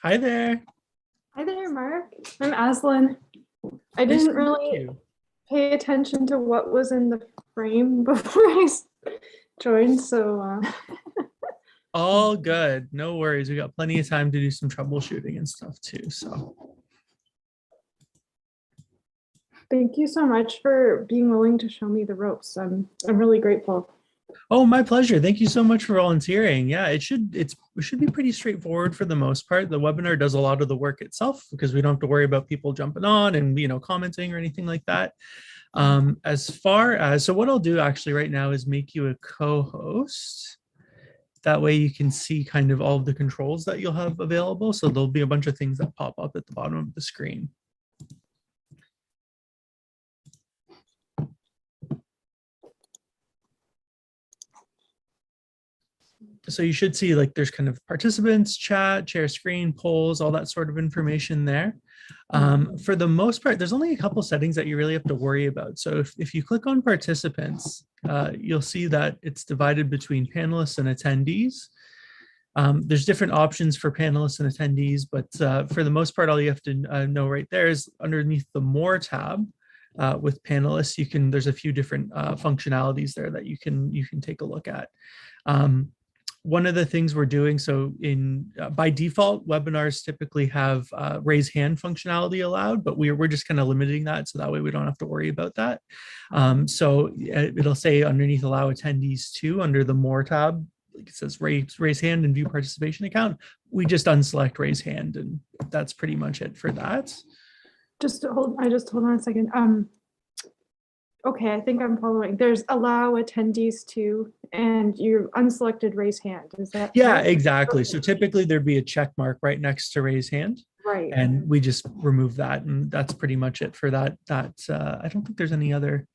Hi there. Hi there, Mark. I'm Aslin. I Nice didn't to meet really you. pay attention to what was in the frame before joined, so All good. No worries. We got plenty of time to do some troubleshooting and stuff too. So, thank you so much for being willing to show me the ropes. I'm really grateful. oh, my pleasure. Thank you so much for volunteering. Yeah, it should be pretty straightforward for the most part. The webinar does a lot of the work itself because we don't have to worry about people jumping on and commenting or anything like that. As far as so what I'll do actually right now is make you a co-host. That way you can see kind of all of the controls that you'll have available. So there'll be a bunch of things that pop up at the bottom of the screen. So you should see like there's kind of participants, chat, share screen, polls, all that sort of information there. For the most part, there's only a couple settings that you really have to worry about. So if you click on participants, you'll see that it's divided between panelists and attendees. There's different options for panelists and attendees, but for the most part, all you have to know right there is underneath the More tab with panelists, there's a few different functionalities there that you can take a look at. One of the things we're doing, so by default, webinars typically have raise hand functionality allowed, but we're just kind of limiting that so that way we don't have to worry about that. So it'll say underneath allow attendees to under the More tab, like it says raise hand and view participation account. We just unselect raise hand, and that's pretty much it for that. Hold on a second. Okay, I think I'm following. There's allow attendees to, and you unselected raise hand. Is that Yeah, right? exactly. So typically there'd be a check mark right next to raise hand. Right. And we just remove that, and that's pretty much it for that. I don't think there's any other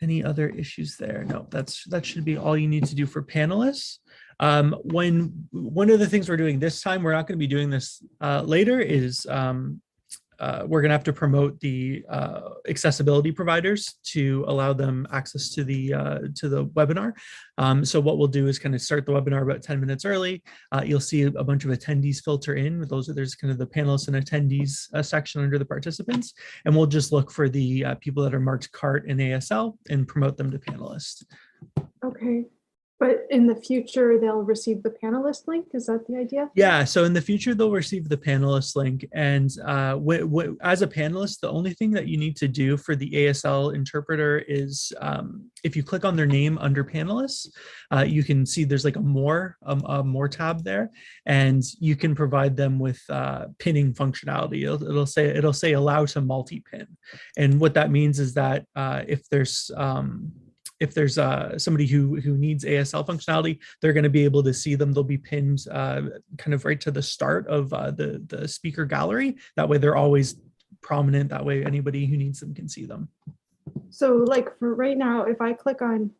issues there. No, that should be all you need to do for panelists. When one of the things we're doing this time, we're not going to be doing this later, is we're going to have to promote the accessibility providers to allow them access to the webinar. So what we'll do is kind of start the webinar about 10 minutes early. You'll see a bunch of attendees filter in. There's kind of the panelists and attendees section under the participants, and we'll just look for the people that are marked CART and ASL and promote them to panelists. Okay. But in the future, they'll receive the panelist link? Is that the idea? Yeah, so in the future, they'll receive the panelist link. And as a panelist, the only thing that you need to do for the ASL interpreter is if you click on their name under panelists, you can see there's like a more tab there, and you can provide them with pinning functionality. It'll say allow to multi-pin. And what that means is that if there's somebody who needs ASL functionality, they're going to be able to see them. They'll be pinned kind of right to the start of the speaker gallery. That way they're always prominent. That way anybody who needs them can see them. So like for right now, if I click on,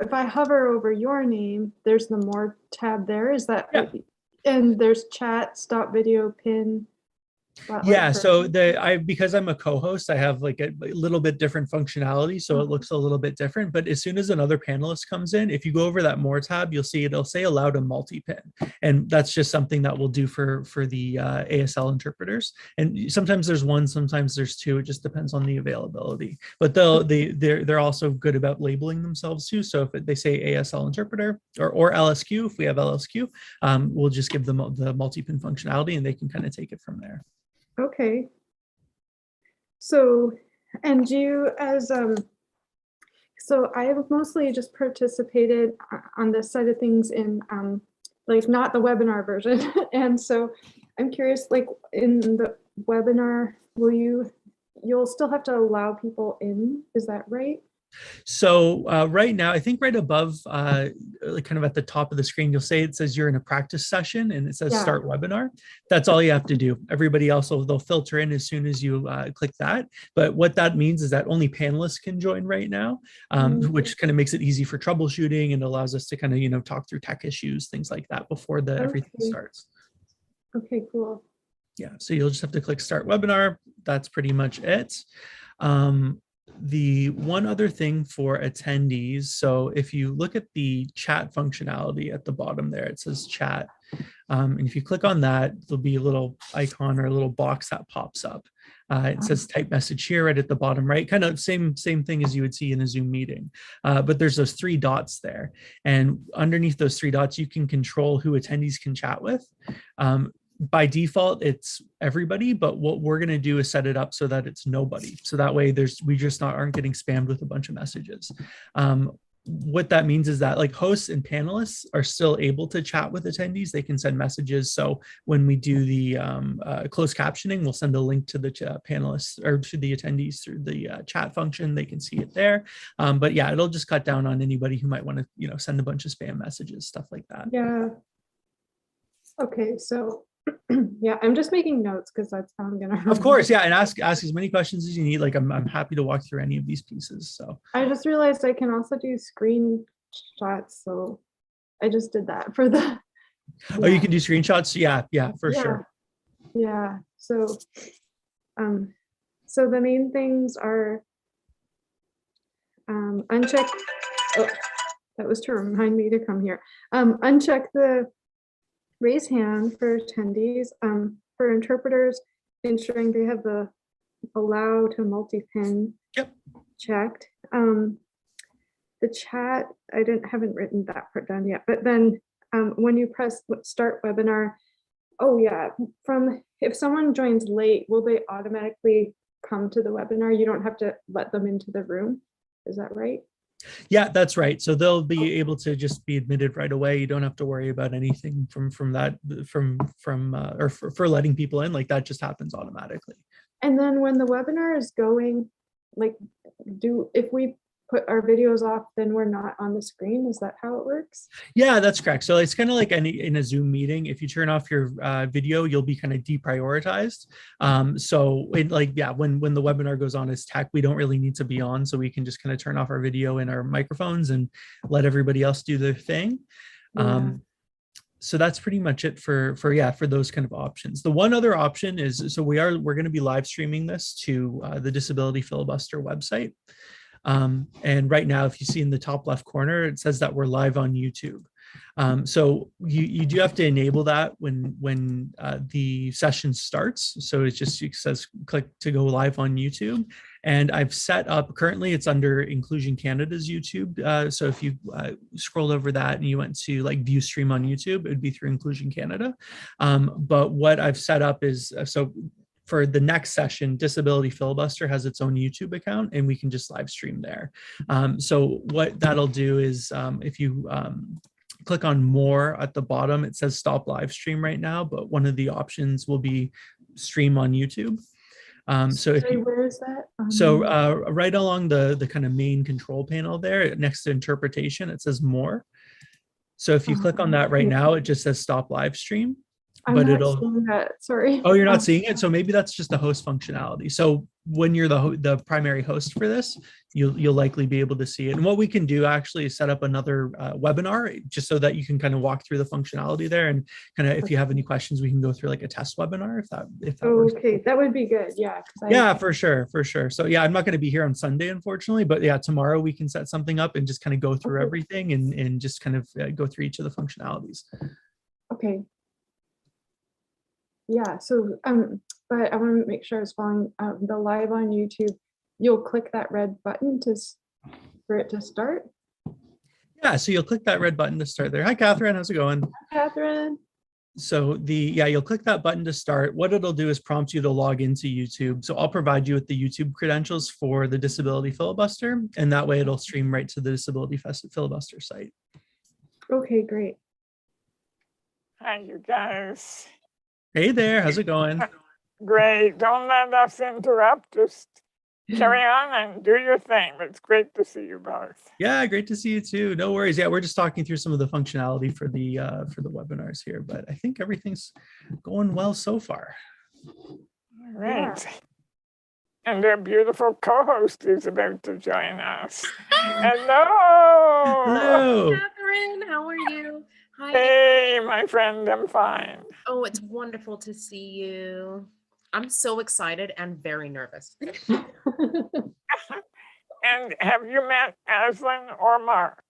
if I hover over your name, there's the More tab there. Is that, yeah. And there's chat, stop video, pin. Yeah, so because I'm a co-host, I have like a little bit different functionality, so it looks a little bit different. But as soon as another panelist comes in, if you go over that More tab, you'll see it'll say allow to multi-pin, and that's just something that we'll do for the ASL interpreters. And sometimes there's one, sometimes there's two. It just depends on the availability. But they're also good about labeling themselves too. So if they say ASL interpreter or LSQ, if we have LSQ, we'll just give them the multi-pin functionality, and they can kind of take it from there. Okay. So, and you as, so I have mostly just participated on this side of things in like not the webinar version. And so I'm curious, like in the webinar, you'll still have to allow people in, is that right? So right now, I think right above, kind of at the top of the screen, you'll say it says you're in a practice session and it says start webinar. That's all you have to do. Everybody else, they'll filter in as soon as you click that. But what that means is that only panelists can join right now, which kind of makes it easy for troubleshooting and allows us to kind of, talk through tech issues, things like that before everything starts. Okay, cool. Yeah, so you'll just have to click start webinar. That's pretty much it. The one other thing for attendees, so if you look at the chat functionality at the bottom there, it says chat. And if you click on that, there'll be a little icon or a little box that pops up. It says type message here right at the bottom right, kind of same thing as you would see in a Zoom meeting. But there's those three dots there. And underneath those three dots, you can control who attendees can chat with. By default, it's everybody, but what we're going to do is set it up so that it's nobody. So that way we just aren't getting spammed with a bunch of messages. What that means is that like hosts and panelists are still able to chat with attendees. They can send messages. So when we do the closed captioning, we'll send a link to the panelists or to the attendees through the chat function. They can see it there. But yeah, it'll just cut down on anybody who might want to, send a bunch of spam messages, stuff like that. Yeah. Okay, so yeah, I'm just making notes because that's how I'm gonna. Of course, yeah, and ask as many questions as you need. Like I'm happy to walk through any of these pieces. So I just realized I can also do screenshots, so I just did that for the. Oh, you can do screenshots. Yeah, for sure. Yeah. So, so the main things are uncheck. Oh, that was to remind me to come here. Uncheck the raise hand for attendees. For interpreters, ensuring they have the allow to multi-pin checked. The chat, I haven't written that part down yet, but then when you press start webinar, oh yeah, if someone joins late, will they automatically come to the webinar? You don't have to let them into the room. Is that right? Yeah, that's right. So they'll be able to just be admitted right away. You don't have to worry about anything for letting people in. Like that just happens automatically. And then when the webinar is going, like, if we put our videos off, then we're not on the screen. Is that how it works? Yeah, that's correct. So it's kind of like in a Zoom meeting. If you turn off your video, you'll be kind of deprioritized. So when the webinar goes on as tech, we don't really need to be on. So we can just kind of turn off our video and our microphones and let everybody else do their thing. Yeah. So that's pretty much it for those kind of options. The one other option is, so we're going to be live streaming this to the Disability Filibuster website. And right now, if you see in the top left corner, it says that we're live on YouTube. So you do have to enable that when the session starts. So it says click to go live on YouTube. And I've set up, currently it's under Inclusion Canada's YouTube. So if you scrolled over that and you went to like view stream on YouTube, it would be through Inclusion Canada. But what I've set up is, for the next session, Disability Filibuster has its own YouTube account and we can just live stream there. So what that'll do is if you click on more at the bottom, it says stop live stream right now, but one of the options will be stream on YouTube. Where is that? Right along the kind of main control panel there, next to interpretation, it says more. So if you click on that right now, it just says stop live stream. I'm not seeing that. Sorry. Oh, you're not seeing it? So maybe that's just the host functionality. So when you're the primary host for this, you'll likely be able to see it. And what we can do actually is set up another webinar just so that you can kind of walk through the functionality there. And kind of if you have any questions, we can go through like a test webinar if that works. Okay, that would be good. Yeah. Yeah, for sure. So yeah, I'm not going to be here on Sunday, unfortunately, but yeah, tomorrow we can set something up and just kind of go through everything and just kind of go through each of the functionalities. Okay. Yeah, so but I want to make sure I was following the live on YouTube. You'll click that red button for it to start. Yeah, so you'll click that red button to start there. Hi, Catherine. How's it going? Hi, Catherine. So you'll click that button to start. What it'll do is prompt you to log into YouTube. So I'll provide you with the YouTube credentials for the Disability Filibuster, and that way it'll stream right to the Disability Filibuster site. Okay, great. Hi, you guys. Hey there, how's it going? Great. Don't let us interrupt. Just carry on and do your thing. But it's great to see you both. Yeah, great to see you too. No worries. Yeah, we're just talking through some of the functionality for the webinars here, but I think everything's going well so far. All right. Yeah. And our beautiful co-host is about to join us. Hello. Hello. Catherine, how are you? Hi. Hey, my friend, I'm fine. Oh, it's wonderful to see you. I'm so excited and very nervous. And have you met Aslan or Mark?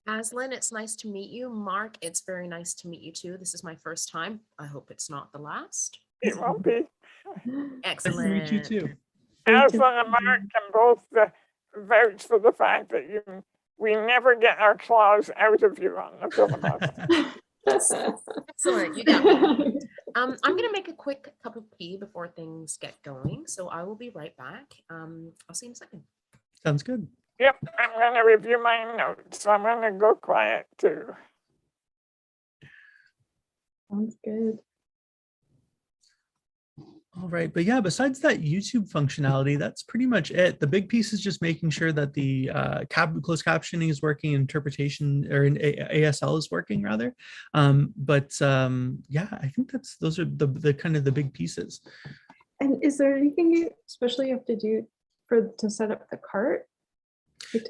Aslan, it's nice to meet you. Mark, it's very nice to meet you too. This is my first time. I hope it's not the last. It won't be. Nice to meet you Excellent. too. Aslan and Mark can both vouch for the fact that we never get our claws out of you on the filibuster. Excellent. You got me. I'm gonna make a quick cup of tea before things get going, so I will be right back. I'll see you in a second. Sounds good. Yep, I'm going to review my notes, so I'm going to go quiet too. Sounds good. All right, but yeah, besides that YouTube functionality, that's pretty much it. The big piece is just making sure that the closed captioning is working, interpretation or in ASL is working rather. Yeah, I think those are the kind of the big pieces. And is there anything you especially have to do to set up the cart?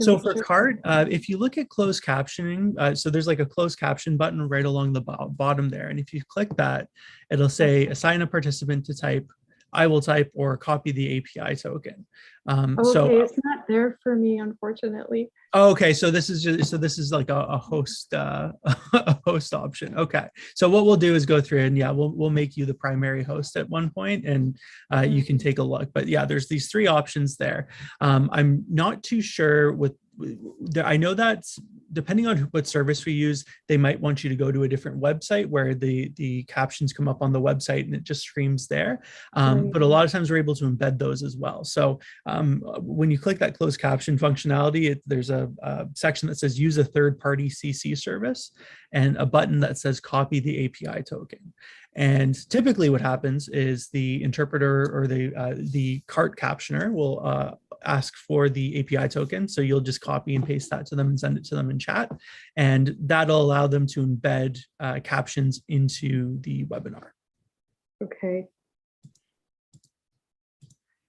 So for cart, if you look at closed captioning, so there's like a closed caption button right along the bottom there. And if you click that, it'll say assign a participant to type, I will type, or copy the API token. Okay, it's not there for me, unfortunately. Okay, so this is like a host a host option. Okay, so what we'll do is go through and yeah, we'll make you the primary host at one point, and you can take a look. But yeah, there's these three options there. I'm not too sure I know that depending on what service we use, they might want you to go to a different website where the captions come up on the website and it just streams there. But a lot of times we're able to embed those as well. So when you click that closed caption functionality, there's a section that says use a third-party CC service and a button that says copy the API token. And typically what happens is the interpreter or the cart captioner will ask for the API token. So you'll just copy and paste that to them and send it to them in chat. And that'll allow them to embed captions into the webinar. Okay.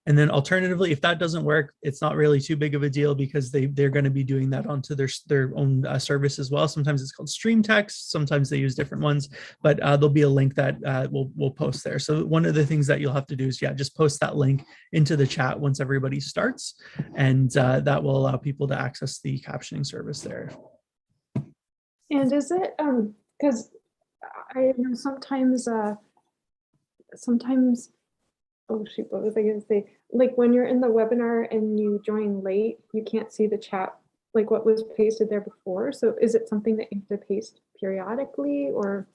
And then alternatively, if that doesn't work, it's not really too big of a deal because they're going to be doing that onto their own service as well. Sometimes it's called stream text. Sometimes they use different ones, but there'll be a link that we'll post there. So one of the things that you'll have to do is, yeah, just post that link into the chat once everybody starts. And that will allow people to access the captioning service there. And is it, because I know sometimes, oh shoot, what was I gonna say? Like when you're in the webinar and you join late, you can't see the chat, like what was pasted there before. So is it something that you have to paste periodically or?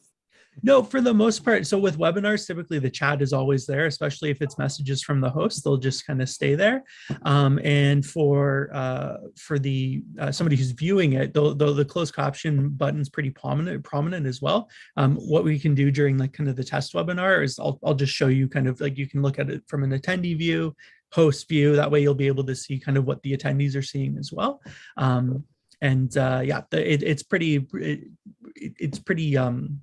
No, for the most part. So with webinars, typically the chat is always there, especially if it's messages from the host, they'll just kind of stay there. And for the somebody who's viewing it, though the closed caption button is pretty prominent as well. What we can do during like kind of the test webinar is I'll just show you kind of like you can look at it from an attendee view, host view. That way you'll be able to see kind of what the attendees are seeing as well. Yeah, it's pretty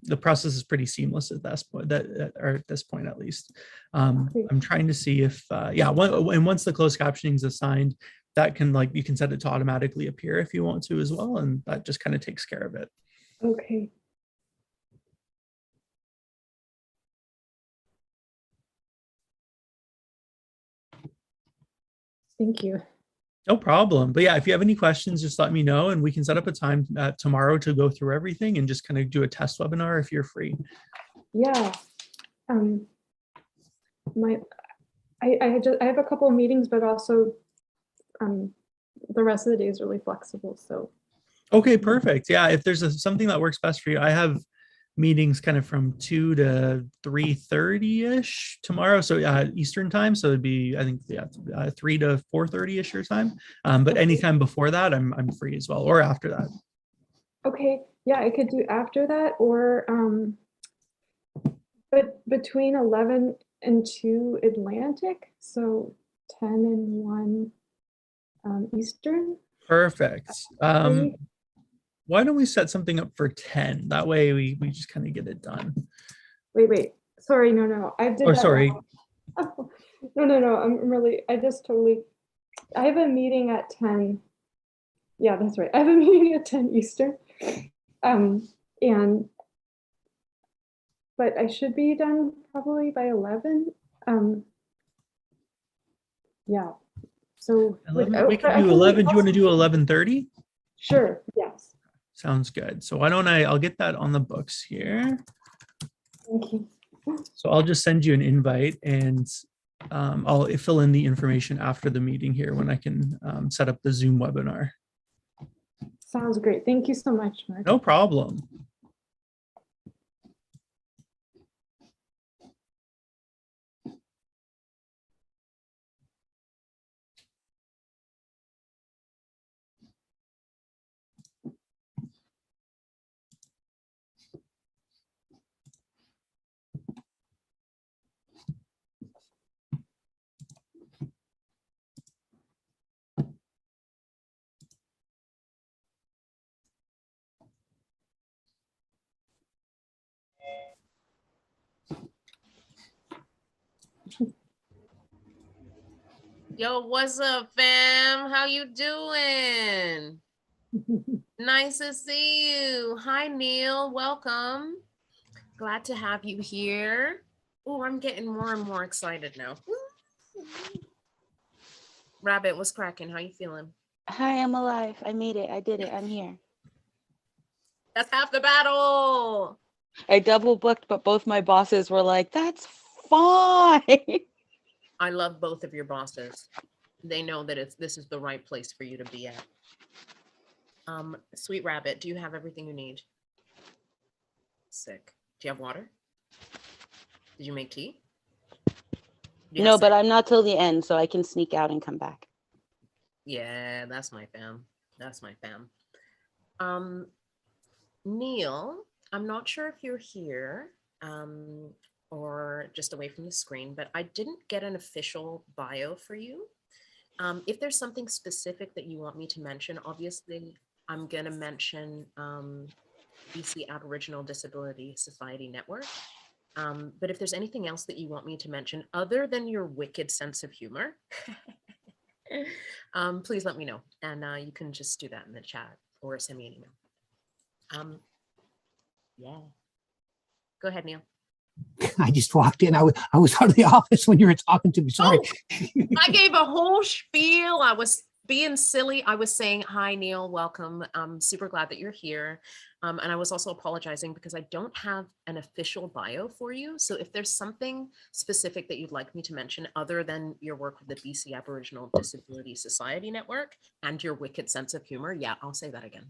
the process is pretty seamless at this point, or at this point at least. I'm trying to see if yeah, and once the closed captioning is assigned, that can you can set it to automatically appear if you want to as well, and that just kind of takes care of it. Okay. Thank you. No problem. But yeah, if you have any questions, just let me know and we can set up a time tomorrow to go through everything and just kind of do a test webinar if you're free. Yeah. I have a couple of meetings, but also the rest of the day is really flexible. So. Okay, perfect. Yeah, if there's something that works best for you, I have meetings kind of from 2 to 3:30-ish tomorrow, so Eastern time, so it'd be I think 3 to 4:30-ish your time, but anytime before that I'm free as well, or after that. Okay, yeah, I could do after that, or but between 11 and 2 Atlantic, so 10 and 1 Eastern. Perfect. Why don't we set something up for 10? That way we just kind of get it done. Wait. Sorry, no. I did. Oh, sorry. No. I have a meeting at 10. Yeah, that's right. I have a meeting at 10 Eastern. But I should be done probably by 11. Yeah. So 11, we but can I do can 11. Do you also- want to do 11:30? Sure, yes. Sounds good. So why don't I'll get that on the books here. Thank you. So I'll just send you an invite, and I'll fill in the information after the meeting here when I can set up the Zoom webinar. Sounds great. Thank you so much, Mark. No problem. Yo, what's up, fam? How you doing? Nice to see you. Hi, Neil. Welcome. Glad to have you here. Oh, I'm getting more and more excited now. Rabbit, what's cracking? How you feeling? Hi, I'm alive. I made it. I did it. I'm here. That's half the battle. I double booked, but both my bosses were like, that's fine. I love both of your bosses. They know that this is the right place for you to be at. Sweet Rabbit, do you have everything you need? Sick. Do you have water? Did you make tea? No, but I'm not till the end, so I can sneak out and come back. Yeah, that's my fam. That's my fam. Neil, I'm not sure if you're here or just away from the screen, but I didn't get an official bio for you. If there's something specific that you want me to mention, obviously I'm gonna mention BC Aboriginal Disability Society Network. But if there's anything else that you want me to mention other than your wicked sense of humor, please let me know. And you can just do that in the chat or send me an email. Yeah. Go ahead, Neil. I just walked in. I was out of the office when you were talking to me. Sorry. Oh, I gave a whole spiel. I was being silly. I was saying, hi, Neil, welcome. I'm super glad that you're here. And I was also apologizing because I don't have an official bio for you. So if there's something specific that you'd like me to mention other than your work with the BC Aboriginal Disability Society Network and your wicked sense of humor, yeah, I'll say that again.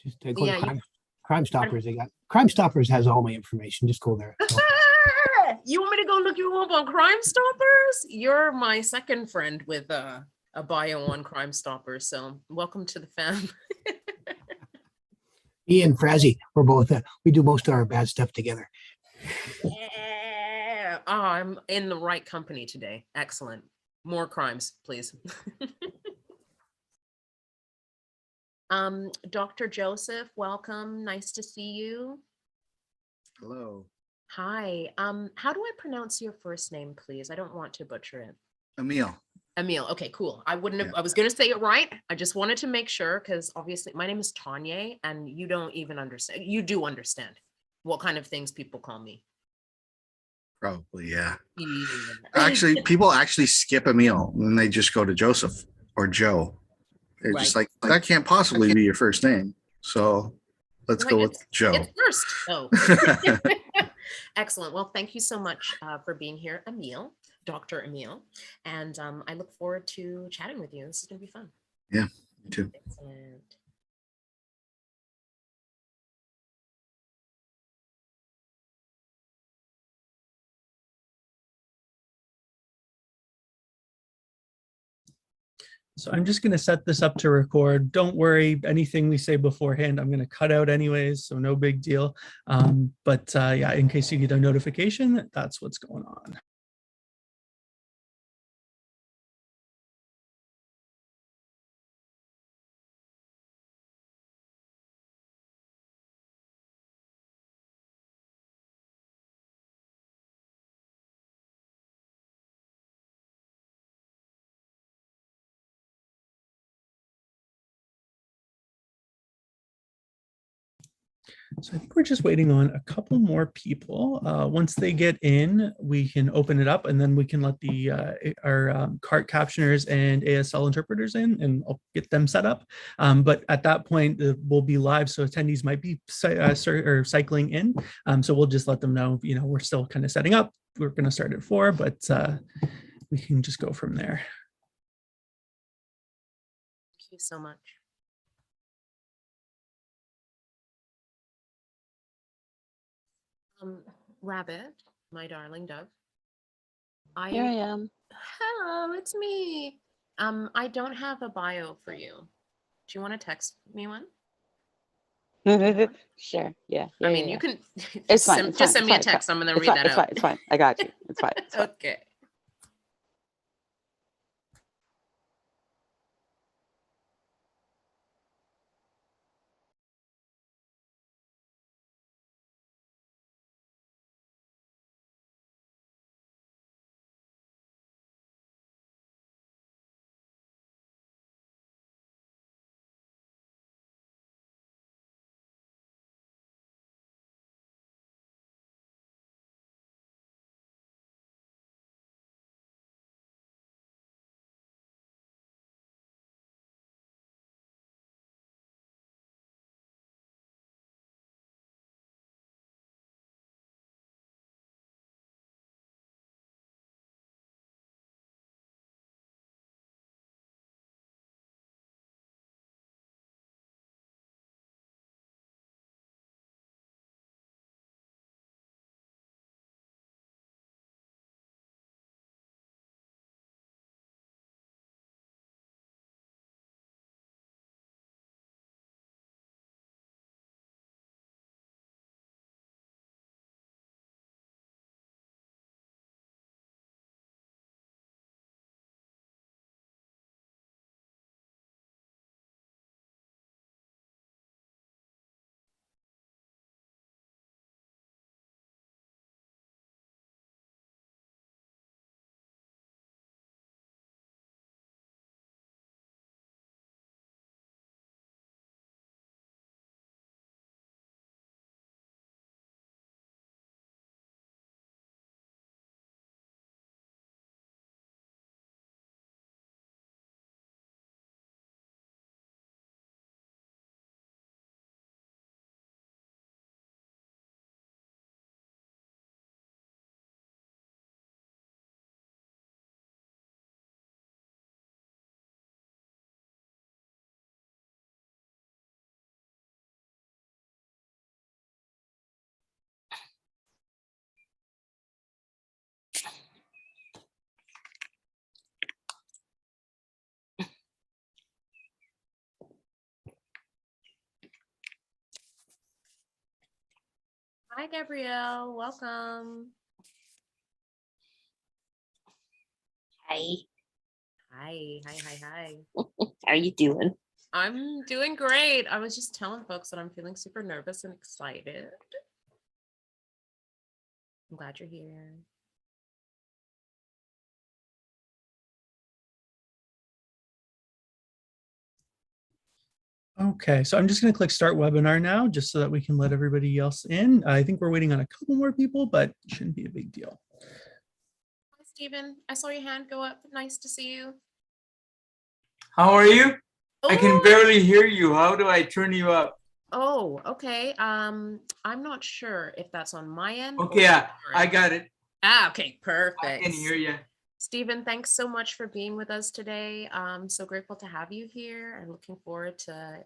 Just go yeah, to Crime Stoppers. They got Crime Stoppers has all my information. Just go there. So. You want me to go look you up on Crime Stoppers? You're my second friend with a bio on Crime Stoppers. So welcome to the fam. Ian Frazzy, we're both we do most of our bad stuff together. Yeah. Oh, I'm in the right company today. Excellent. More crimes, please. Dr. Joseph, welcome. Nice to see you. Hello. Hi. How do I pronounce your first name, please? I don't want to butcher it. Emil. Emil. Okay, cool. I wouldn't have, I was going to say it right. I just wanted to make sure because obviously my name is Tanya and you don't even understand. You do understand what kind of things people call me. Probably, yeah. Yeah. Actually, people actually skip Emil and they just go to Joseph or Joe. They're just like, that can't possibly be your first name. So let's go with Joe. It's first. Oh. Excellent. Well, thank you so much for being here, Emil, Dr. Emil. And I look forward to chatting with you. This is going to be fun. Yeah, me too. Excellent. So I'm just going to set this up to record. Don't worry, anything we say beforehand, I'm going to cut out anyways, so no big deal. Yeah, in case you get a notification, that's what's going on. So I think we're just waiting on a couple more people. Once they get in, we can open it up, and then we can let our CART captioners and ASL interpreters in, and I'll get them set up. But at that point, we'll be live, so attendees might be cycling in. So we'll just let them know, we're still kind of setting up. We're going to start at 4, but we can just go from there. Thank you so much. Rabbit, my darling dove. Here I am. Hello, it's me. I don't have a bio for you. Do you want to text me one? Sure. Yeah. I mean, you can. It's fine. Just send me a text. I'm gonna read that out. It's fine. I got you. It's fine. Okay. Hi, Gabrielle. Welcome. Hi. Hi. How are you doing? I'm doing great. I was just telling folks that I'm feeling super nervous and excited. I'm glad you're here. Okay, so I'm just going to click start webinar now, just so that we can let everybody else in. I think we're waiting on a couple more people, but it shouldn't be a big deal. Hi, Stephen. I saw your hand go up. Nice to see you. How are you? I Oh. can barely hear you. How do I turn you up? Oh, okay. I'm not sure if that's on my end. Okay, yeah, I got it. Okay, perfect. I can hear you. Stephen, thanks so much for being with us today. I'm so grateful to have you here and looking forward to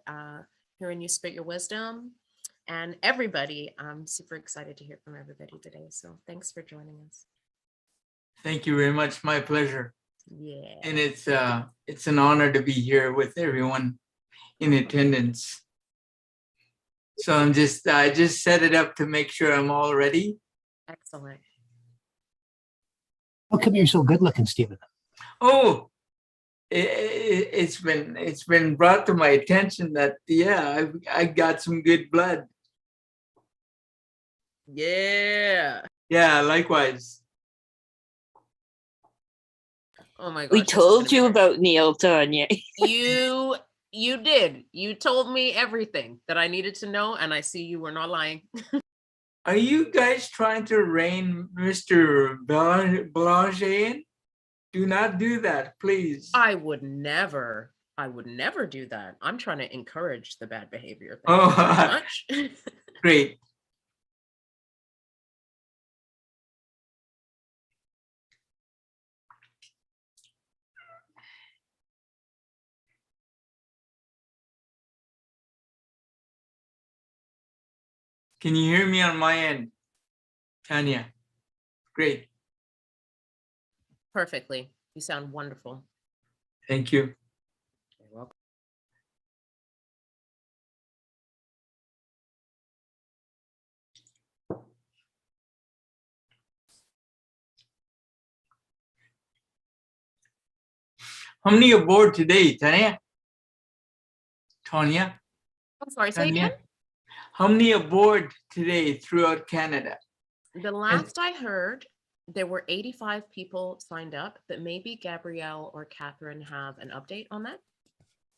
hearing you spit your wisdom. And everybody, I'm super excited to hear from everybody today. So thanks for joining us. Thank you very much. My pleasure. Yeah. And it's an honor to be here with everyone in attendance. So I just set it up to make sure I'm all ready. Excellent. How come you're so good looking, Stephen? Oh, it's been brought to my attention that I got some good blood. Yeah. Yeah, likewise. Oh my gosh. We told you about Neil, Tanya. You did. You told me everything that I needed to know, and I see you were not lying. Are you guys trying to rein Mr. Belanger in? Do not do that, please. I would never do that. I'm trying to encourage the bad behavior. Thank Oh, you very much. Great. Can you hear me on my end, Tanya? Great. Perfectly. You sound wonderful. Thank you. You're welcome. How many aboard today, Tanya? Tanya? I'm sorry, say Tanya? again? How many aboard today throughout Canada? The last I heard, there were 85 people signed up, but maybe Gabrielle or Catherine have an update on that.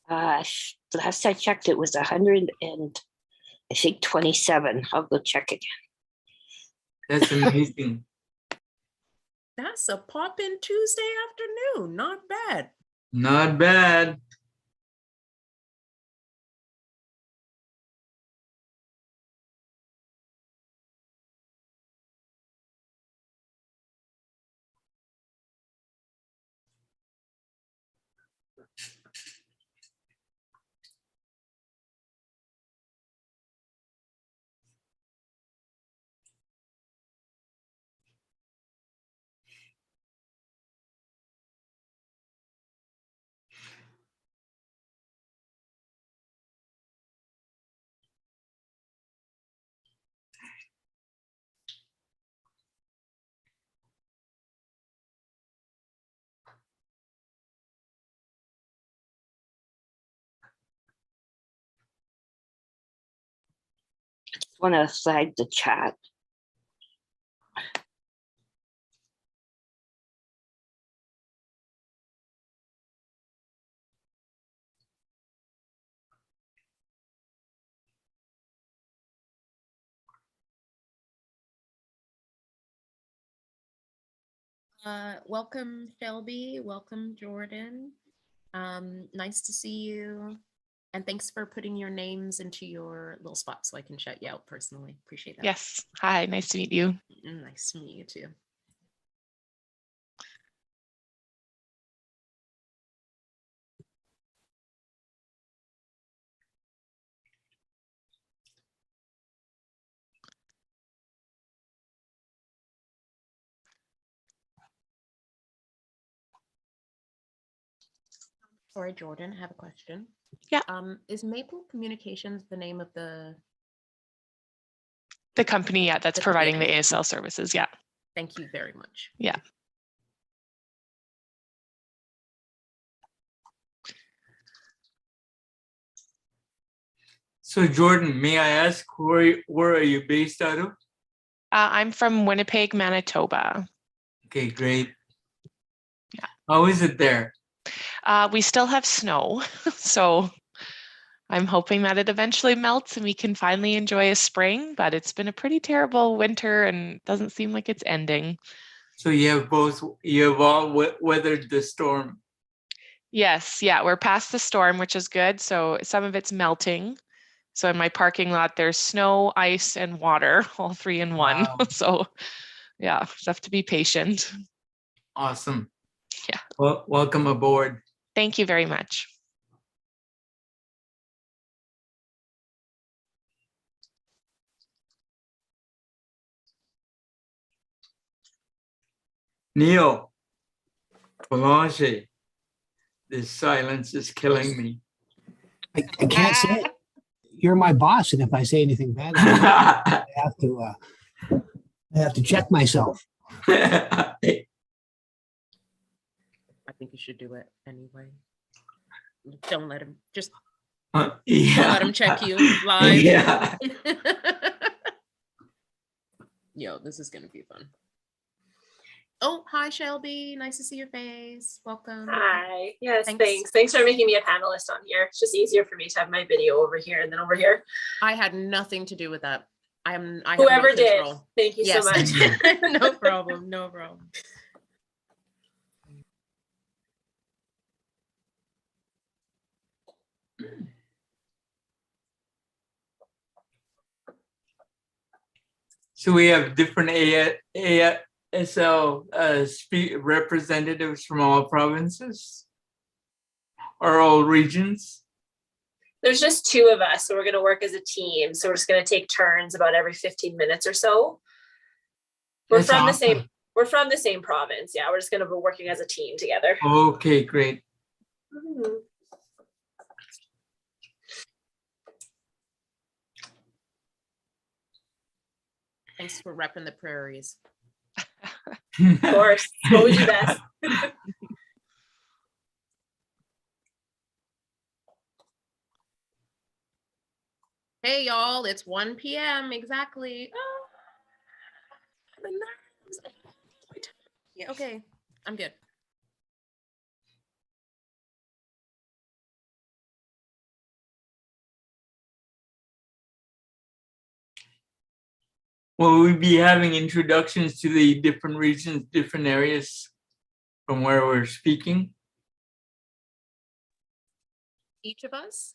Last I checked, it was 100 and I think 27. I'll go check again. That's amazing. That's a pop-in Tuesday afternoon. Not bad. Not bad. Want to flag the chat. Welcome, Shelby. Welcome, Jordan. Nice to see you. And thanks for putting your names into your little spot so I can shout you out personally. Appreciate that. Yes. Hi, nice to meet you. Nice to meet you too. Sorry, Jordan, I have a question. Yeah. Is Maple Communications the name of the company, yeah, that's providing the ASL services, yeah. Thank you very much. Yeah. So Jordan, may I ask where are you based out of? I'm from Winnipeg, Manitoba. Okay, great. Yeah. How is it there? We still have snow, so I'm hoping that it eventually melts and we can finally enjoy a spring, but it's been a pretty terrible winter and doesn't seem like it's ending. So you have all weathered the storm. Yes, yeah, we're past the storm, which is good. So some of it's melting. So in my parking lot, there's snow, ice, and water, all three in one. Wow. So yeah, just have to be patient. Awesome. Yeah. Well, welcome aboard. Thank you very much. Neil Belanger, this silence is killing me. I can't say it. You're my boss, and if I say anything bad, I have to check myself. I think you should do it anyway. Don't let him just don't let him check you live. Yeah. Yo, this is gonna be fun. Oh, hi, Shelby. Nice to see your face. Welcome. Hi. Yes, thanks. Thanks for making me a panelist on here. It's just easier for me to have my video over here and then over here. I had nothing to do with that. I have Whoever no did. control. Thank you so much. No problem. No problem. So we have different ASL representatives from all provinces or all regions? There's just 2 of us, so we're going to work as a team. So we're just going to take turns about every 15 minutes or so. We're That's from the awesome. same. We're from the same province. Yeah, we're just going to be working as a team together. Okay, great. Mhm. Thanks for repping the prairies. Of course. What would you best? Hey, y'all, it's 1 p.m. exactly. Oh, the nerves. Yeah, okay, I'm good. Will we be having introductions to the different regions, different areas from where we're speaking? Each of us?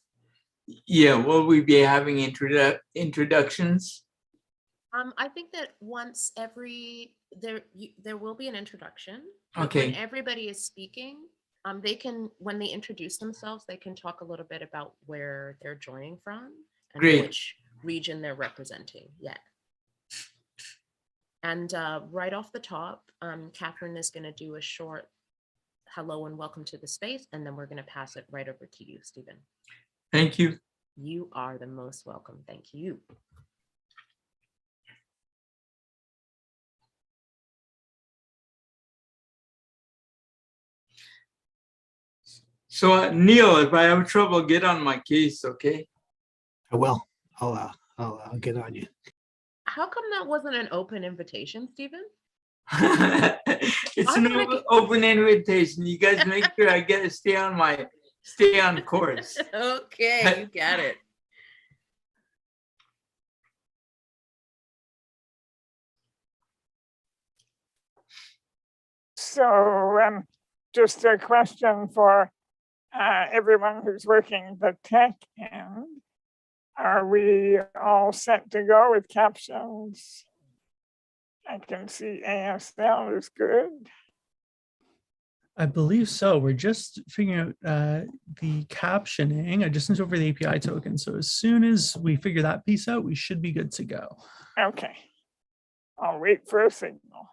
Yeah, will we be having introductions? I think that once there will be an introduction. But Okay. when everybody is speaking, they can, when they introduce themselves, they can talk a little bit about where they're joining from and Great. which region they're representing. Yeah. And right off the top, Catherine is going to do a short hello and welcome to the space, and then we're going to pass it right over to you, Stephen. Thank you. You are the most welcome. Thank you. So Neil, if I have trouble, get on my case, okay? I will. I'll get on you. How come that wasn't an open invitation, Stephen? It's an open invitation. You guys make sure I get to stay on course. Okay, you got it. So just a question for everyone who's working the tech end. Are we all set to go with captions? I can see ASL is good. I believe so. We're just figuring out the captioning. I just sent over the API token. So as soon as we figure that piece out, we should be good to go. Okay. I'll wait for a signal.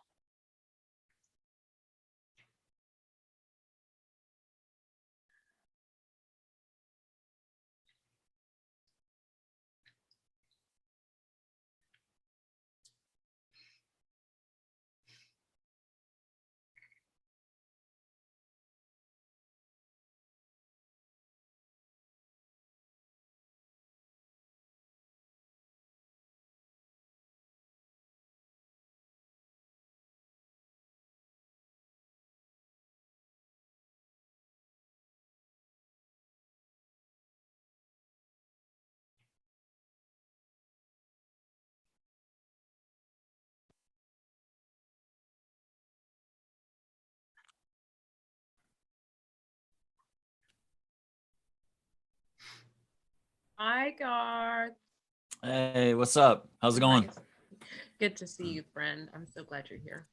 Hi, Garth. Hey, what's up? How's it going? Nice. Good to see you, friend. I'm so glad you're here.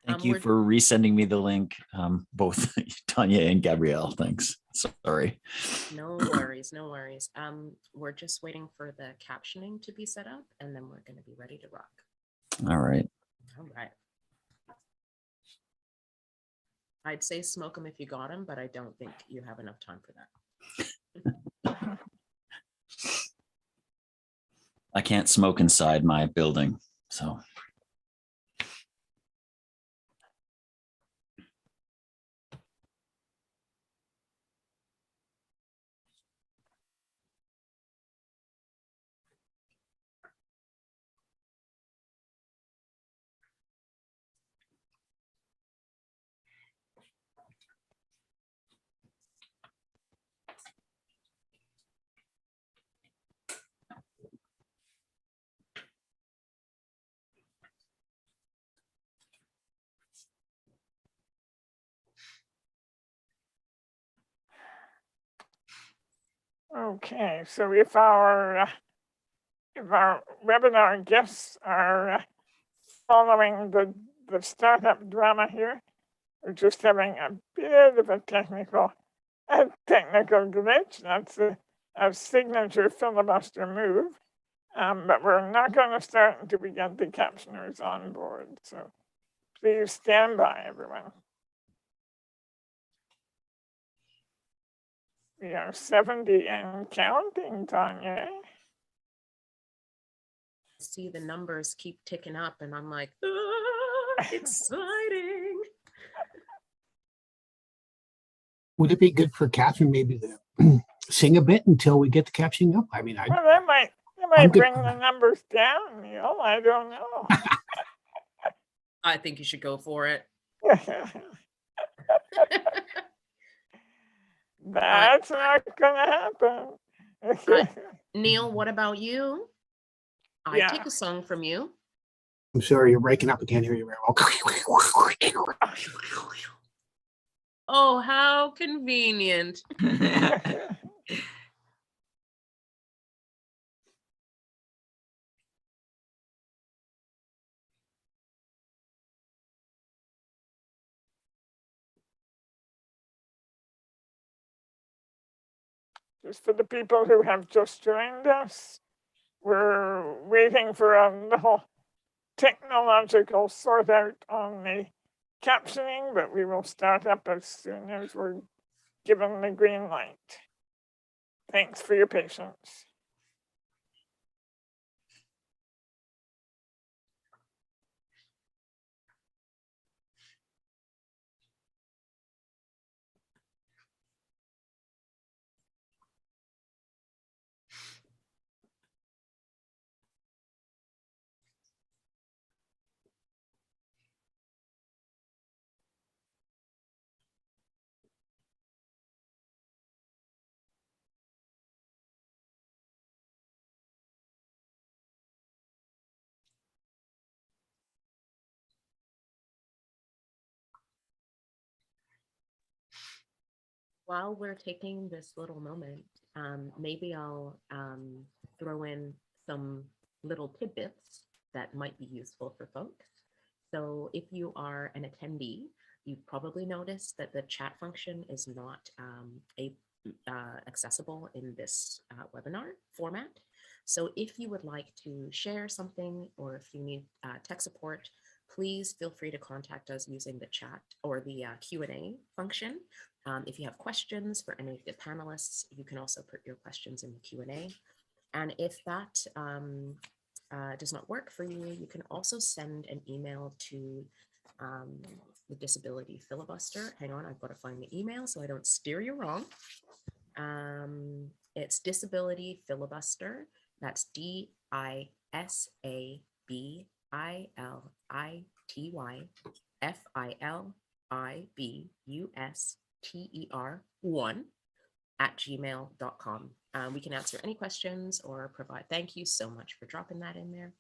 Thank you for resending me the link, both Tanya and Gabrielle. Thanks. Sorry. No worries, no worries. We're just waiting for the captioning to be set up, and then we're going to be ready to rock. All right. All right. I'd say smoke them if you got them, but I don't think you have enough time for that. I can't smoke inside my building, so. Okay, so if our webinar guests are following the startup drama here, we're just having a bit of a technical glitch. That's a signature filibuster move. But we're not going to start until we get the captioners on board. So please stand by, everyone. We are 70 and counting, Tanya. See the numbers keep ticking up, and I'm like, ah, exciting. Would it be good for Catherine maybe to sing a bit until we get the captioning up? I mean, Well, that might bring the numbers down, Neil. I don't know. I think you should go for it. That's not gonna happen. Neil, what about you? I take a song from you. I'm sorry, you're breaking up. I can't hear you very well. Oh, how convenient. Just for the people who have just joined us, we're waiting for a little technological sort out on the captioning, but we will start up as soon as we're given the green light. Thanks for your patience. While we're taking this little moment, maybe I'll throw in some little tidbits that might be useful for folks. So if you are an attendee, you've probably noticed that the chat function is not accessible in this webinar format. So if you would like to share something, or if you need tech support, please feel free to contact us using the chat or the Q&A function. If you have questions for any of the panelists, you can also put your questions in the Q&A. And if that does not work for you, you can also send an email to the Disability Filibuster. Hang on, I've got to find the email so I don't steer you wrong. It's Disability Filibuster. That's DISABLIFILIBUSTER1@gmail.com. We can answer any questions or provide, thank you so much for dropping that in there.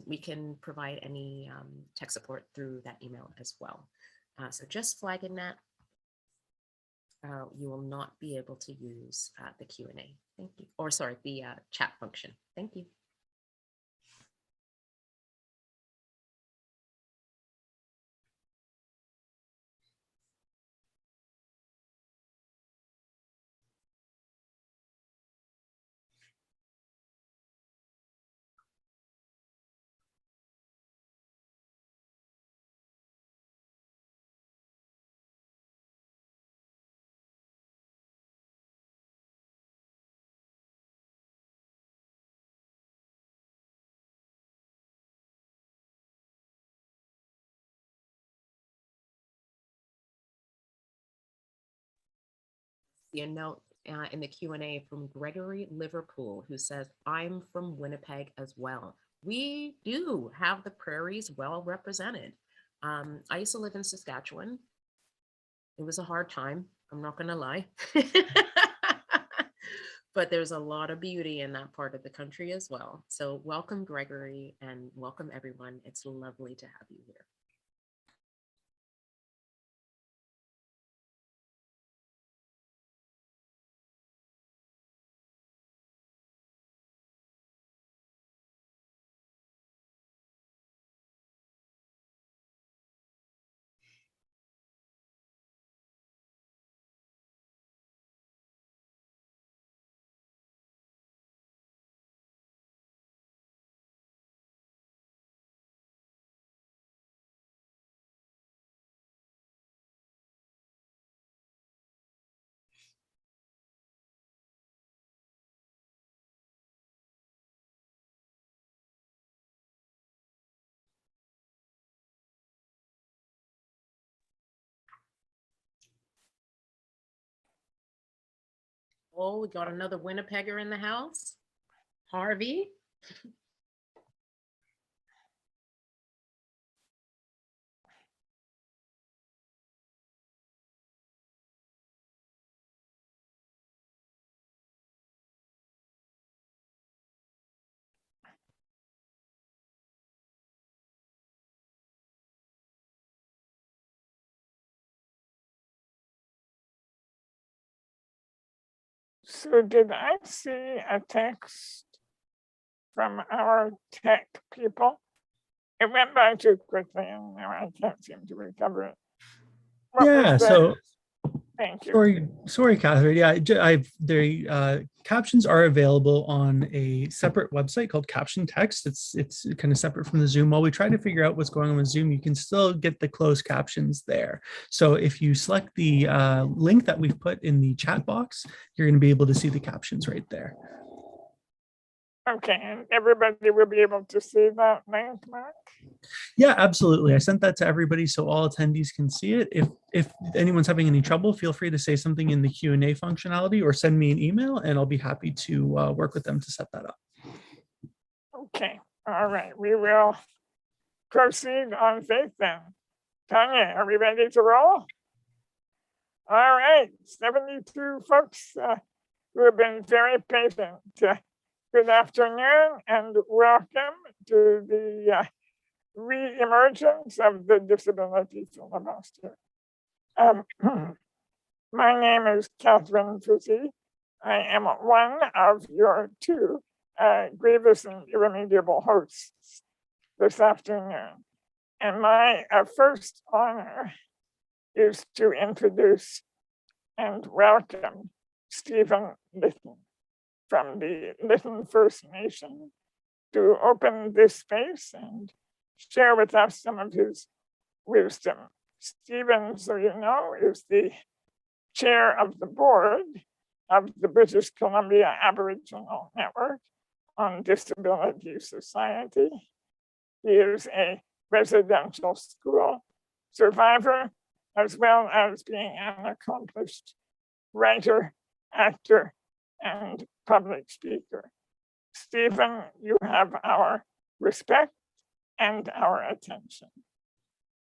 We can provide any tech support through that email as well. So just flagging that, you will not be able to use the Q&A. Thank you. Or sorry, the chat function. Thank you. A note in the Q&A from Gregory Liverpool, who says, I'm from Winnipeg as well. We do have the prairies well represented. I used to live in Saskatchewan. It was a hard time, I'm not gonna lie. But there's a lot of beauty in that part of the country as well. So welcome, Gregory, and welcome everyone. It's lovely to have you here. Oh, we got another Winnipegger in the house. Harvey. So did I see a text from our tech people? It went by too quickly and now I can't seem to recover it. What was Yeah, that? so Thank you. sorry, Catherine. Yeah, the captions are available on a separate website called Caption Text. It's kind of separate from the Zoom. While we try to figure out what's going on with Zoom, you can still get the closed captions there. So if you select the link that we've put in the chat box, you're going to be able to see the captions right there. Okay, and everybody will be able to see that link, Mark? Yeah, absolutely. I sent that to everybody so all attendees can see it. If anyone's having any trouble, feel free to say something in the Q&A functionality or send me an email and I'll be happy to work with them to set that up. Okay, all right, we will proceed on faith then. Tanya, are we ready to roll? All right, 72 folks who have been very patient. Good afternoon and welcome to the re-emergence of the disability filibuster. My name is Catherine Fuzzy. I am one of your two grievous and irremediable hosts this afternoon. And my first honor is to introduce and welcome Stephen Litton from the Litton First Nation to open this space and share with us some of his wisdom. Stephen, so you know, is the chair of the board of the British Columbia Aboriginal Network on Disability Society. He is a residential school survivor, as well as being an accomplished writer, actor, and public speaker. Stephen, you have our respect and our attention.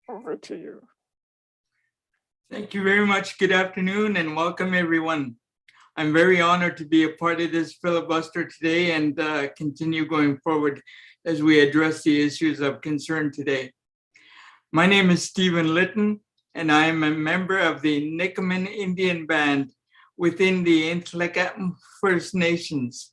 Over to you. Thank you very much. Good afternoon and welcome everyone. I'm very honored to be a part of this filibuster today and continue going forward as we address the issues of concern today. My name is Stephen Litton and I am a member of the Nikamin Indian Band within the Untitled First Nations.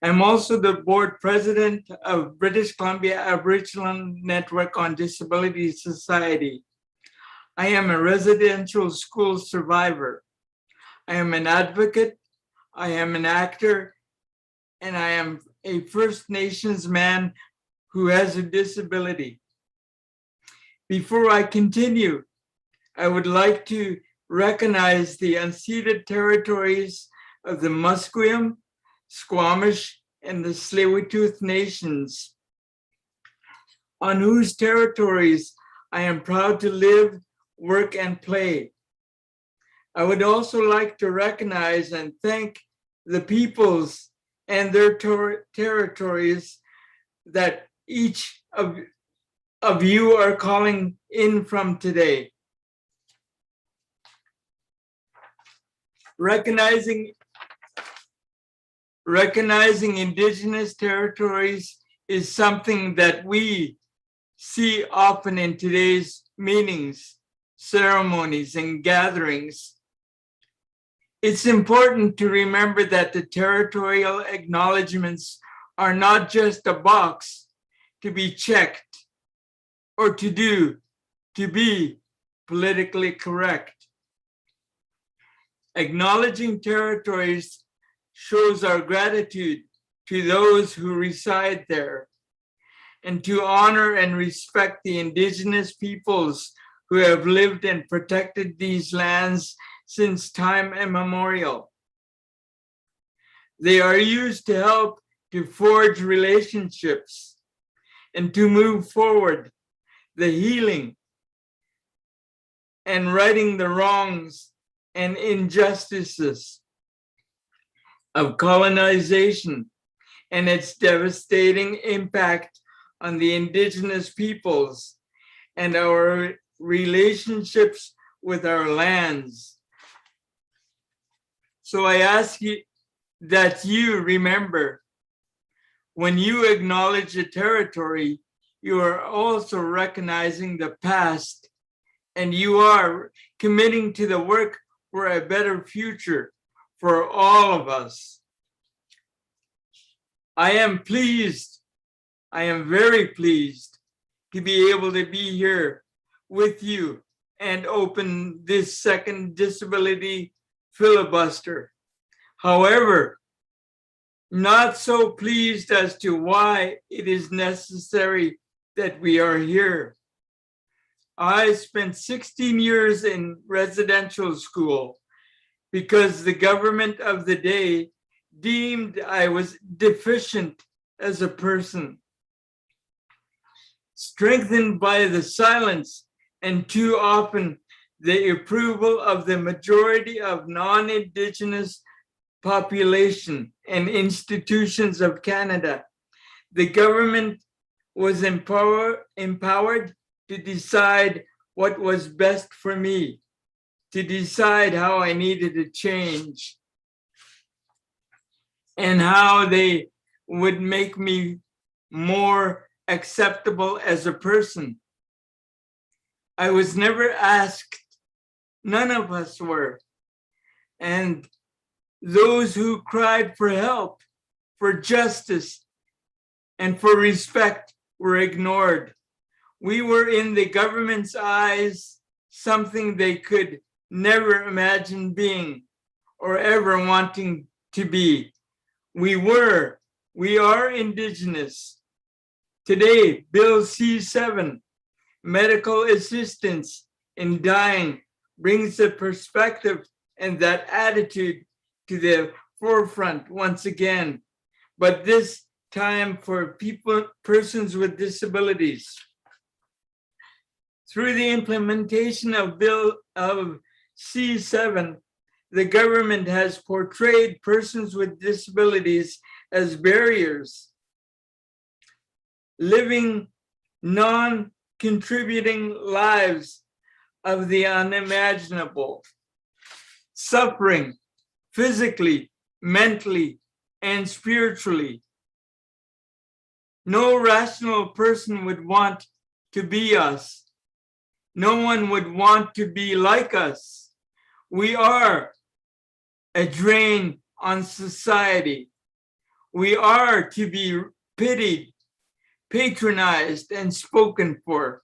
I'm also the board president of British Columbia Aboriginal Network on Disability Society. I am a residential school survivor. I am an advocate, I am an actor, and I am a First Nations man who has a disability. Before I continue, I would like to recognize the unceded territories of the Musqueam, Squamish, and the Tsleil-Waututh nations, on whose territories I am proud to live, work, and play. I would also like to recognize and thank the peoples and their territories that each of you are calling in from today. Recognizing Indigenous territories is something that we see often in today's meetings, ceremonies, and gatherings. It's important to remember that the territorial acknowledgements are not just a box to be checked or to be politically correct. Acknowledging territories shows our gratitude to those who reside there and to honor and respect the Indigenous peoples who have lived and protected these lands since time immemorial. They are used to help to forge relationships and to move forward the healing and righting the wrongs and injustices. of colonization and its devastating impact on the indigenous peoples and our relationships with our lands. So I ask you that you remember, when you acknowledge a territory, you are also recognizing the past, and you are committing to the work for a better future for all of us. I am pleased, I am very pleased to be able to be here with you and open this second disability filibuster. However, not so pleased as to why it is necessary that we are here. I spent 16 years in residential school because the government of the day deemed I was deficient as a person. Strengthened by the silence and too often the approval of the majority of non-Indigenous population and institutions of Canada, the government was empowered to decide what was best for me, to decide how I needed to change, and how they would make me more acceptable as a person. I was never asked, none of us were. And those who cried for help, for justice, and for respect were ignored. We were in the government's eyes something they could never imagine being or ever wanting to be. We are Indigenous. Today, Bill C-7, medical assistance in dying, brings the perspective and that attitude to the forefront once again, but this time for persons with disabilities. Through the implementation of Bill of C-7, the government has portrayed persons with disabilities as barriers, living non-contributing lives of the unimaginable, suffering physically, mentally, and spiritually. No rational person would want to be us. No one would want to be like us. We are a drain on society. We are to be pitied, patronized, and spoken for.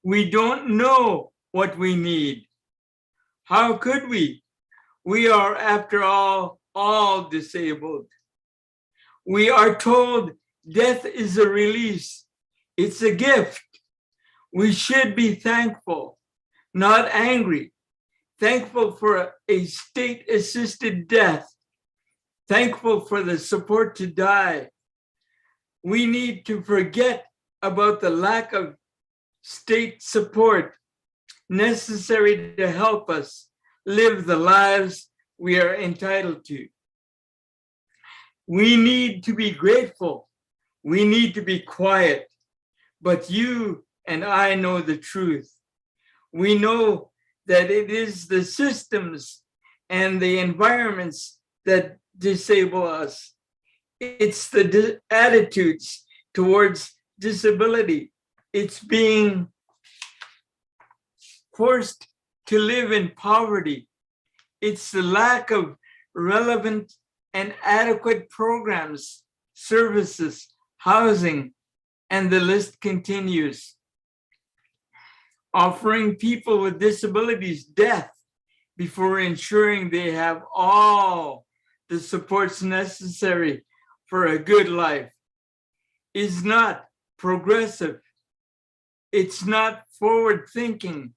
We don't know what we need. How could we? We are, after all disabled. We are told death is a release. It's a gift. We should be thankful, not angry. Thankful for a state-assisted death. Thankful for the support to die. We need to forget about the lack of state support necessary to help us live the lives we are entitled to. We need to be grateful. We need to be quiet. But you and I know the truth. We know that it is the systems and the environments that disable us. It's the attitudes towards disability. It's being forced to live in poverty. It's the lack of relevant and adequate programs, services, housing, and the list continues. Offering people with disabilities death before ensuring they have all the supports necessary for a good life is not progressive. It's not forward thinking.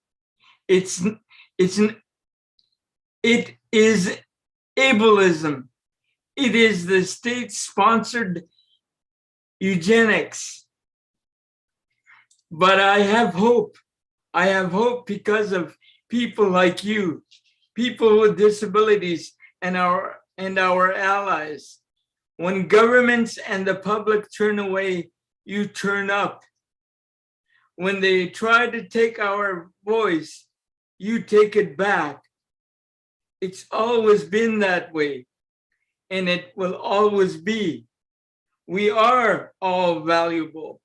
It is ableism. It is the state-sponsored eugenics. But I have hope. I have hope because of people like you, people with disabilities and our allies. When governments and the public turn away, you turn up. When they try to take our voice, you take it back. It's always been that way, and it will always be. We are all valuable,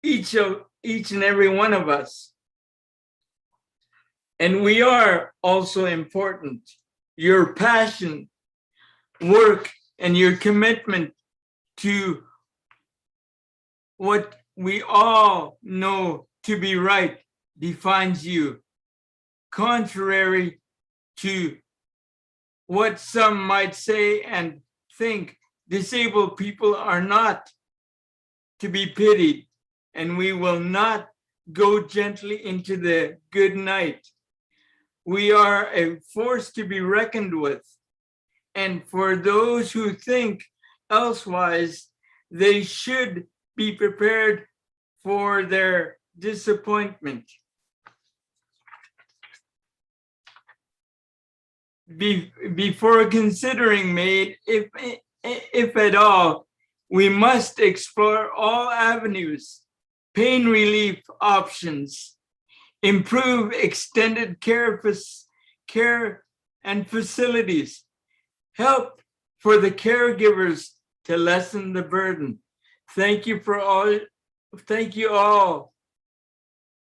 each and every one of us. And we are also important. Your passion, work, and your commitment to what we all know to be right defines you. Contrary to what some might say and think, disabled people are not to be pitied, and we will not go gently into the good night. We are a force to be reckoned with, and for those who think elsewise, they should be prepared for their disappointment. Before considering MAID, if at all, we must explore all avenues, pain relief options, improve extended care and facilities, help for the caregivers to lessen the burden. Thank you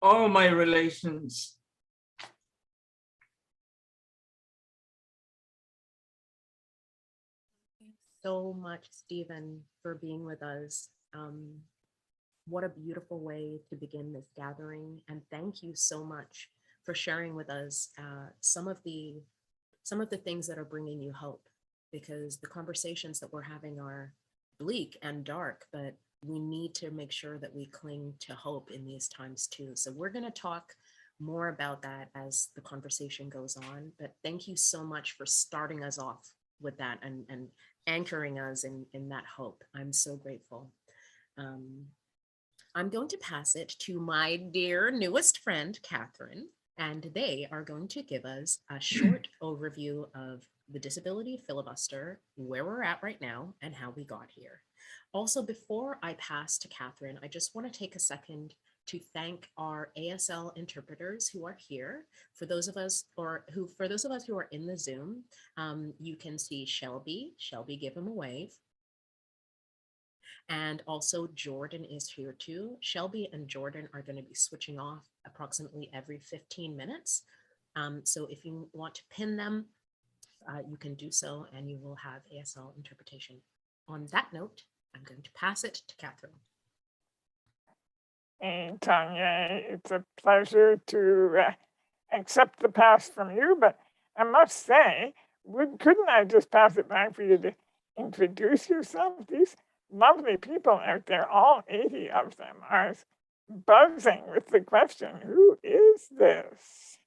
all my relations. So much, Stephen, for being with us. What a beautiful way to begin this gathering, and thank you so much for sharing with us some of the things that are bringing you hope, because the conversations that we're having are bleak and dark, but we need to make sure that we cling to hope in these times too. So we're going to talk more about that as the conversation goes on, but thank you so much for starting us off with that and anchoring us in that hope. I'm so grateful. I'm going to pass it to my dear newest friend, Catherine, and they are going to give us a short overview of the disability filibuster, where we're at right now, and how we got here. Also, before I pass to Catherine, I just want to take a second to thank our ASL interpreters who are here. For those of us who are in the Zoom, you can see Shelby. Shelby, give him a wave. And also Jordan is here too. Shelby and Jordan are going to be switching off approximately every 15 minutes. So if you want to pin them, you can do so and you will have ASL interpretation. On that note, I'm going to pass it to Catherine. Hey, Tanya, it's a pleasure to accept the pass from you, but I must say, couldn't I just pass it back for you to introduce yourself? These lovely people out there, all 80 of them, are buzzing with the question, who is this?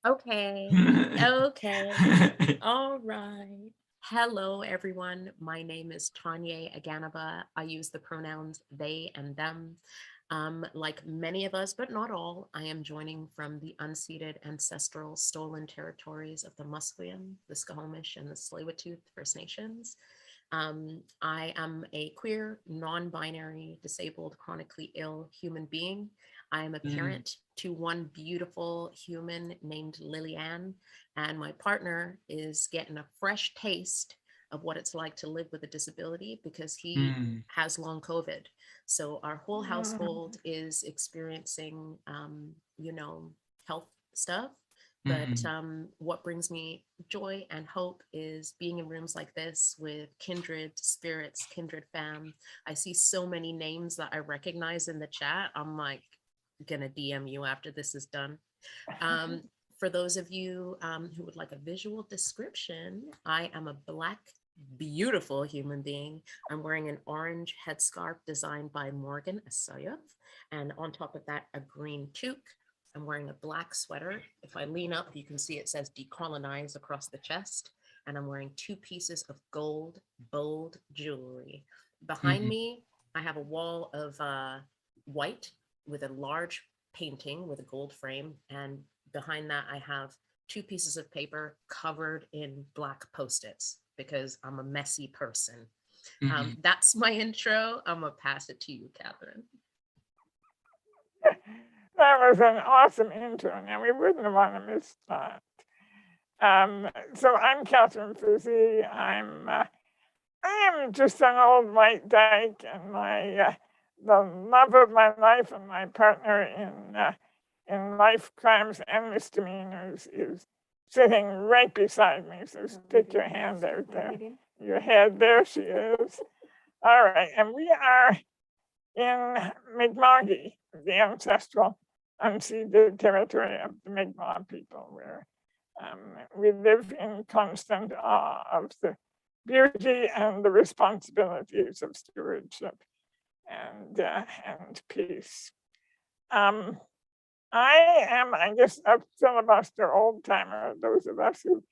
Okay, all right. Hello, everyone. My name is Tanya Aganaba. I use the pronouns they and them. Like many of us, but not all, I am joining from the unceded ancestral stolen territories of the Musqueam, the Squamish, and the Tsleil-Waututh First Nations. I am a queer, non-binary, disabled, chronically ill human being. I am a parent to one beautiful human named Lillian, and my partner is getting a fresh taste of what it's like to live with a disability because he has long COVID. So our whole household is experiencing, health stuff. But what brings me joy and hope is being in rooms like this with kindred spirits, kindred fam. I see so many names that I recognize in the chat. I'm like, gonna DM you after this is done. For those of you who would like a visual description, I am a Black, beautiful human being. I'm wearing an orange headscarf designed by Morgan Asayev, and on top of that, a green toque. I'm wearing a black sweater. If I lean up, you can see it says decolonize across the chest. And I'm wearing 2 pieces of gold, bold jewelry. Behind me, I have a wall of white with a large painting with a gold frame. And behind that, I have 2 pieces of paper covered in black Post-its because I'm a messy person. That's my intro. I'm gonna pass it to you, Catherine. That was an awesome intro, and we wouldn't want to miss that. So I'm Catherine Fuzzy. I am just an old white dyke, and the love of my life and my partner in life crimes and misdemeanors is sitting right beside me. So stick your hand out there. Your head, there she is. All right, and we are in Mi'kma'ki, the ancestral unceded territory of the Mi'kmaq people, where we live in constant awe of the beauty and the responsibilities of stewardship and peace. I am, I guess, a filibuster old timer. Those of us who've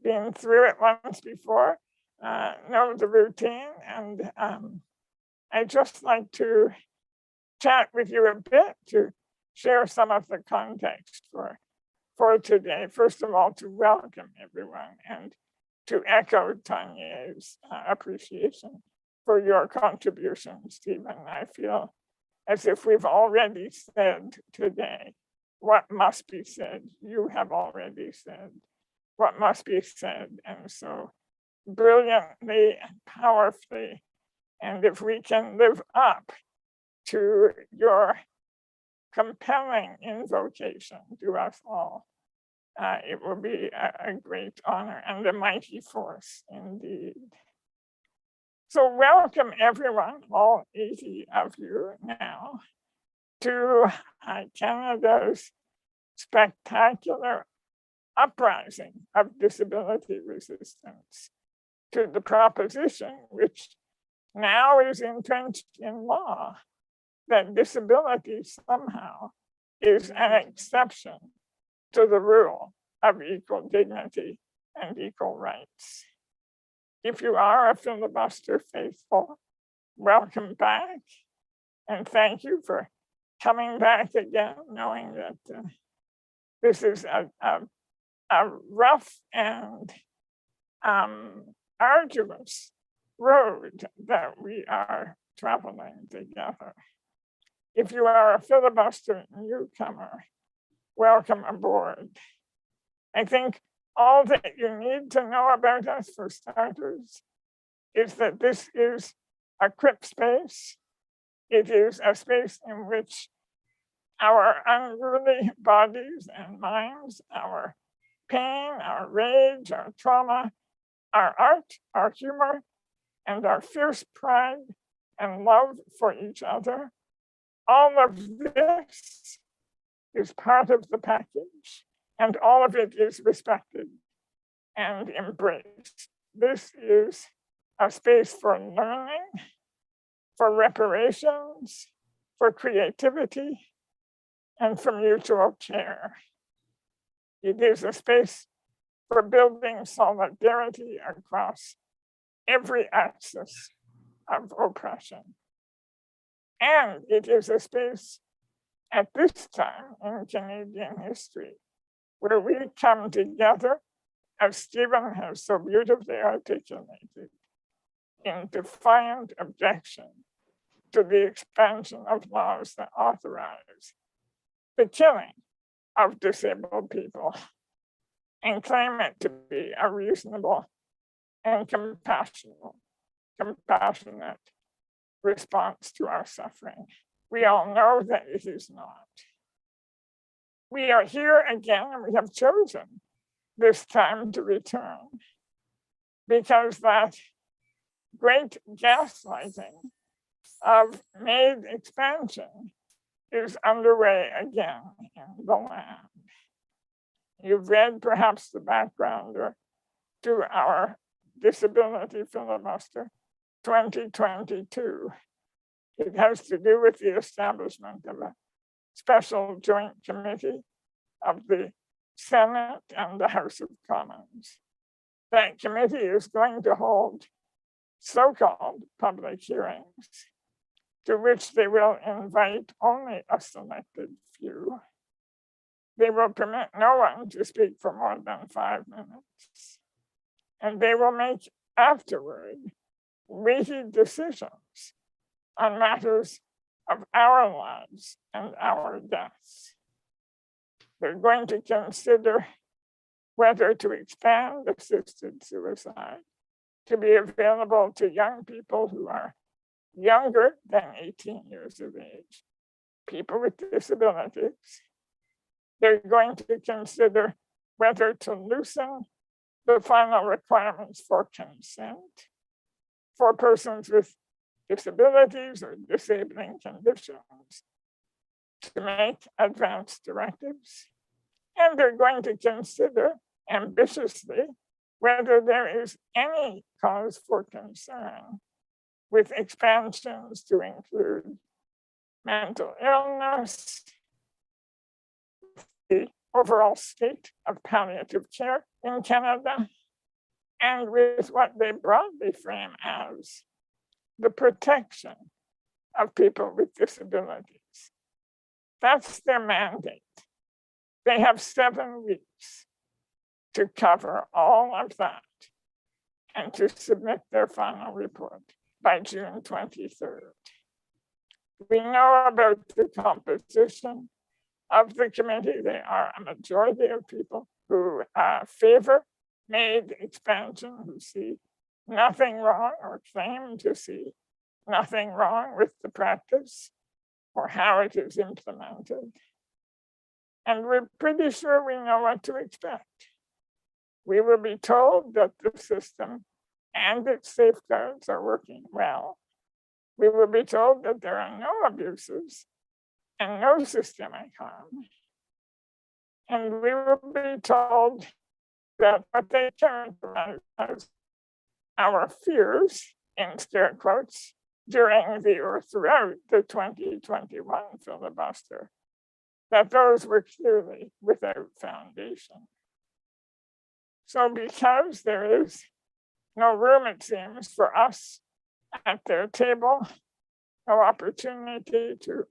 been through it once before know the routine, and I'd just like to chat with you a bit to share some of the context for today. First of all, to welcome everyone and to echo Tanya's appreciation for your contribution, Stephen. I feel as if we've already said today what must be said. You have already said what must be said, and so brilliantly and powerfully. And if we can live up to your compelling invocation to us all, it will be a great honor and a mighty force indeed. So welcome everyone, all 80 of you now, to Canada's spectacular uprising of disability resistance to the proposition, which now is entrenched in law, that disability somehow is an exception to the rule of equal dignity and equal rights. If you are a filibuster faithful, welcome back, and thank you for coming back again, knowing that this is a rough and arduous road that we are traveling together. If you are a filibuster newcomer, welcome aboard. I think all that you need to know about us, for starters, is that this is a CRIP space. It is a space in which our unruly bodies and minds, our pain, our rage, our trauma, our art, our humor, and our fierce pride and love for each other, all of this is part of the package, and all of it is respected and embraced. This is a space for learning, for reparations, for creativity, and for mutual care. It is a space for building solidarity across every axis of oppression. And it is a space at this time in Canadian history where we come together, as Stephen has so beautifully articulated, in defiant objection to the expansion of laws that authorize the killing of disabled people and claim it to be a reasonable and compassionate response to our suffering. We all know that it is not. We are here again, and we have chosen this time to return because that great gaslighting of made expansion is underway again in the land. You've read perhaps the background to our disability filibuster 2022. It has to do with the establishment of a special joint committee of the Senate and the House of Commons. That committee is going to hold so-called public hearings to which they will invite only a selected few. They will permit no one to speak for more than 5 minutes. And they will make afterward weighty decisions on matters of our lives and our deaths. They're going to consider whether to expand assisted suicide to be available to young people who are younger than 18 years of age, people with disabilities. They're going to consider whether to loosen the final requirements for consent for persons with disabilities or disabling conditions to make advance directives. And they're going to consider ambitiously whether there is any cause for concern with expansions to include mental illness, the overall state of palliative care in Canada, and with what they broadly frame as the protection of people with disabilities. That's their mandate. They have 7 weeks to cover all of that and to submit their final report by June 23rd. We know about the composition of the committee. They are a majority of people who favor MAID expansion, who see nothing wrong or claim to see nothing wrong with the practice or how it is implemented. And we're pretty sure we know what to expect. We will be told that the system and its safeguards are working well. We will be told that there are no abuses and no systemic harm. And we will be told that what they characterize as our fears, in scare quotes, during the or throughout the 2021 filibuster, that those were clearly without foundation. So because there is no room, it seems, for us at their table, no opportunity to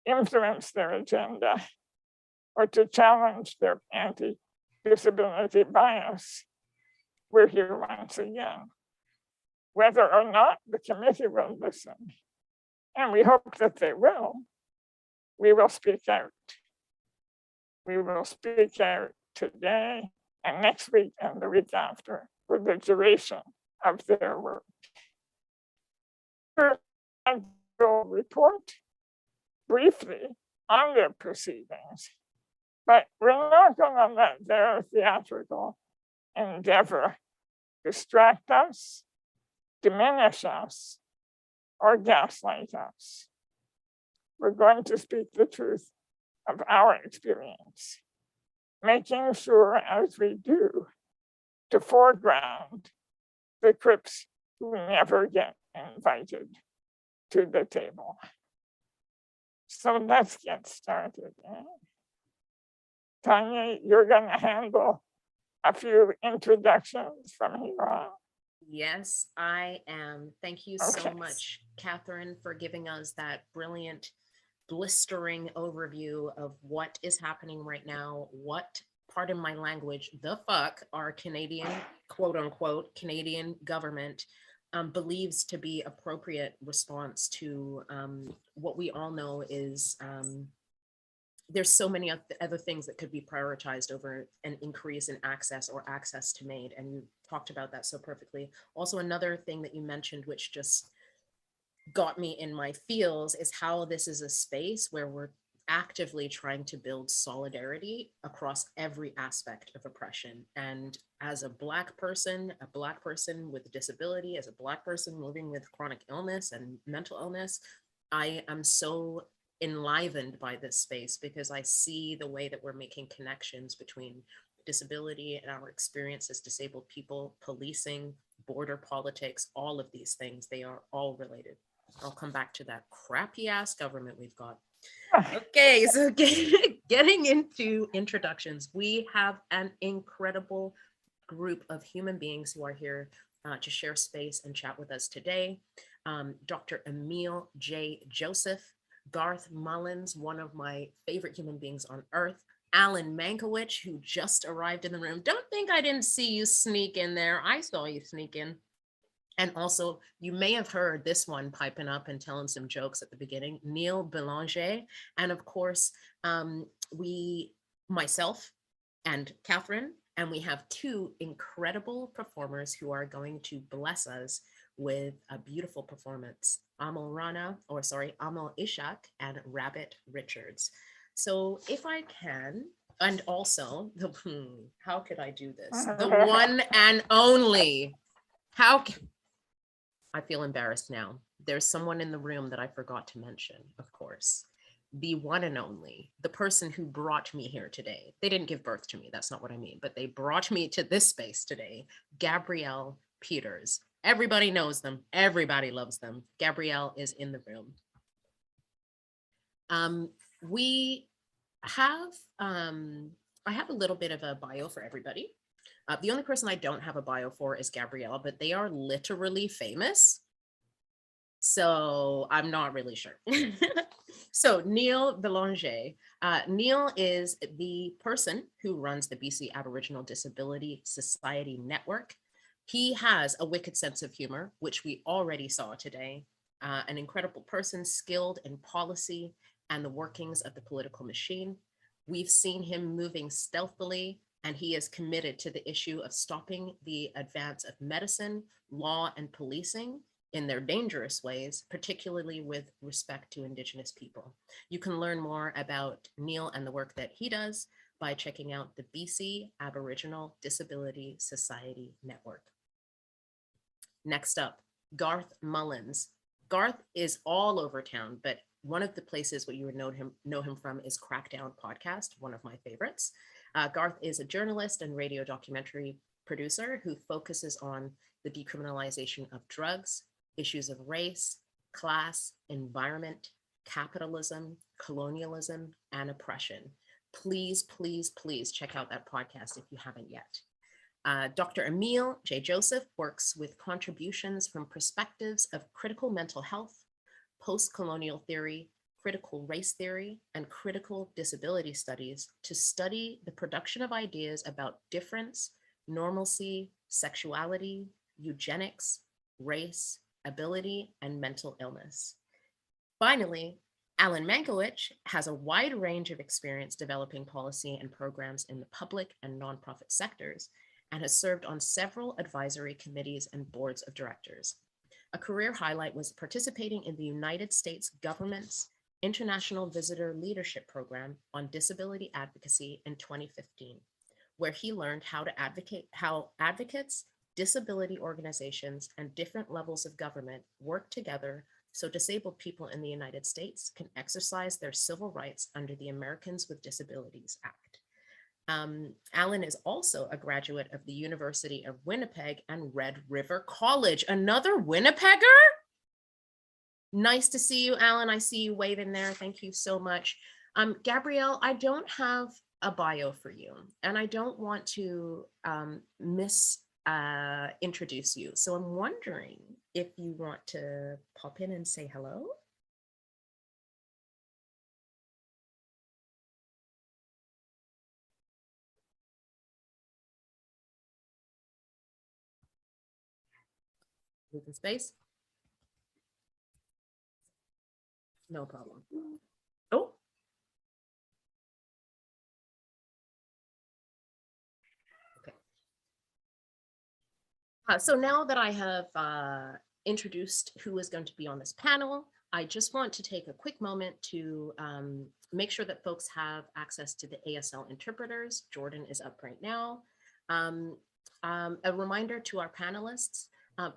influence their agenda or to challenge their anti-disability bias, we're here once again. Whether or not the committee will listen, and we hope that they will, we will speak out. We will speak out today and next week and the week after for the duration of their work. I will report briefly on their proceedings, but we're not going to let their theatrical endeavor distract us, diminish us, or gaslight us. We're going to speak the truth of our experience, making sure as we do to foreground the Crips who never get invited to the table. So let's get started. Tanya, you're going to handle a few introductions from here on. Yes, I am. Thank you so much, Catherine, for giving us that brilliant, blistering overview of what is happening right now, what, pardon my language, the fuck our Canadian, quote unquote, Canadian government believes to be appropriate response to what we all know is there's so many other things that could be prioritized over an increase in access or access to MAID. And you talked about that so perfectly. Also, another thing that you mentioned, which just got me in my feels, is how this is a space where we're actively trying to build solidarity across every aspect of oppression. And as a Black person with a disability, as a Black person living with chronic illness and mental illness, I am so enlivened by this space because I see the way that we're making connections between disability and our experience as disabled people, policing, border politics, all of these things, they are all related. I'll come back to that crappy ass government we've got. Okay, so getting into introductions, we have an incredible group of human beings who are here to share space and chat with us today. Dr. Emil J. Joseph, Garth Mullins, one of my favorite human beings on earth, Alan Mankiewicz, who just arrived in the room. Don't think I didn't see you sneak in there. I saw you sneak in. And also, you may have heard this one piping up and telling some jokes at the beginning, Neil Belanger. And of course, myself and Catherine, and we have two incredible performers who are going to bless us with a beautiful performance, Amol Ishak and Rabbit Richards. So if I can, and also, how could I do this? The one and only, I feel embarrassed now. There's someone in the room that I forgot to mention, of course. The one and only, the person who brought me here today. They didn't give birth to me, that's not what I mean, but they brought me to this space today, Gabrielle Peters. Everybody knows them, everybody loves them. Gabrielle is in the room. I have a little bit of a bio for everybody. The only person I don't have a bio for is Gabrielle, but they are literally famous. So I'm not really sure. So Neil Belanger. Neil is the person who runs the BC Aboriginal Disability Society Network. He has a wicked sense of humor, which we already saw today. An incredible person, skilled in policy and the workings of the political machine. We've seen him moving stealthily, and he is committed to the issue of stopping the advance of medicine, law, and policing in their dangerous ways, particularly with respect to Indigenous people. You can learn more about Neil and the work that he does by checking out the BC Aboriginal Disability Society Network. Next up, Garth Mullins. Garth is all over town, but one of the places where you would know him from is Crackdown Podcast, one of my favorites. Garth is a journalist and radio documentary producer who focuses on the decriminalization of drugs, issues of race, class, environment, capitalism, colonialism, and oppression. Please, please, please check out that podcast if you haven't yet. Dr. Emil Joseph works with contributions from perspectives of critical mental health, post-colonial theory, critical race theory, and critical disability studies to study the production of ideas about difference, normalcy, sexuality, eugenics, race, ability, and mental illness. Finally, Alan Mankiewicz has a wide range of experience developing policy and programs in the public and nonprofit sectors, and has served on several advisory committees and boards of directors. A career highlight was participating in the United States government's International Visitor Leadership Program on Disability Advocacy in 2015, where he learned how advocates, disability organizations, and different levels of government work together so disabled people in the United States can exercise their civil rights under the Americans with Disabilities Act. Alan is also a graduate of the University of Winnipeg and Red River College. Another Winnipegger? Nice to see you, Alan. I see you waving there. Thank you so much. Gabrielle, I don't have a bio for you, and I don't want to introduce you. So I'm wondering if you want to pop in and say hello. Open space. No problem. Oh. Okay. So now that I have introduced who is going to be on this panel, I just want to take a quick moment to make sure that folks have access to the ASL interpreters. Jordan is up right now. A reminder to our panelists,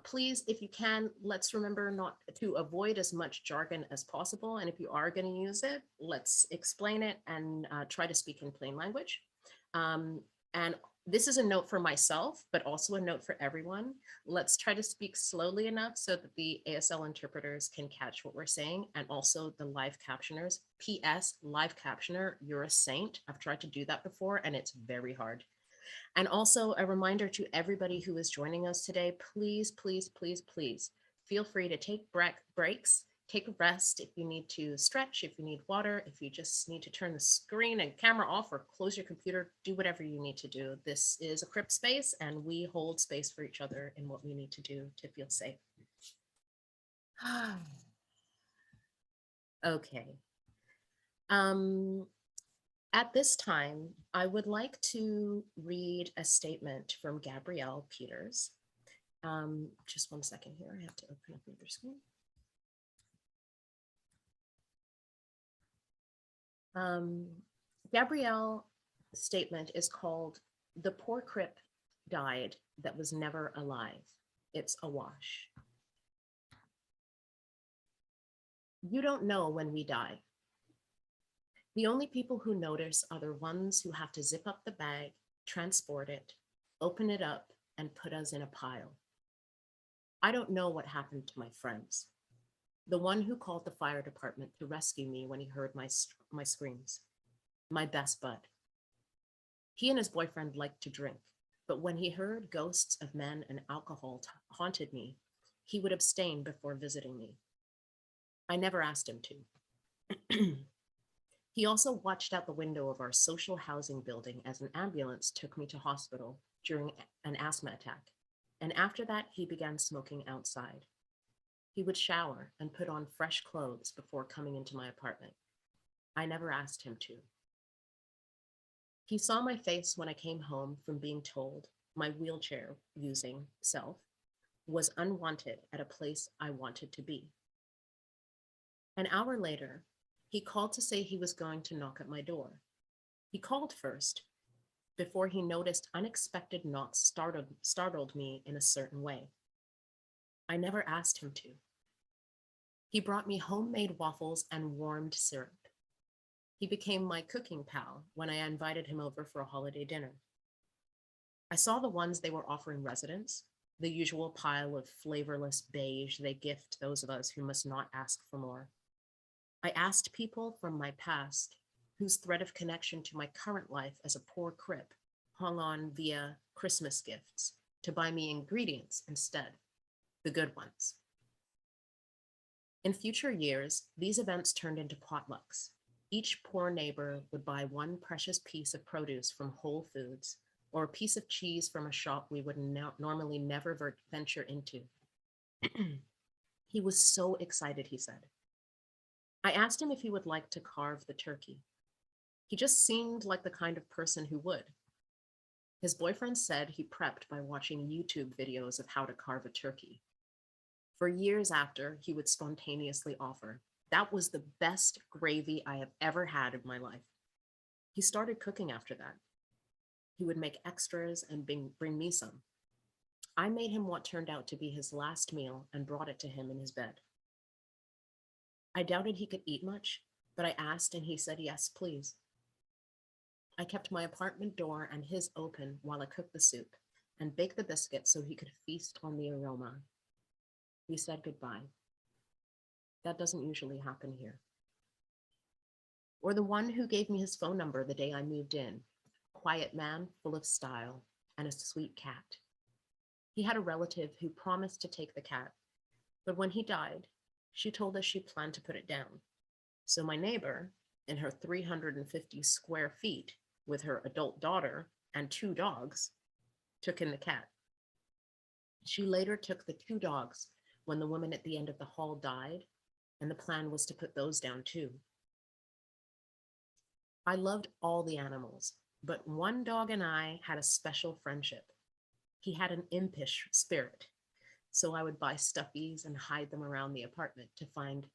please, if you can, let's remember not to avoid as much jargon as possible. And if you are going to use it, let's explain it and try to speak in plain language. And this is a note for myself, but also a note for everyone. Let's try to speak slowly enough so that the ASL interpreters can catch what we're saying, and also the live captioners. P.S. Live captioner, you're a saint. I've tried to do that before and it's very hard. And also a reminder to everybody who is joining us today, please, please, please, please feel free to take breaks, take a rest, if you need to stretch, if you need water, if you just need to turn the screen and camera off or close your computer, do whatever you need to do. This is a crypt space and we hold space for each other in what we need to do to feel safe. Okay. At this time, I would like to read a statement from Gabrielle Peters. Just 1 second here, I have to open up another screen. Gabrielle's statement is called "The Poor Crip Died That Was Never Alive. It's a Wash." You don't know when we die. The only people who notice are the ones who have to zip up the bag, transport it, open it up, and put us in a pile. I don't know what happened to my friends. The one who called the fire department to rescue me when he heard my screams. My best bud. He and his boyfriend liked to drink, but when he heard ghosts of men and alcohol haunted me, he would abstain before visiting me. I never asked him to. He also watched out the window of our social housing building as an ambulance took me to hospital during an asthma attack. And after that, he began smoking outside. He would shower and put on fresh clothes before coming into my apartment. I never asked him to. He saw my face when I came home from being told my wheelchair using self was unwanted at a place I wanted to be. An hour later, he called to say he was going to knock at my door. He called first, before he noticed unexpected knocks startled me in a certain way. I never asked him to. He brought me homemade waffles and warmed syrup. He became my cooking pal when I invited him over for a holiday dinner. I saw the ones they were offering residents, the usual pile of flavorless beige they gift those of us who must not ask for more. I asked people from my past whose thread of connection to my current life as a poor crip hung on via Christmas gifts to buy me ingredients instead, the good ones. In future years, these events turned into potlucks. Each poor neighbor would buy one precious piece of produce from Whole Foods or a piece of cheese from a shop we would normally never venture into. He was so excited, he said. I asked him if he would like to carve the turkey. He just seemed like the kind of person who would. His boyfriend said he prepped by watching YouTube videos of how to carve a turkey. For years after, he would spontaneously offer, "That was the best gravy I have ever had in my life." He started cooking after that. He would make extras and bring me some. I made him what turned out to be his last meal and brought it to him in his bed. I doubted he could eat much, but I asked and he said, "Yes, please." I kept my apartment door and his open while I cooked the soup and baked the biscuits so he could feast on the aroma. We said goodbye. That doesn't usually happen here. Or the one who gave me his phone number the day I moved in, a quiet man full of style and a sweet cat. He had a relative who promised to take the cat, but when he died, she told us she planned to put it down. So my neighbor, in her 350 square feet with her adult daughter and 2 dogs, took in the cat. She later took the 2 dogs when the woman at the end of the hall died, and the plan was to put those down too. I loved all the animals, but one dog and I had a special friendship. He had an impish spirit, so I would buy stuffies and hide them around the apartment to find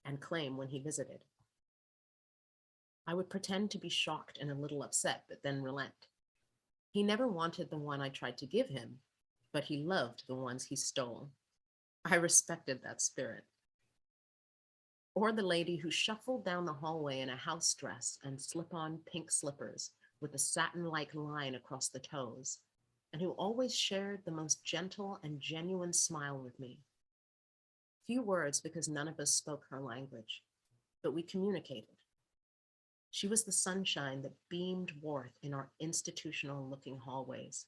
and claim when he visited. I would pretend to be shocked and a little upset, but then relent. He never wanted the one I tried to give him, but he loved the ones he stole. I respected that spirit. Or the lady who shuffled down the hallway in a house dress and slip-on pink slippers with a satin-like line across the toes, and who always shared the most gentle and genuine smile with me. Few words because none of us spoke her language, but we communicated. She was the sunshine that beamed warmth in our institutional-looking hallways.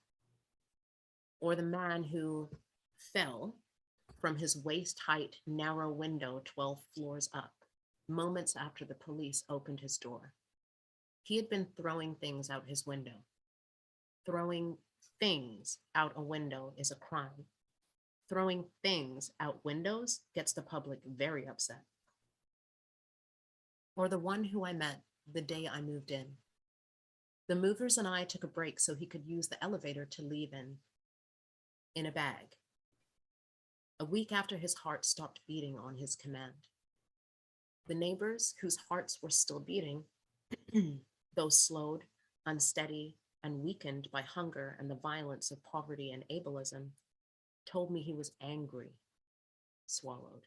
Or the man who fell from his waist-height narrow window 12 floors up, moments after the police opened his door. He had been throwing things out his window. Throwing things out a window is a crime. Throwing things out windows gets the public very upset. Or the one who I met the day I moved in. The movers and I took a break so he could use the elevator to leave in a bag. A week after his heart stopped beating on his command. The neighbors whose hearts were still beating, though slowed, unsteady, and weakened by hunger and the violence of poverty and ableism, told me he was angry, swallowed.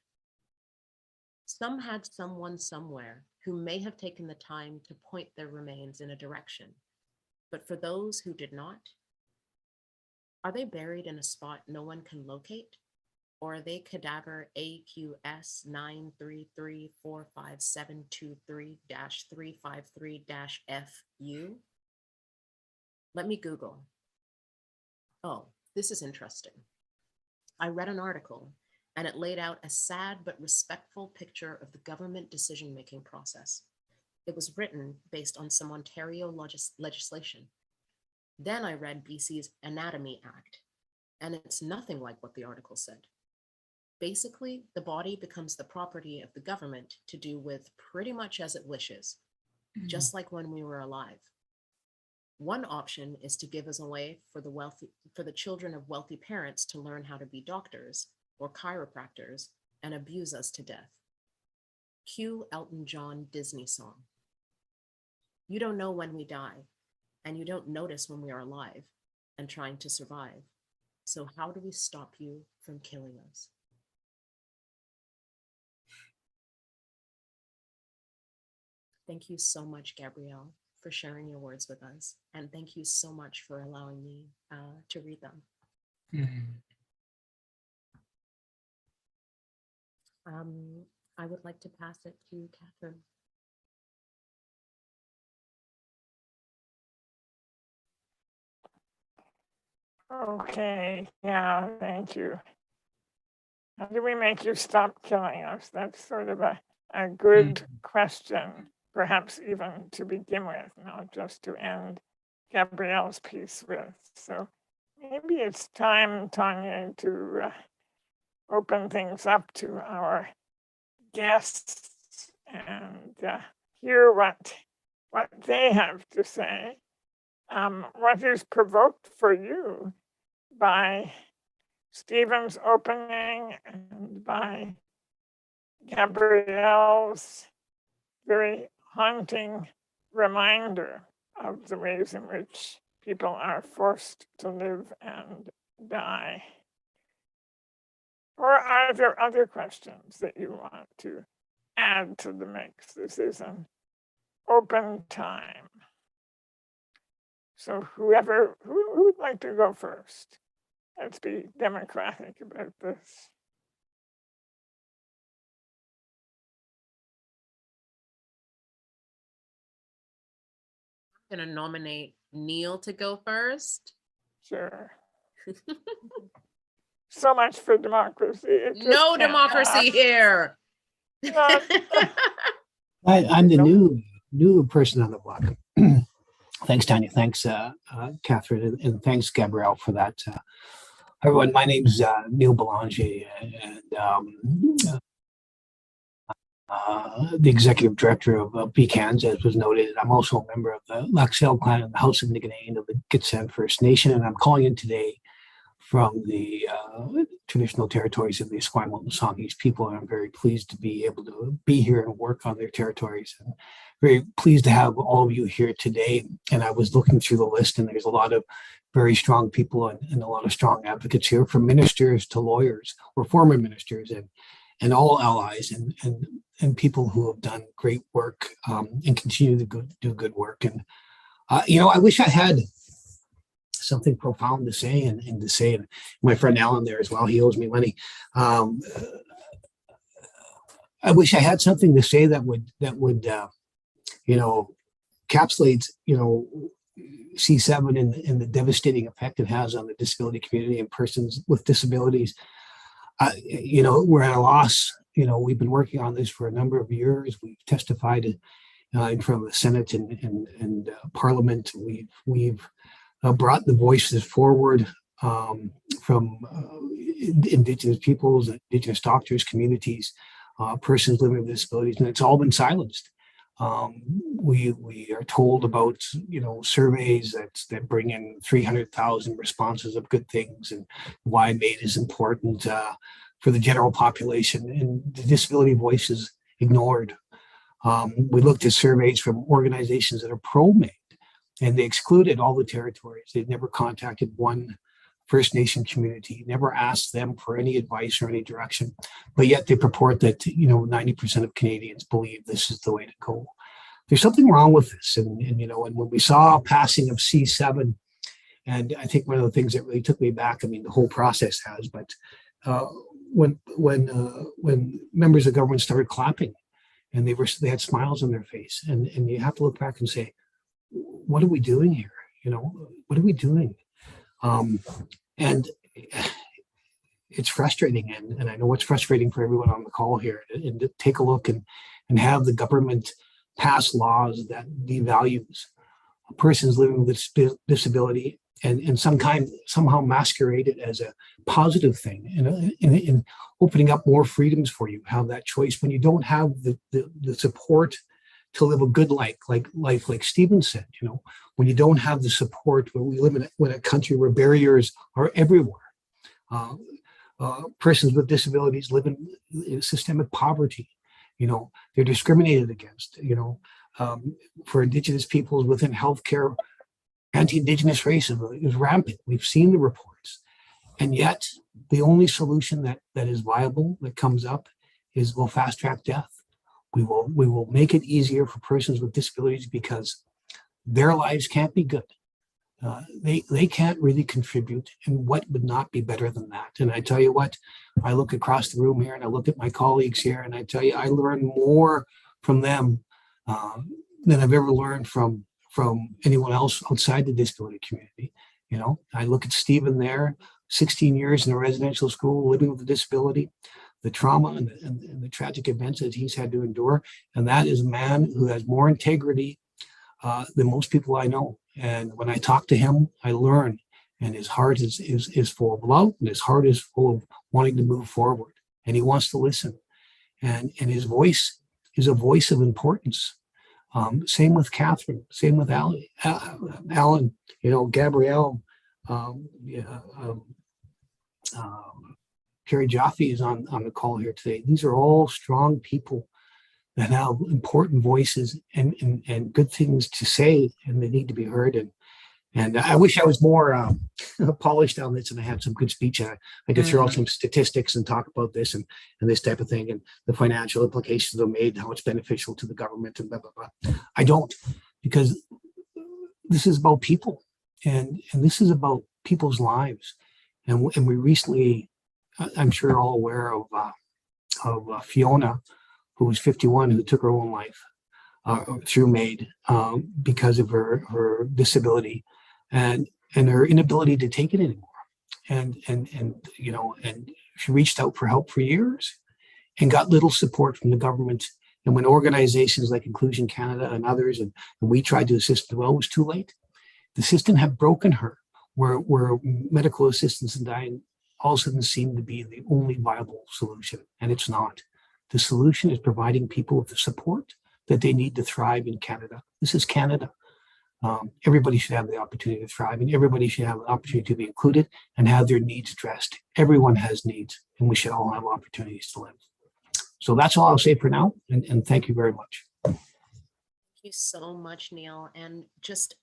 Some had someone somewhere who may have taken the time to point their remains in a direction, but for those who did not, are they buried in a spot no one can locate? Or are they cadaver AQS 933455723-353-FU? Let me Google. Oh, this is interesting. I read an article and it laid out a sad but respectful picture of the government decision-making process. It was written based on some Ontario legislation. Then I read BC's Anatomy Act, and it's nothing like what the article said. Basically, the body becomes the property of the government to do with pretty much as it wishes, just like when we were alive. One option is to give us away for the children of wealthy parents to learn how to be doctors or chiropractors and abuse us to death. Cue Elton John Disney song. You don't know when we die, and you don't notice when we are alive and trying to survive. So how do we stop you from killing us? Thank you so much, Gabrielle, for sharing your words with us. And thank you so much for allowing me to read them. I would like to pass it to Catherine. Okay, yeah, thank you. How do we make you stop killing us? That's sort of a good question, perhaps even to begin with, not just to end Gabrielle's piece with. So maybe it's time, Tanya, to open things up to our guests and hear what they have to say. What is provoked for you by Stephen's opening and by Gabrielle's very haunting reminder of the ways in which people are forced to live and die? Or are there other questions that you want to add to the mix? This is an open time. So who would like to go first? Let's be democratic about this. I'm going to nominate Neil to go first. Sure. So much for democracy. No democracy here. I'm the new person on the block. Thanks, Tanya. Thanks, Catherine, and thanks, Gabrielle, for that. Everyone, my name's Neil Belanger, and the executive director of PCANS, as was noted. I'm also a member of the Laxale clan and the House of Niganane of the Gitxsan First Nation, and I'm calling in today from the traditional territories of the Esquimalt and Songhees people, and I'm very pleased to be able to be here and work on their territories. And very pleased to have all of you here today. And I was looking through the list, and there's a lot of very strong people and a lot of strong advocates here, from ministers to lawyers or former ministers and all allies and people who have done great work and continue to do good work. And, I wish I had something profound to say and to say, and my friend Alan there as well, he owes me money. I wish I had something to say that would encapsulate, C7 and the devastating effect it has on the disability community and persons with disabilities. we're at a loss. We've been working on this for a number of years. We've testified in front of the Senate and Parliament. We've brought the voices forward from Indigenous peoples, Indigenous doctors, communities, persons living with disabilities, and it's all been silenced. We are told about surveys that bring in 300,000 responses of good things and why MAID is important for the general population, and the disability voice is ignored. We looked at surveys from organizations that are pro-MAID, and they excluded all the territories. They'd never contacted one First Nation community, never asked them for any advice or any direction, but yet they purport that 90% of Canadians believe this is the way to go. There's something wrong with this, and when we saw passing of C7, and I think one of the things that really took me back, the whole process has, but when members of government started clapping, and they had smiles on their face, and you have to look back and say, what are we doing here? What are we doing? And it's frustrating, and I know it's frustrating for everyone on the call here, and to take a look and have the government pass laws that devalues persons living with disability and somehow masquerade it as a positive thing, in opening up more freedoms for you, have that choice when you don't have the support to live a good life, like Stephen said, when you don't have the support, when we live in a country where barriers are everywhere. Persons with disabilities live in systemic poverty. They're discriminated against. For Indigenous peoples within healthcare, anti-Indigenous racism is rampant. We've seen the reports, and yet the only solution that is viable that comes up is we'll fast track death. We will make it easier for persons with disabilities because their lives can't be good. They can't really contribute, and what would not be better than that? And I tell you what, I look across the room here and I look at my colleagues here, and I tell you, I learn more from them than I've ever learned from anyone else outside the disability community. I look at Stephen there, 16 years in a residential school, living with a disability, the trauma and the tragic events that he's had to endure. And that is a man who has more integrity than most people I know. And when I talk to him, I learn, and his heart is full of love, and his heart is full of wanting to move forward, and he wants to listen. And his voice is a voice of importance. Same with Catherine, same with Alan, Gabrielle, Carrie Jaffe is on the call here today. These are all strong people that have important voices and good things to say, and they need to be heard. And I wish I was more polished on this, and I had some good speech. I could throw out some statistics and talk about this and this type of thing, and the financial implications of MAID, how it's beneficial to the government, and blah, blah, blah. I don't, because this is about people, and this is about people's lives. And we recently, I'm sure all aware of Fiona, who was 51, who took her own life through MAID because of her disability and her inability to take it anymore. And she reached out for help for years and got little support from the government. And when organizations like Inclusion Canada and others, and we tried to assist as well, it was too late. The system had broken her, where medical assistance and dying all of a sudden seemed to be the only viable solution, and it's not. The solution is providing people with the support that they need to thrive in Canada. This is Canada. Everybody should have the opportunity to thrive, and everybody should have the opportunity to be included and have their needs addressed. Everyone has needs, and we should all have opportunities to live. So that's all I'll say for now, and thank you very much. Thank you so much, Neil. And just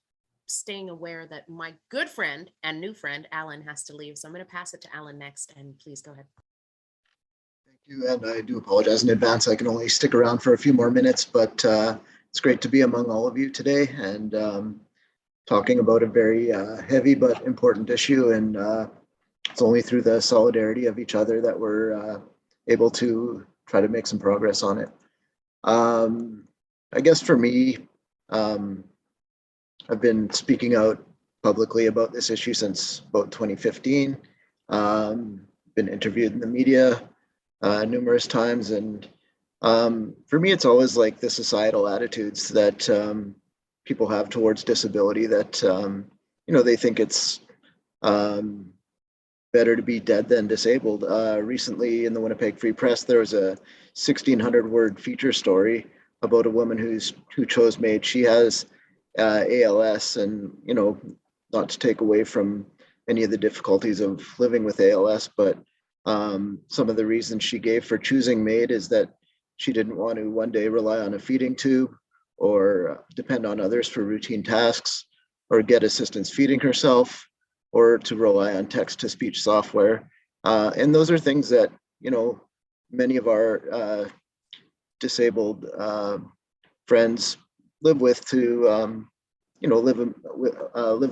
staying aware that my good friend and new friend, Alan, has to leave. So I'm going to pass it to Alan next, and please go ahead. Thank you, and I do apologize in advance. I can only stick around for a few more minutes, but it's great to be among all of you today and talking about a very heavy but important issue. And it's only through the solidarity of each other that we're able to try to make some progress on it. I guess for me, I've been speaking out publicly about this issue since about 2015. been interviewed in the media numerous times. And for me, it's always like the societal attitudes that people have towards disability that, they think it's better to be dead than disabled. Recently in the Winnipeg Free Press, there was a 1,600-word feature story about a woman who chose MAID. She has ALS, and not to take away from any of the difficulties of living with ALS, but some of the reasons she gave for choosing MAID is that she didn't want to one day rely on a feeding tube or depend on others for routine tasks or get assistance feeding herself or to rely on text-to-speech software. And those are things that, many of our disabled friends live with to, live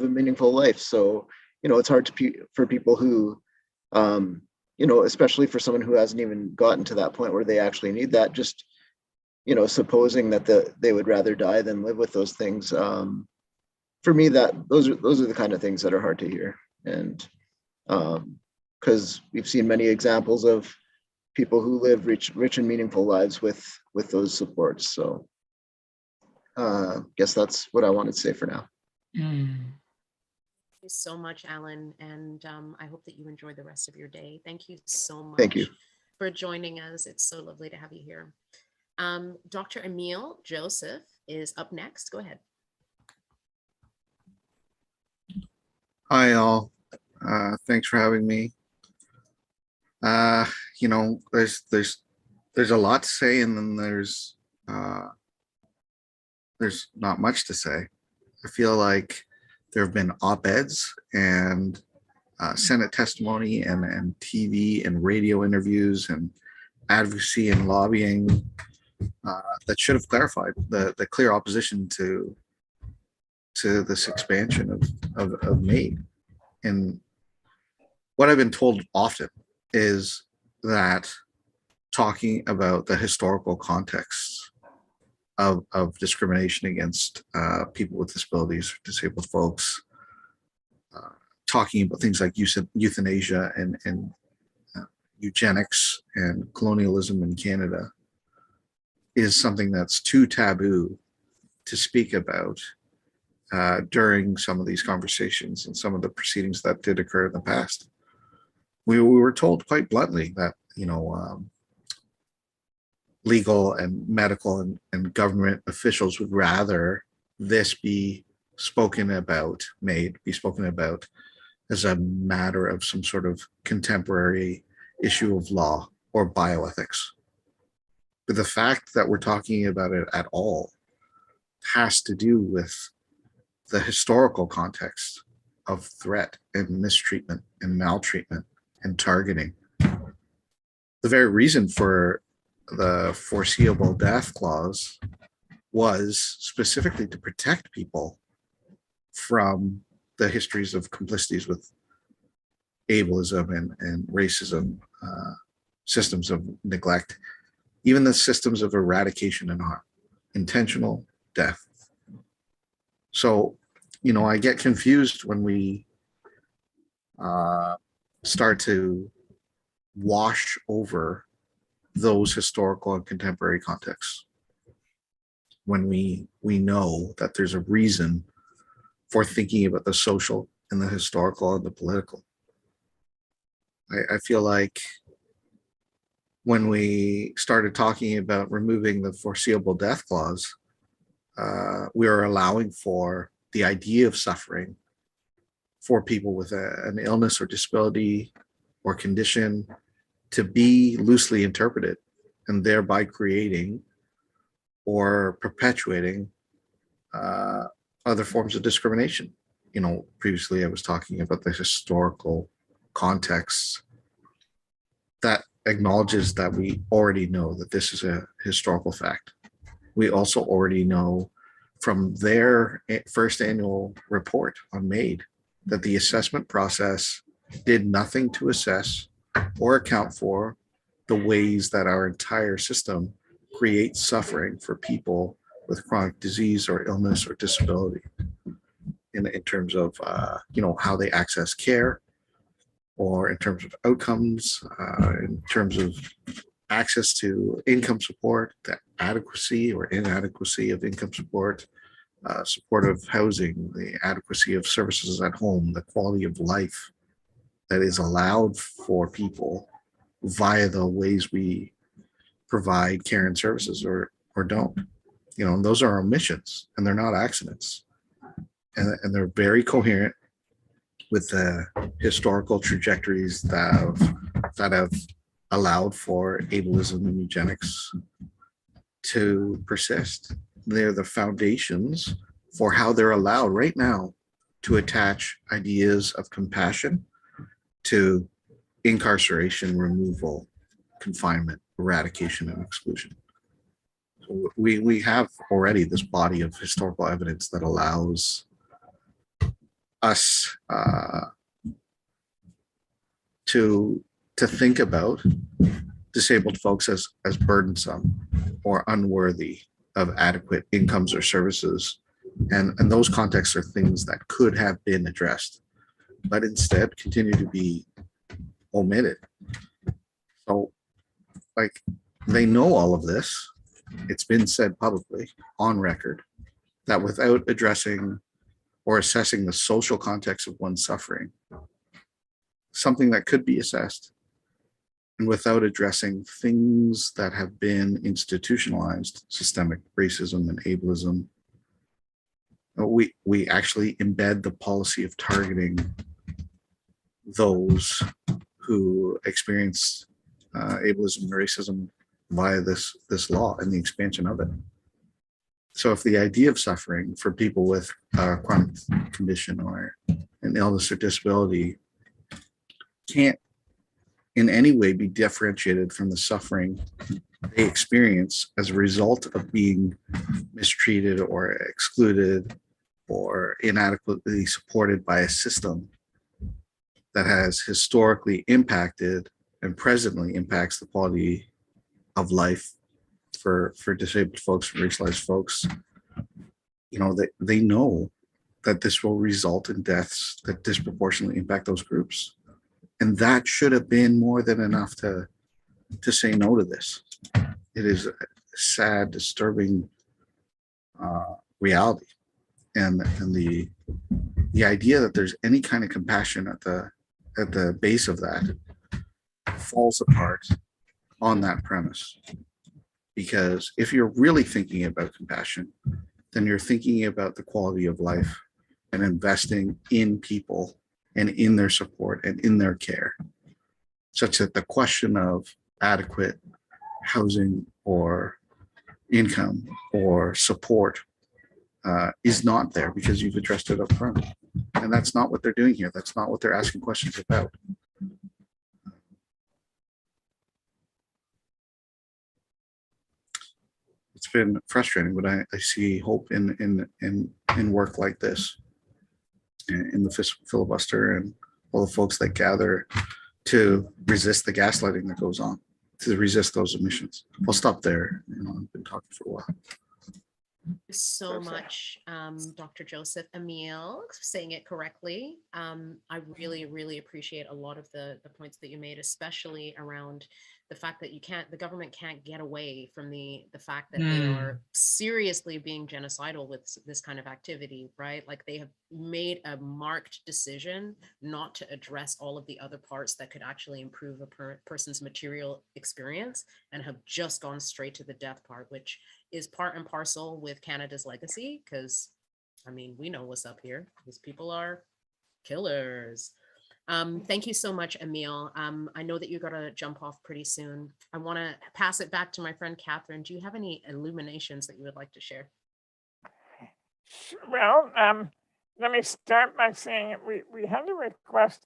a meaningful life. So, it's hard for people who, especially for someone who hasn't even gotten to that point where they actually need that, just, supposing that they would rather die than live with those things. For me, those are the kind of things that are hard to hear. And because we've seen many examples of people who live rich and meaningful lives with those supports. So guess that's what I wanted to say for now. Thank you so much, Alan, and I hope that you enjoy the rest of your day. Thank you so much. Thank you for joining us. It's so lovely to have you here. Dr. Emil Joseph is up next. Go ahead. Hi all. Thanks for having me. There's a lot to say, and then there's not much to say. I feel like there have been op-eds and Senate testimony and TV and radio interviews and advocacy and lobbying that should have clarified the clear opposition to this expansion of MAID. And what I've been told often is that talking about the historical context of discrimination against people with disabilities, disabled folks, talking about things like euthanasia and eugenics and colonialism in Canada is something that's too taboo to speak about during some of these conversations and some of the proceedings that did occur in the past. We were told quite bluntly that, legal and medical and government officials would rather this be spoken about, as a matter of some sort of contemporary issue of law or bioethics. But the fact that we're talking about it at all has to do with the historical context of threat and mistreatment and maltreatment and targeting. The very reason for the foreseeable death clause was specifically to protect people from the histories of complicities with ableism and racism, systems of neglect, even the systems of eradication and harm, intentional death. So, I get confused when we start to wash over those historical and contemporary contexts when we know that there's a reason for thinking about the social and the historical and the political. I feel like when we started talking about removing the foreseeable death clause, we are allowing for the idea of suffering for people with an illness or disability or condition to be loosely interpreted, and thereby creating or perpetuating other forms of discrimination. Previously I was talking about the historical context that acknowledges that we already know that this is a historical fact. We also already know from their first annual report on MAID that the assessment process did nothing to assess or account for the ways that our entire system creates suffering for people with chronic disease or illness or disability in terms of how they access care, or in terms of outcomes, in terms of access to income support, the adequacy or inadequacy of income support, supportive housing, the adequacy of services at home, the quality of life that is allowed for people via the ways we provide care and services or don't. You know, and those are our missions, and they're not accidents. And they're very coherent with the historical trajectories that have allowed for ableism and eugenics to persist. They're the foundations for how they're allowed right now to attach ideas of compassion to incarceration, removal, confinement, eradication, and exclusion. So we have already this body of historical evidence that allows us to think about disabled folks as burdensome or unworthy of adequate incomes or services. And those contexts are things that could have been addressed, but instead continue to be omitted. So, like, they know all of this. It's been said publicly on record that without addressing or assessing the social context of one's suffering, something that could be assessed, and without addressing things that have been institutionalized, systemic racism and ableism, we actually embed the policy of targeting those who experience ableism and racism via this law and the expansion of it. So if the idea of suffering for people with a chronic condition or an illness or disability can't in any way be differentiated from the suffering they experience as a result of being mistreated or excluded or inadequately supported by a system that has historically impacted and presently impacts the quality of life for disabled folks and racialized folks, you know, they know that this will result in deaths that disproportionately impact those groups. And that should have been more than enough to say no to this. It is a sad, disturbing reality. And the idea that there's any kind of compassion at the base of that falls apart on that premise. Because if you're really thinking about compassion, then you're thinking about the quality of life and investing in people and in their support and in their care, such that the question of adequate housing or income or support is not there because you've addressed it up front. And that's not what they're doing here. That's not what they're asking questions about. It's been frustrating, but I see hope in work like this, in the filibuster and all the folks that gather to resist the gaslighting that goes on, to resist those emissions. I'll stop there. You know, I've been talking for a while. So much, Dr. Joseph. Emil, saying it correctly. I really, really appreciate a lot of the points that you made, especially around the fact that the government can't get away from the fact that they are seriously being genocidal with this kind of activity, right? Like they have made a marked decision not to address all of the other parts that could actually improve a person's material experience and have just gone straight to the death part, which is part and parcel with Canada's legacy, because I mean, we know what's up here. These people are killers. Thank you so much, Emil. I know that you got to jump off pretty soon. I want to pass it back to my friend Catherine. Do you have any illuminations that you would like to share? Well, let me start by saying we had a request.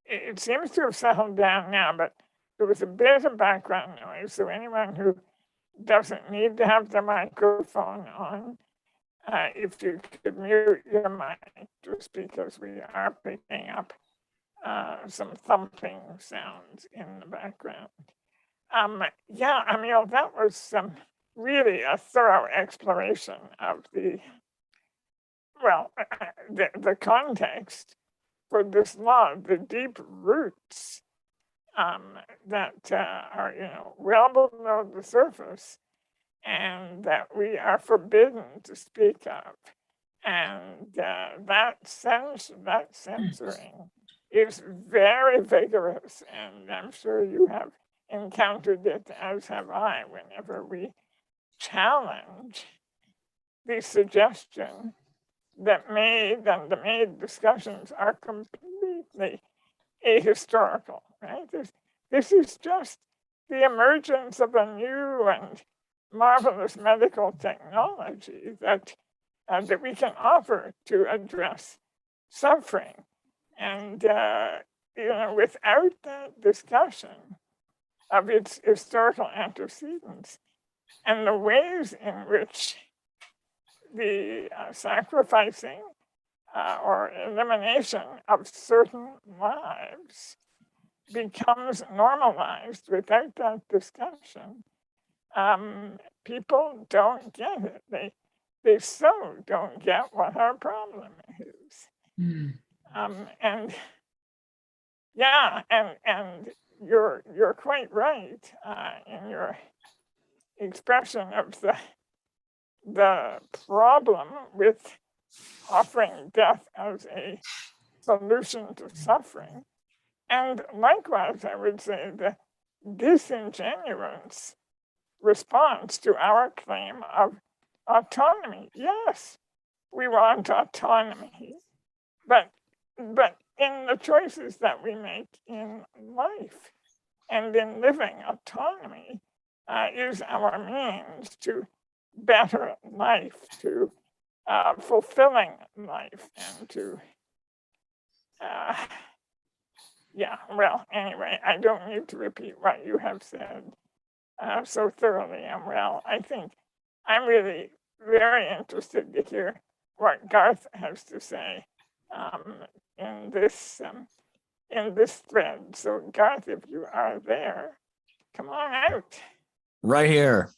It seems to have settled down now, but there was a bit of background noise. So anyone who doesn't need to have the microphone on, if you could mute your mic, just because we are picking up some thumping sounds in the background. Yeah, I mean, that was really a thorough exploration of the context for this law, the deep roots that are, well below the surface, and that we are forbidden to speak of. And that censoring is very vigorous, and I'm sure you have encountered it, as have I, whenever we challenge the suggestion that MAID and the MAID discussions are completely ahistorical, right? This is just the emergence of a new and marvelous medical technology that we can offer to address suffering. And, without that discussion of its historical antecedents and the ways in which the sacrificing or elimination of certain lives becomes normalized without that discussion, people don't get it. They so don't get what our problem is. And you're quite right in your expression of the problem with offering death as a solution to suffering. And likewise, I would say the disingenuous response to our claim of autonomy. Yes, we want autonomy, but in the choices that we make in life and in living, autonomy is our means to better life, to fulfilling life, and to anyway, I don't need to repeat what you have said so thoroughly and well. I think I'm really very interested to hear what Garth has to say in this thread. So Garth, if you are there, come on out. Right here.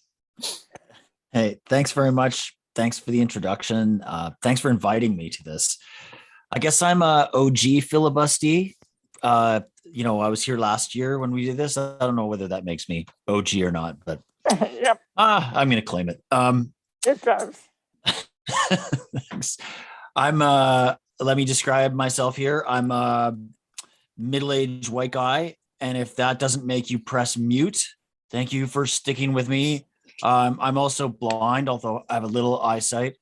Hey, thanks very much. Thanks for the introduction. Thanks for inviting me to this. I guess I'm a OG filibustee. I was here last year when we did this. I don't know whether that makes me OG or not, but yep. I'm going to claim it. It does. Thanks. Let me describe myself here. I'm a middle-aged white guy. And if that doesn't make you press mute, thank you for sticking with me. I'm also blind, although I have a little eyesight.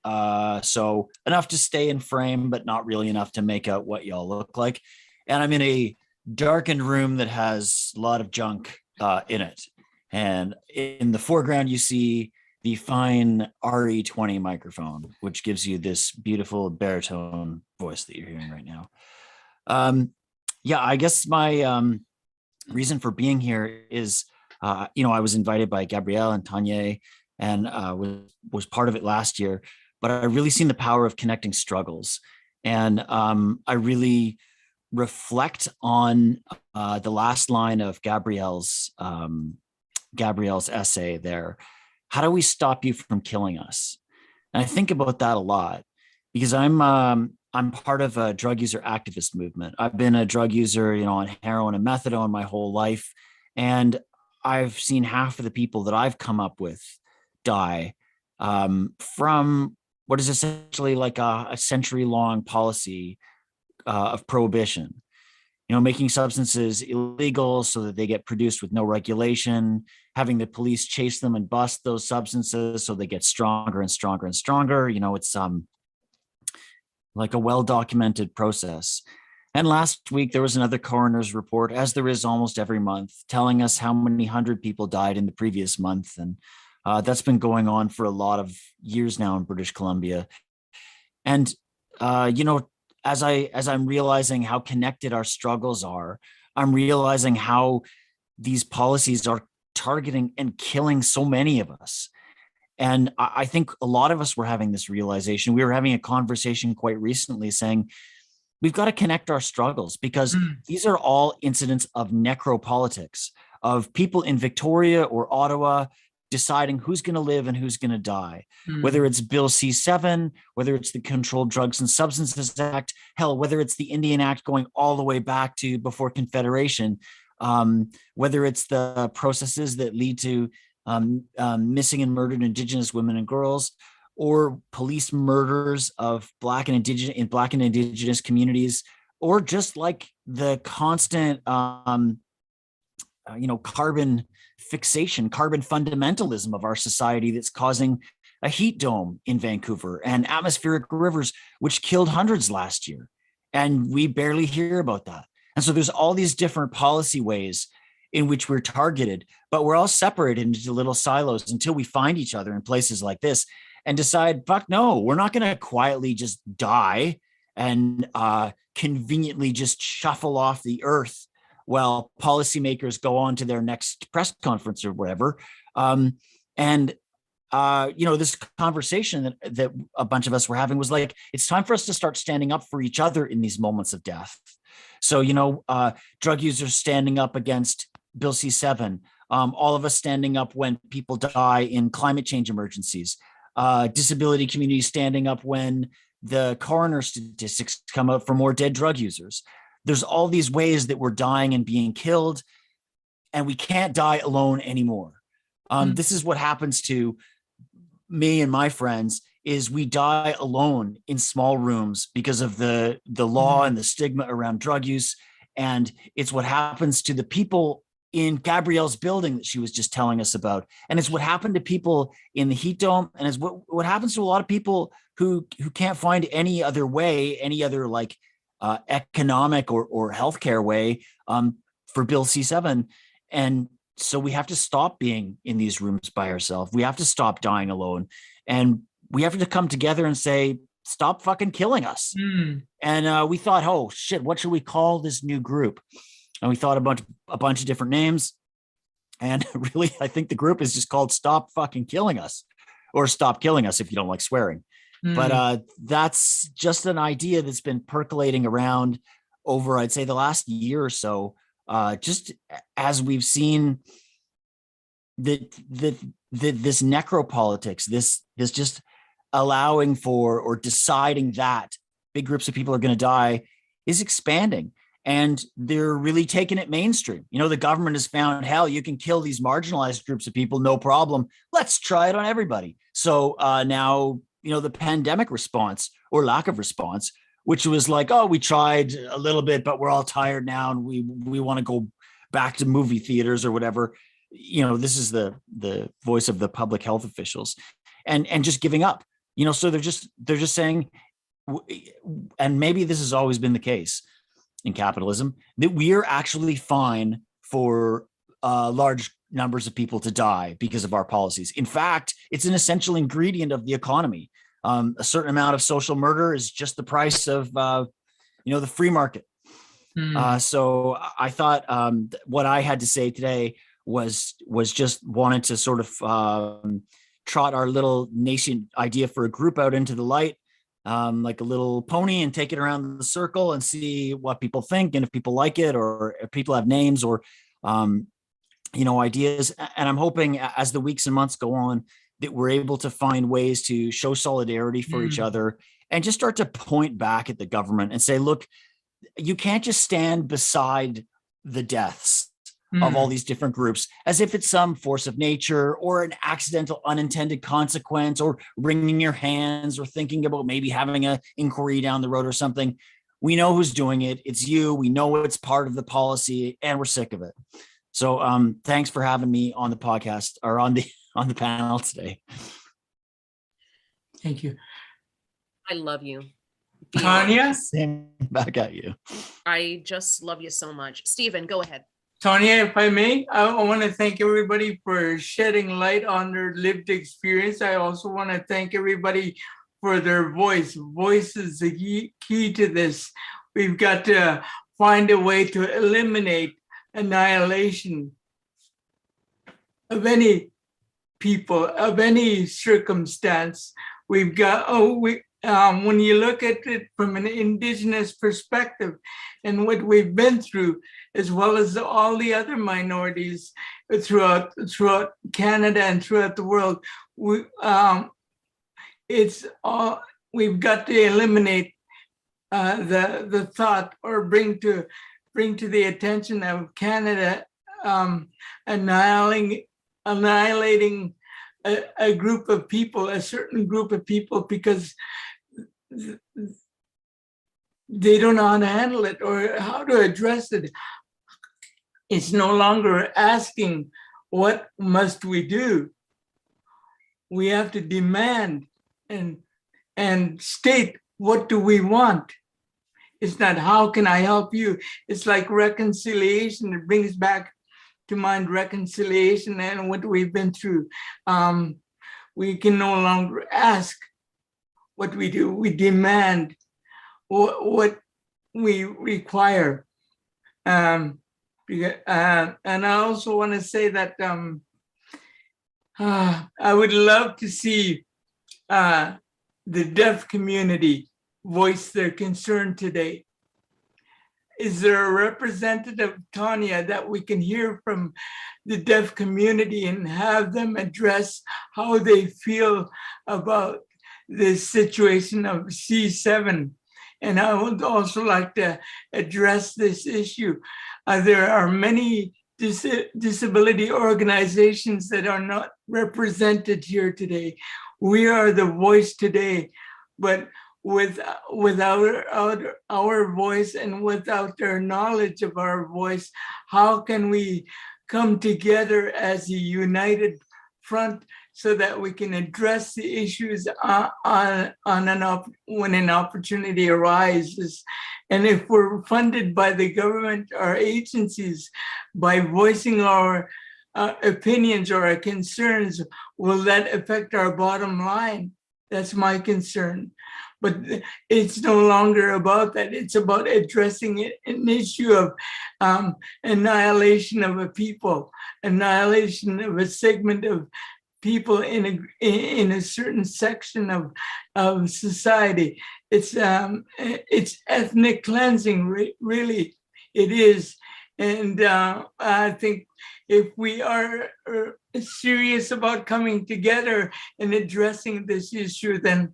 So enough to stay in frame, but not really enough to make out what y'all look like. And I'm in a darkened room that has a lot of junk in it. And in the foreground, you see the fine RE20 microphone, which gives you this beautiful baritone voice that you're hearing right now. I guess my reason for being here is, I was invited by Gabrielle and Tanya and was part of it last year, but I really seen the power of connecting struggles. And I really reflect on the last line of Gabrielle's essay there. How do we stop you from killing us? And I think about that a lot because I'm part of a drug user activist movement. I've been a drug user, on heroin and methadone my whole life. And I've seen half of the people that I've come up with die from what is essentially like a century-long policy of prohibition. Making substances illegal so that they get produced with no regulation, having the police chase them and bust those substances so they get stronger and stronger and stronger. It's like a well-documented process. And last week, there was another coroner's report, as there is almost every month, telling us how many 100 people died in the previous month. And that's been going on for a lot of years now in British Columbia. And, as I'm realizing how connected our struggles are, I'm realizing how these policies are targeting and killing so many of us. And I think a lot of us were having this realization. We were having a conversation quite recently saying, we've got to connect our struggles because these are all incidents of necropolitics, of people in Victoria or Ottawa deciding who's going to live and who's going to die, whether it's Bill C-7, whether it's the Controlled Drugs and Substances Act, hell, whether it's the Indian Act going all the way back to before Confederation, whether it's the processes that lead to missing and murdered Indigenous women and girls, or police murders of Black and Indigenous communities, or just like the constant, carbon fixation, carbon fundamentalism of our society that's causing a heat dome in Vancouver and atmospheric rivers, which killed hundreds last year. And we barely hear about that. And so there's all these different policy ways in which we're targeted, but we're all separated into little silos until we find each other in places like this and decide, fuck no, we're not going to quietly just die and conveniently just shuffle off the earth while policymakers go on to their next press conference or whatever. This conversation that a bunch of us were having was like, it's time for us to start standing up for each other in these moments of death. So, drug users standing up against Bill C-7, all of us standing up when people die in climate change emergencies, disability community standing up when the coroner statistics come out for more dead drug users. There's all these ways that we're dying and being killed, and we can't die alone anymore. This is what happens to me and my friends, is we die alone in small rooms because of the law and the stigma around drug use. And it's what happens to the people in Gabrielle's building that she was just telling us about. And it's what happened to people in the heat dome. And it's what happens to a lot of people who can't find any other way, any other economic or healthcare way for Bill C-7. And so we have to stop being in these rooms by ourselves. We have to stop dying alone. And we have to come together and say, stop fucking killing us. And we thought, oh shit, what should we call this new group? And we thought a bunch of different names. And really, I think the group is just called Stop Fucking Killing Us, or Stop Killing Us if you don't like swearing. But that's just an idea that's been percolating around over, I'd say, the last year or so, just as we've seen that this necropolitics, this just allowing for or deciding that big groups of people are going to die is expanding. And they're really taking it mainstream. The government has found, hell, you can kill these marginalized groups of people, no problem. Let's try it on everybody. So now, the pandemic response or lack of response, which was like, oh, we tried a little bit, but we're all tired now and we want to go back to movie theaters or whatever. This is the voice of the public health officials and just giving up. So they're just saying, and maybe this has always been the case in capitalism, that we are actually fine for large numbers of people to die because of our policies. In fact, it's an essential ingredient of the economy. A certain amount of social murder is just the price of, the free market. So I thought what I had to say today was just wanted to sort of trot our little nation idea for a group out into the light, like a little pony, and take it around the circle and see what people think, and if people like it, or if people have names or ideas. And I'm hoping as the weeks and months go on that we're able to find ways to show solidarity for each other and just start to point back at the government and say, look, you can't just stand beside the deaths of all these different groups as if it's some force of nature or an accidental unintended consequence, or wringing your hands or thinking about maybe having an inquiry down the road or something. We know who's doing it. It's you. We know it's part of the policy, and we're sick of it. So thanks for having me on the podcast, or on the panel today. Thank you. I love you. Tanya? Same back at you. I just love you so much. Stephen, go ahead. Tanya, if I may, I want to thank everybody for shedding light on their lived experience. I also want to thank everybody for their voice. Voice is the key to this. We've got to find a way to eliminate annihilation of any people, of any circumstance. We've got, when you look at it from an Indigenous perspective and what we've been through, as well as all the other minorities throughout Canada and throughout the world, we've got to eliminate the thought or bring to the attention of Canada annihilating a group of people, a certain group of people, because they don't know how to handle it or how to address it. It's no longer asking, what must we do? We have to demand and state, what do we want? It's not, how can I help you? It's like reconciliation. It brings back to mind reconciliation and what we've been through. We can no longer ask what we do. We demand what we require. And I also want to say that I would love to see the deaf community voice their concern today. Is there a representative, Tanya, that we can hear from the deaf community and have them address how they feel about this situation of C7? And I would also like to address this issue. There are many disability organizations that are not represented here today. We are the voice today, but without our voice and without their knowledge of our voice, how can we come together as a united front so that we can address the issues when an opportunity arises? And if we're funded by the government or agencies, by voicing our opinions or our concerns, will that affect our bottom line? That's my concern. But it's no longer about that. It's about addressing an issue of annihilation of a people, annihilation of a segment of people in a certain section of society. It's ethnic cleansing, really, it is. And I think if we are serious about coming together and addressing this issue, then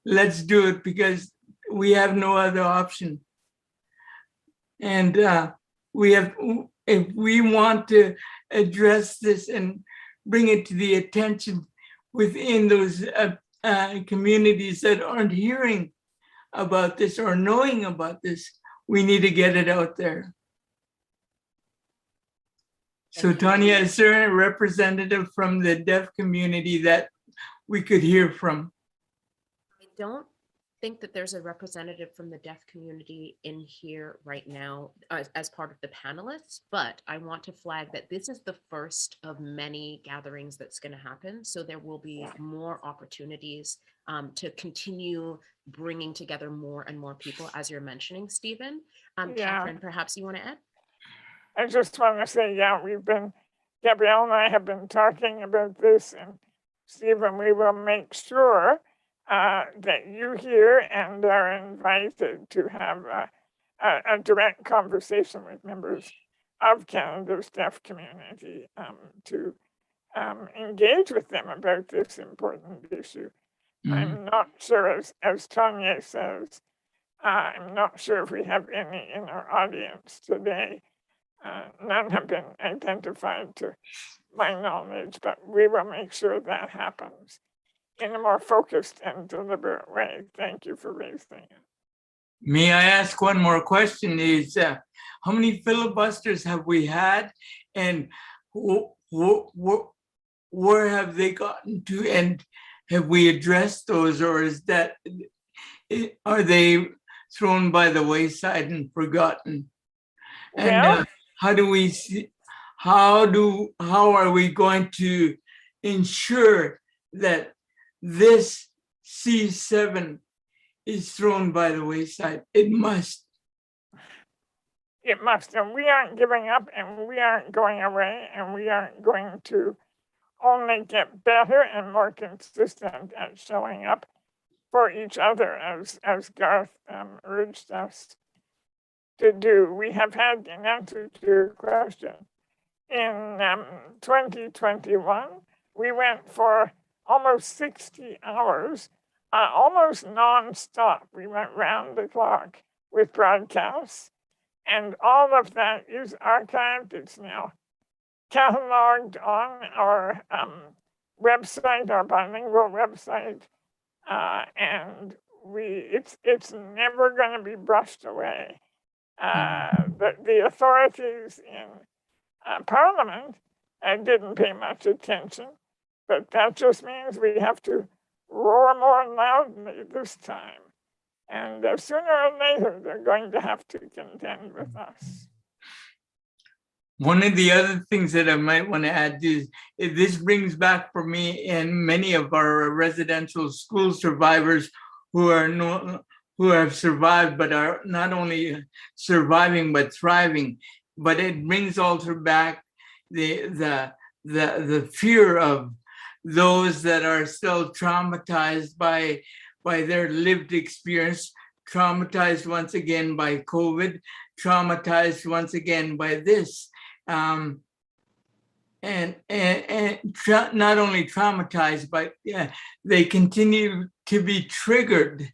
let's do it, because we have no other option. And if we want to address this and bring it to the attention within those communities that aren't hearing about this or knowing about this, we need to get it out there. So Tanya, is there a representative from the deaf community that we could hear from? I don't think that there's a representative from the deaf community in here right now as part of the panelists, but I want to flag that this is the first of many gatherings that's going to happen. So there will be more opportunities to continue bringing together more and more people, as you're mentioning, Stephen. Catherine, perhaps you want to add? I just want to say, Gabrielle and I have been talking about this, and Stephen, we will make sure that you hear and are invited to have a direct conversation with members of Canada's deaf community to engage with them about this important issue. Mm-hmm. I'm not sure, as Tanya says, I'm not sure if we have any in our audience today. None have been identified to my knowledge, but we will make sure that happens in a more focused and deliberate way. Thank you for raising it. May I ask one more question? Is how many filibusters have we had, and where have they gotten to, and have we addressed those, or are they thrown by the wayside and forgotten? And how are we going to ensure that this C7 is thrown by the wayside? It must. It must, and we aren't giving up, and we aren't going away, and we aren't going to only get better and more consistent at showing up for each other, as Garth urged us to do. We have had, in answer to your question, in 2021, we went for almost 60 hours, almost nonstop. We went round the clock with broadcasts, and all of that is archived. It's now cataloged on our website, our bilingual website, and it's never going to be brushed away. The authorities in Parliament didn't pay much attention, but that just means we have to roar more loudly this time. And sooner or later, they're going to have to contend with us. One of the other things that I might want to add is this brings back for me and many of our residential school survivors who have survived but are not only surviving but thriving. But it brings also back the fear of those that are still traumatized by their lived experience, traumatized once again by COVID, traumatized once again by this. And not only traumatized, but they continue to be triggered.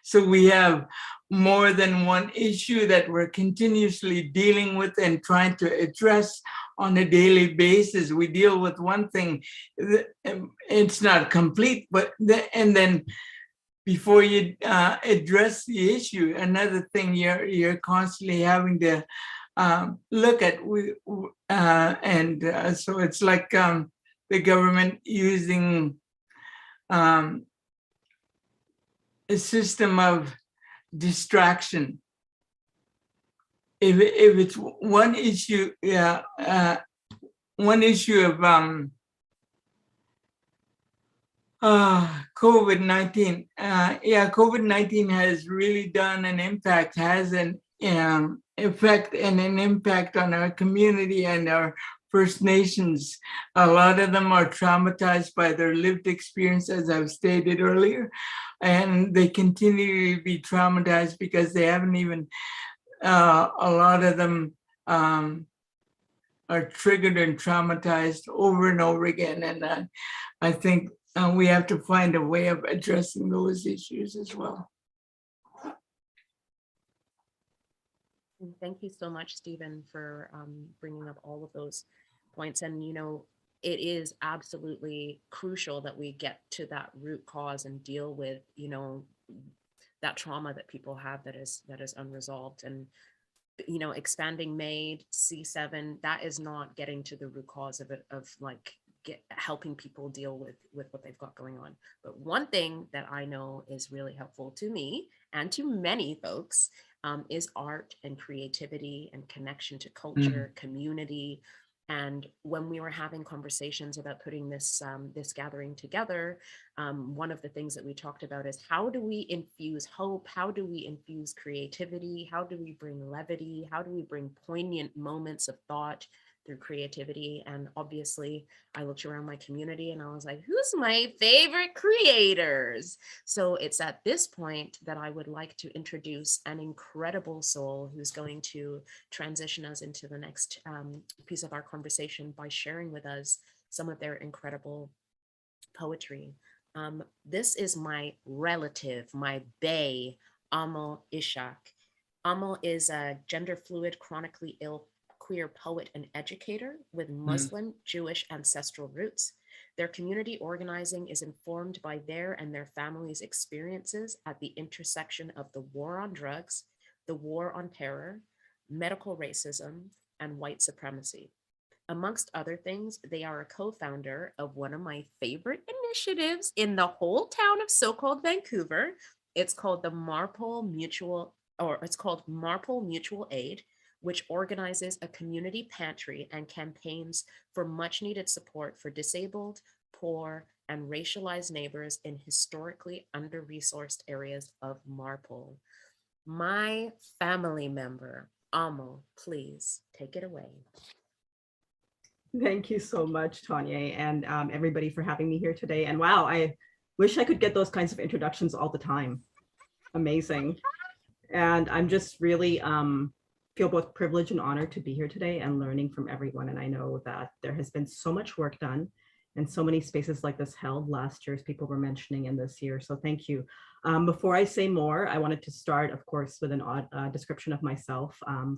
So we have more than one issue that we're continuously dealing with and trying to address on a daily basis. We deal with one thing, it's not complete, but and then before you address the issue, another thing you're constantly having to look at. So it's like the government using a system of distraction. If it's one issue, one issue of COVID-19, COVID-19 has really done an impact, has an effect and an impact on our community and our First Nations. A lot of them are traumatized by their lived experience, as I've stated earlier, and they continue to be traumatized because they haven't even, a lot of them are triggered and traumatized over and over again. And I think we have to find a way of addressing those issues as well. Thank you so much, Stephen, for bringing up all of those points. And, you know, it is absolutely crucial that we get to that root cause and deal with, you know, that trauma that people have that is unresolved. And, you know, expanding MAID, C7, that is not getting to the root cause of it, of like helping people deal with what they've got going on. But one thing that I know is really helpful to me and to many folks is art and creativity and connection to culture, community. And when we were having conversations about putting this this gathering together, one of the things that we talked about is how do we infuse hope? How do we infuse creativity? How do we bring levity? How do we bring poignant moments of thought through creativity? And obviously I looked around my community and I was like, who's my favorite creators? So it's at this point that I would like to introduce an incredible soul who's going to transition us into the next piece of our conversation by sharing with us some of their incredible poetry. This is my relative, my bae, Emil Joseph. Emil is a gender fluid, chronically ill queer poet and educator with Muslim, Jewish ancestral roots. Their community organizing is informed by their and their families' experiences at the intersection of the war on drugs, the war on terror, medical racism, and white supremacy. Amongst other things, they are a co-founder of one of my favorite initiatives in the whole town of so-called Vancouver. It's called the Marpole Mutual Aid, which organizes a community pantry and campaigns for much needed support for disabled, poor, and racialized neighbors in historically under-resourced areas of Marpole. My family member, Emil, please take it away. Thank you so much, Tanya, and everybody for having me here today. And wow, Wish I could get those kinds of introductions all the time. Amazing. And I'm just really feel both privileged and honored to be here today and learning from everyone. And I know that there has been so much work done and so many spaces like this held last year, as people were mentioning, in this year. So thank you. Before I say more, I wanted to start, of course, with a description of myself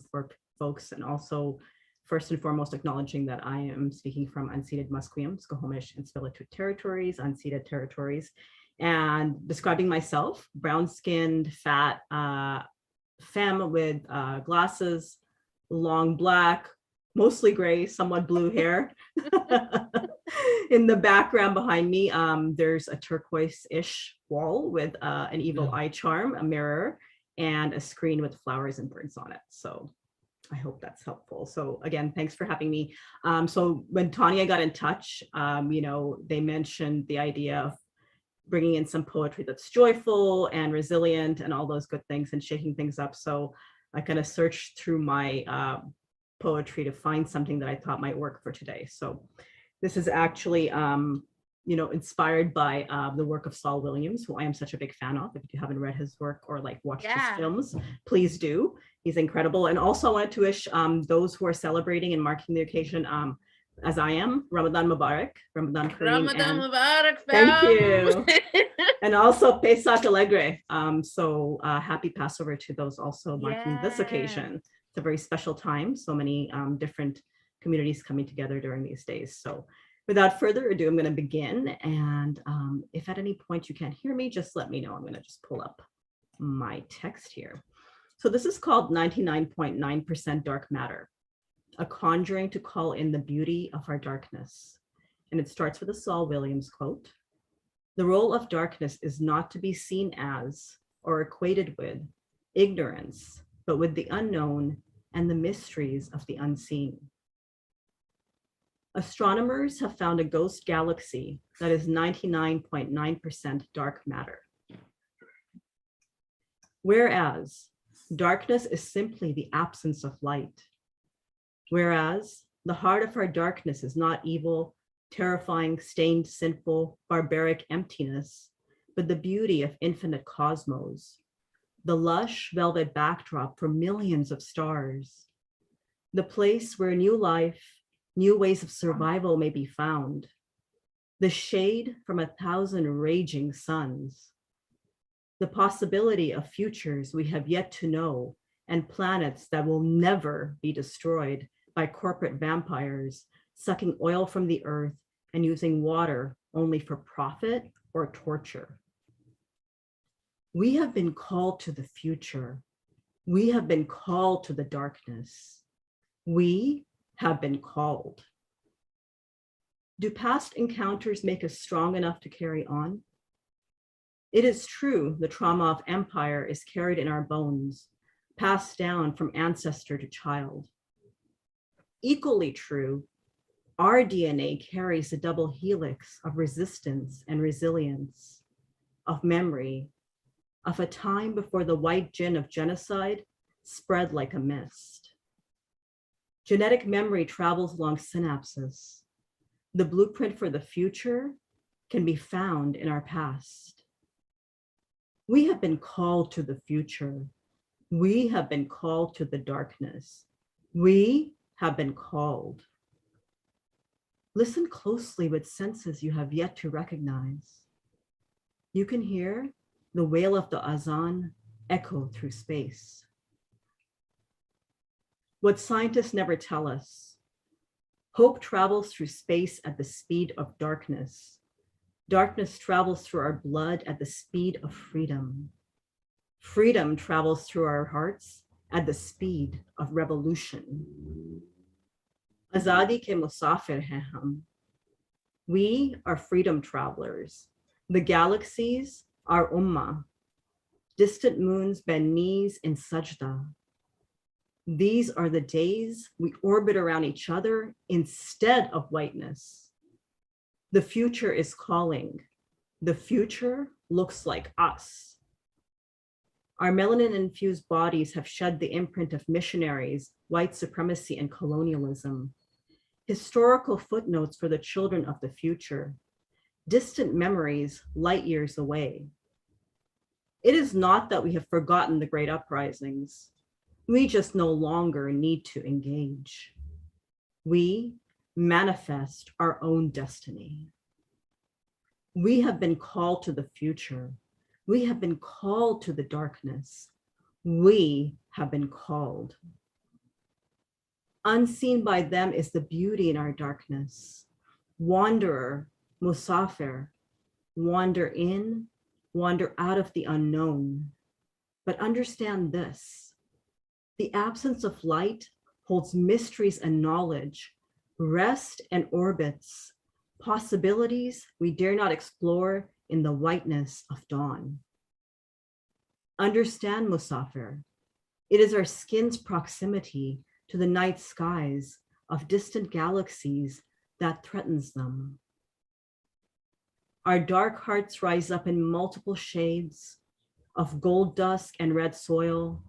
for folks, and also first and foremost acknowledging that I am speaking from unceded Musqueam, Squamish, and Tsleil-Waututh territories, unceded territories, and describing myself, brown-skinned, fat, femme with glasses, long black, mostly gray, somewhat blue hair. In the background behind me, there's a turquoise-ish wall with an evil eye charm, a mirror, and a screen with flowers and birds on it. So I hope that's helpful. So again, thanks for having me. So when Tanya got in touch, they mentioned the idea of bringing in some poetry that's joyful and resilient and all those good things and shaking things up. So I kind of searched through my poetry to find something that I thought might work for today. So this is actually, inspired by the work of Saul Williams, who I am such a big fan of. If you haven't read his work or watched his films, please do. He's incredible. And also I wanted to wish those who are celebrating and marking the occasion, as I am, Ramadan Mubarak, Ramadan Kareem. Ramadan Mubarak, thank you. And also Pesach Alegre. So happy Passover to those also marking this occasion. It's a very special time. So many different communities coming together during these days. So without further ado, I'm going to begin. And if at any point you can't hear me, just let me know. I'm going to just pull up my text here. So this is called 99.9% Dark Matter, a conjuring to call in the beauty of our darkness. And it starts with a Saul Williams quote. The role of darkness is not to be seen as or equated with ignorance, but with the unknown and the mysteries of the unseen. Astronomers have found a ghost galaxy that is 99.9% dark matter. Whereas darkness is simply the absence of light. Whereas the heart of our darkness is not evil, terrifying, stained, sinful, barbaric emptiness, but the beauty of infinite cosmos, the lush velvet backdrop for millions of stars, the place where new life, new ways of survival may be found, the shade from 1,000 raging suns, the possibility of futures we have yet to know, and planets that will never be destroyed by corporate vampires sucking oil from the earth and using water only for profit or torture. We have been called to the future. We have been called to the darkness. We have been called. Do past encounters make us strong enough to carry on? It is true the trauma of empire is carried in our bones, passed down from ancestor to child. Equally true, our DNA carries a double helix of resistance and resilience, of memory, of a time before the white gin of genocide spread like a mist. Genetic memory travels along synapses. The blueprint for the future can be found in our past. We have been called to the future. We have been called to the darkness. We have been called. Listen closely with senses you have yet to recognize. You can hear the wail of the azan echo through space. What scientists never tell us, hope travels through space at the speed of darkness. Darkness travels through our blood at the speed of freedom. Freedom travels through our hearts at the speed of revolution. Azadi ke musafir hain hum. We are freedom travelers. The galaxies are ummah. Distant moons bend knees in sajda. These are the days we orbit around each other instead of whiteness. The future is calling. The future looks like us. Our melanin-infused bodies have shed the imprint of missionaries, white supremacy, and colonialism. Historical footnotes for the children of the future. distant memories light years away. It is not that we have forgotten the great uprisings. We just no longer need to engage. We manifest our own destiny. We have been called to the future. We have been called to the darkness. We have been called. Unseen by them is the beauty in our darkness. Wanderer, musafir, wander in, wander out of the unknown. But understand this, the absence of light holds mysteries and knowledge, rest and orbits, possibilities we dare not explore in the whiteness of dawn. Understand, musafir, it is our skin's proximity to the night skies of distant galaxies that threatens them. Our dark hearts rise up in multiple shades of gold dusk and red soil,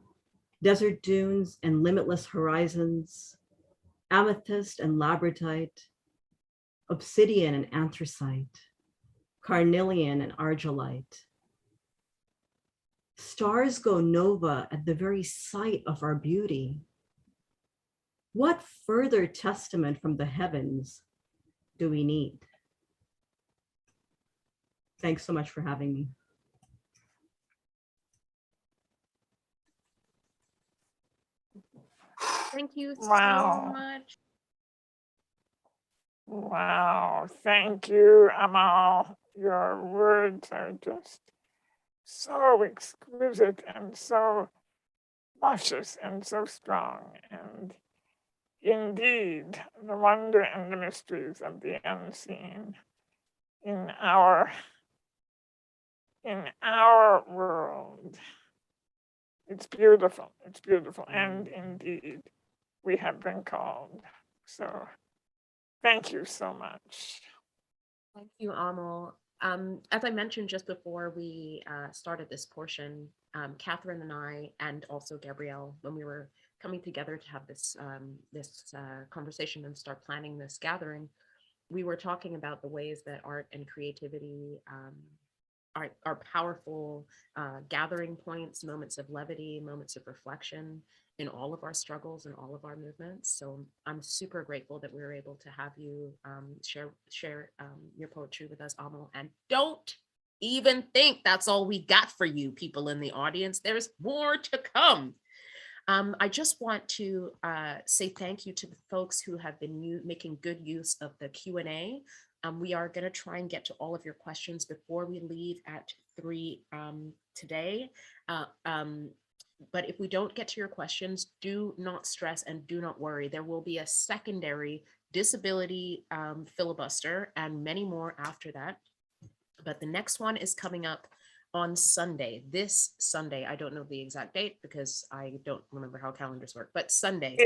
desert dunes and limitless horizons, amethyst and labradite, obsidian and anthracite, carnelian and argillite. Stars go nova at the very sight of our beauty. What further testament from the heavens do we need? Thanks so much for having me. Thank you Wow. so much. Wow, thank you, Amal. Your words are just so exquisite and so luscious and so strong. And indeed, the wonder and the mysteries of the unseen in our world. It's beautiful. It's beautiful. And indeed, we have been called. So thank you so much. Thank you, Amal. As I mentioned just before we started this portion, Catherine and I, and also Gabrielle, when we were coming together to have this conversation and start planning this gathering, we were talking about the ways that art and creativity are powerful gathering points, moments of levity, moments of reflection in all of our struggles and all of our movements. So I'm super grateful that we were able to have you share your poetry with us, Amal. And don't even think that's all we got for you, people in the audience. There's more to come. I just want to say thank you to the folks who have been making good use of the Q&A. We are going to try and get to all of your questions before we leave at 3 today. But if we don't get to your questions, do not stress and do not worry. There will be a secondary disability filibuster and many more after that. But the next one is coming up on Sunday, this Sunday. I don't know the exact date because I don't remember how calendars work, but Sunday.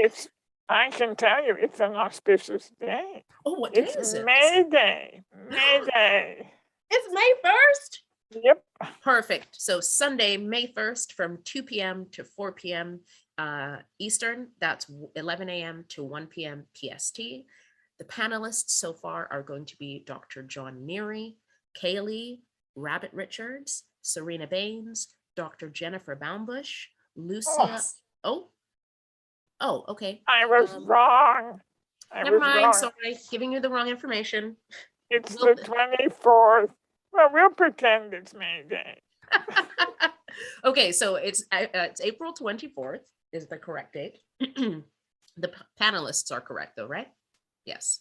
I can tell you, it's an auspicious day. Oh, what day is it? May Day. May Day. It's May 1st? Yep. Perfect. So Sunday, May 1st from 2 p.m. to 4 p.m. Eastern. That's 11 a.m. to 1 p.m. PST. The panelists so far are going to be Dr. John Neary, Kaylee, Rabbit Richards, Serena Baines, Dr. Jennifer Baumbush, Lucia. Oh, okay. I was wrong. Never mind. Sorry, giving you the wrong information. It's the 24th. Well, we'll pretend it's May Day. Okay, so it's April 24th is the correct date. The panelists are correct though, right? Yes.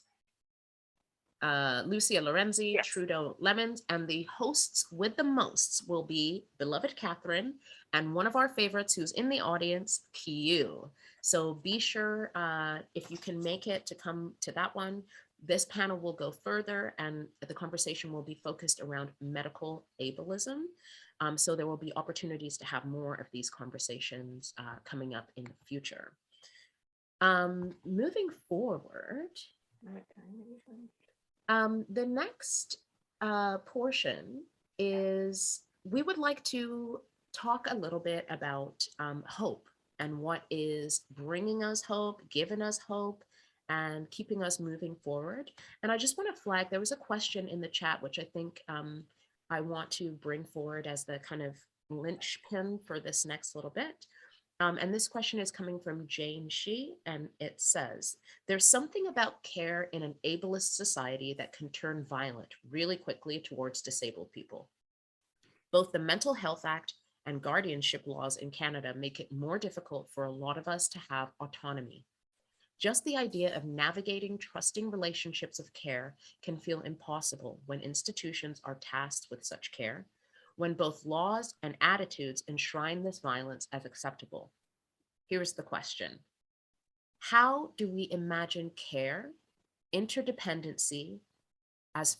Lucia Lorenzi, yes. Trudeau Lemons, and the hosts with the mosts will be beloved Catherine and one of our favorites who's in the audience, Q. So be sure if you can make it to come to that one. This panel will go further and the conversation will be focused around medical ableism. So there will be opportunities to have more of these conversations coming up in the future. Moving forward, the next portion is we would like to talk a little bit about hope and what is bringing us hope, giving us hope, and keeping us moving forward. And I just want to flag, there was a question in the chat, which I think I want to bring forward as the kind of linchpin for this next little bit. And this question is coming from Jane Shi, and it says, there's something about care in an ableist society that can turn violent really quickly towards disabled people. Both the Mental Health Act and guardianship laws in Canada make it more difficult for a lot of us to have autonomy. Just the idea of navigating trusting relationships of care can feel impossible when institutions are tasked with such care, when both laws and attitudes enshrine this violence as acceptable. Here's the question. How do we imagine care, interdependency as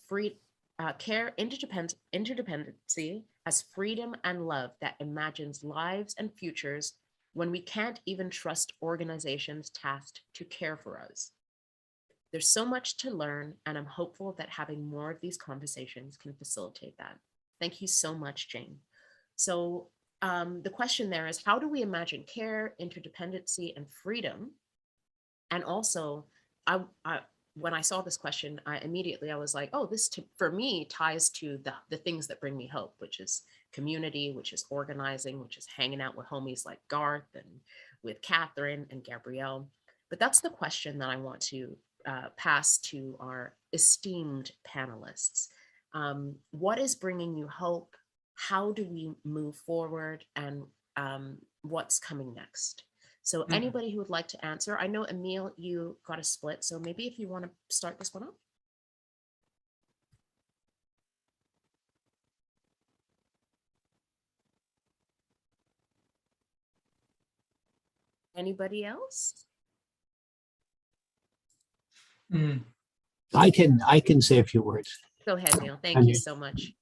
interdependency as freedom and love that imagines lives and futures when we can't even trust organizations tasked to care for us? There's so much to learn, and I'm hopeful that having more of these conversations can facilitate that. Thank you so much, Jane. So the question there is, how do we imagine care, interdependency, and freedom? And also, when I saw this question, I was like, oh, this for me ties to the things that bring me hope, which is community, which is organizing, which is hanging out with homies like Garth and with Catherine and Gabrielle. But that's the question that I want to pass to our esteemed panelists. What is bringing you hope? How do we move forward? And what's coming next? So anybody who would like to answer, I know Emil, you got a split. So maybe if you want to start this one up. Anybody else? I can say a few words. Go ahead, Neil. Thank you so much.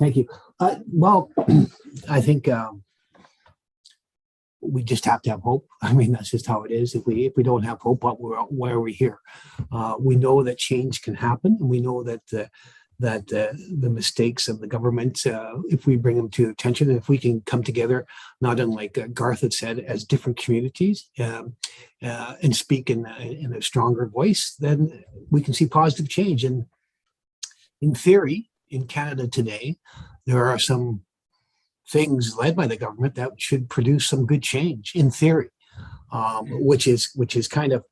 Thank you. Well, I think we just have to have hope. I mean, that's just how it is. If we don't have hope, why are we here? We know that change can happen, and we know that the mistakes of the government, if we bring them to attention, and if we can come together, not unlike Garth had said, as different communities, and speak in a stronger voice, then we can see positive change. And in theory, in Canada today, there are some things led by the government that should produce some good change in theory, which is kind of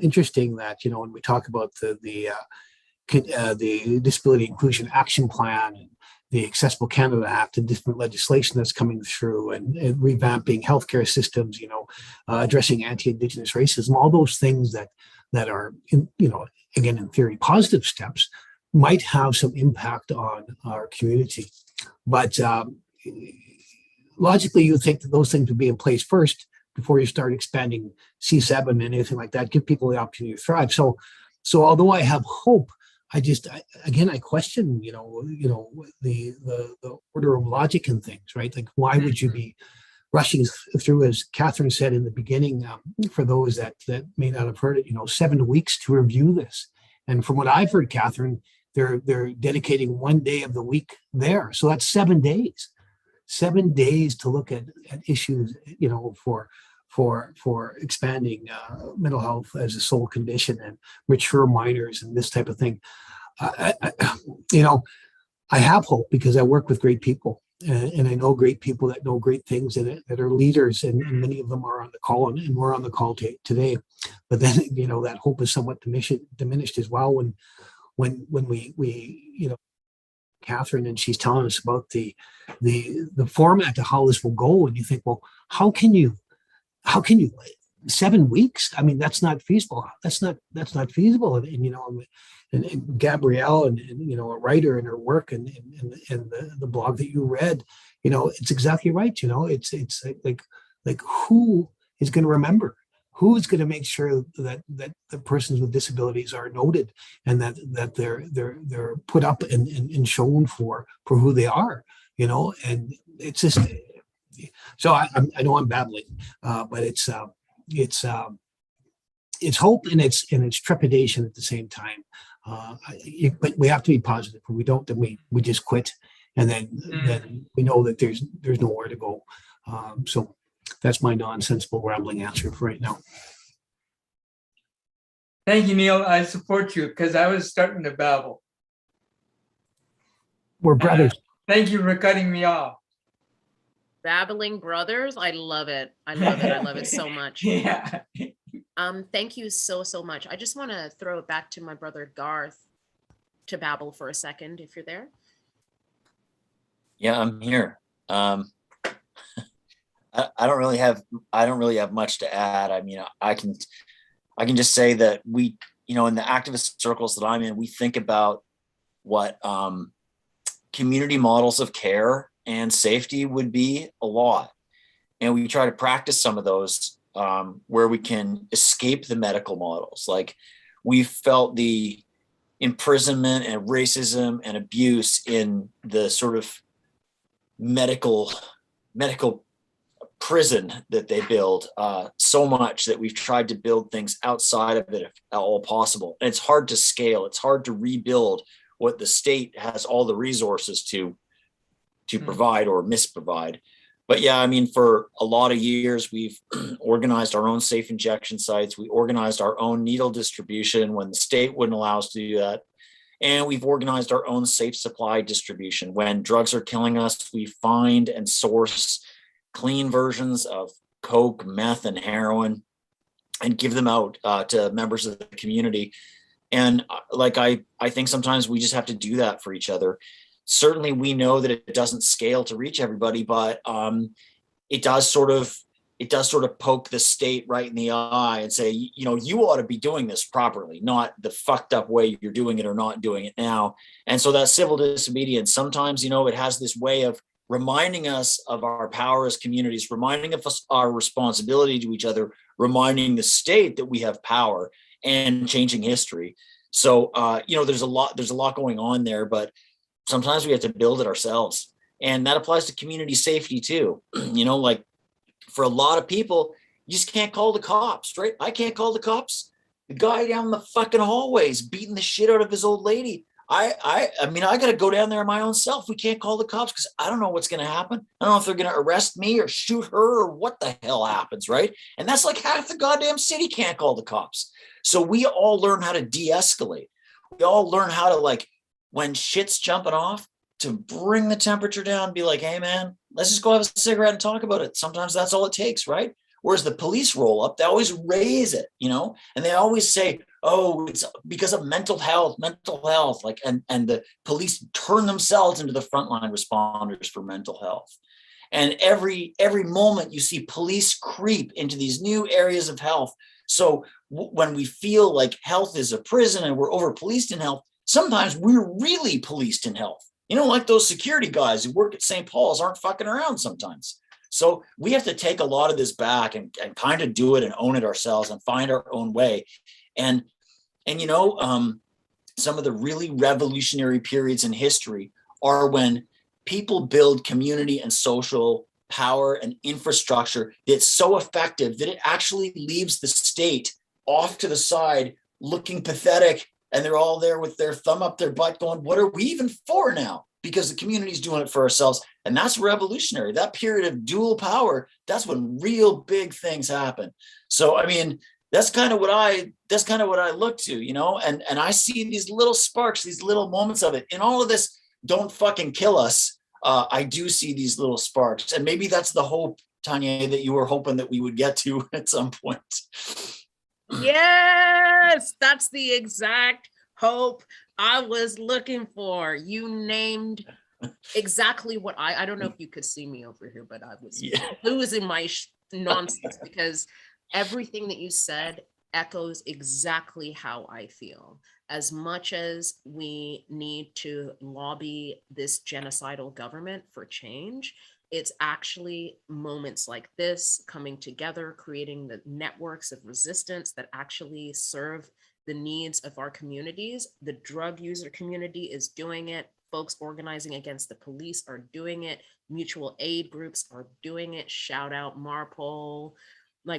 interesting that when we talk about the Disability Inclusion Action Plan and the Accessible Canada Act and different legislation that's coming through and revamping healthcare systems, addressing anti-Indigenous racism, all those things that are again in theory positive steps might have some impact on our community, but logically, you think that those things would be in place first before you start expanding C7 and anything like that. Give people the opportunity to thrive. So although I have hope, I question, the order of logic and things, right? Like, why would you be rushing through, as Catherine said in the beginning, for those that may not have heard it, 7 weeks to review this. And from what I've heard, Catherine, they're dedicating 1 day of the week there. So that's 7 days. 7 days to look at issues, for expanding mental health as a sole condition and mature minors and this type of thing. I have hope because I work with great people, and I know great people that know great things and that are leaders, and many of them are on the call, and we're on the call today. But then, that hope is somewhat diminished as well when we Catherine, and she's telling us about the format to how this will go, and you think, well, how can you 7 weeks? I mean, that's not feasible. That's not feasible. And Gabrielle, and a writer in her work and the blog that you read, it's exactly right. It's like who is going to remember? Who's going to make sure that the persons with disabilities are noted and that they're put up and shown for who they are, and it's just, so I know I'm babbling, but it's hope and it's trepidation at the same time. But we have to be positive. If we don't, then we just quit, and then we know that there's nowhere to go. So that's my nonsensical rambling answer for right now. Thank you, Neil. I support you because I was starting to babble. We're brothers. Thank you for cutting me off. Babbling brothers. I love it. I love it. I love it so much. Yeah. Thank you so much. I just want to throw it back to my brother Garth to babble for a second, if you're there. Yeah, I'm here. I don't really have much to add. I mean, I can just say that we, in the activist circles that I'm in, we think about what community models of care and safety would be a lot. And we try to practice some of those where we can escape the medical models. Like we felt the imprisonment and racism and abuse in the sort of medical prison that they build so much that we've tried to build things outside of it if at all possible. And it's hard to scale. It's hard to rebuild what the state has all the resources to provide or misprovide. But yeah, I mean, for a lot of years, we've organized our own safe injection sites. We organized our own needle distribution when the state wouldn't allow us to do that. And we've organized our own safe supply distribution. When drugs are killing us, we find and source clean versions of coke, meth, and heroin and give them out to members of the community. And I think sometimes we just have to do that for each other. Certainly we know that it doesn't scale to reach everybody, but it does sort of poke the state right in the eye and say, you ought to be doing this properly, not the fucked up way you're doing it or not doing it now. And so that civil disobedience, sometimes, it has this way of reminding us of our power as communities, reminding us our responsibility to each other, reminding the state that we have power and changing history. So, there's a lot going on there, but sometimes we have to build it ourselves. And that applies to community safety too. For a lot of people, you just can't call the cops, right? I can't call the cops. The guy down the fucking hallways beating the shit out of his old lady. I mean, I got to go down there my own self. We can't call the cops because I don't know what's going to happen. I don't know if they're going to arrest me or shoot her or what the hell happens, right? And that's like half the goddamn city can't call the cops. So we all learn how to de-escalate. We all learn how to, when shit's jumping off, to bring the temperature down, be like, hey man, let's just go have a cigarette and talk about it. Sometimes that's all it takes, right? Whereas the police roll up, they always raise it, and they always say, oh, it's because of mental health, and the police turn themselves into the frontline responders for mental health. And every moment you see police creep into these new areas of health. So when we feel like health is a prison and we're over policed in health, sometimes we're really policed in health. Like those security guys who work at St. Paul's aren't fucking around sometimes. So we have to take a lot of this back and kind of do it and own it ourselves and find our own way. And some of the really revolutionary periods in history are when people build community and social power and infrastructure that's so effective that it actually leaves the state off to the side looking pathetic. And they're all there with their thumb up their butt going, what are we even for now? Because the community's doing it for ourselves. And that's revolutionary. That period of dual power, that's when real big things happen. So, I mean, that's kind of what I look to, and I see these little sparks, these little moments of it in all of this. Don't fucking kill us. I do see these little sparks. And maybe that's the hope, Tanya, that you were hoping that we would get to at some point. Yes, that's the exact hope I was looking for. You named exactly what I don't know if you could see me over here, but I was losing my nonsense because everything that you said echoes exactly how I feel. As much as we need to lobby this genocidal government for change, it's actually moments like this coming together, creating the networks of resistance that actually serve the needs of our communities. The drug user community is doing it. Folks organizing against the police are doing it. Mutual aid groups are doing it. Shout out Marpol.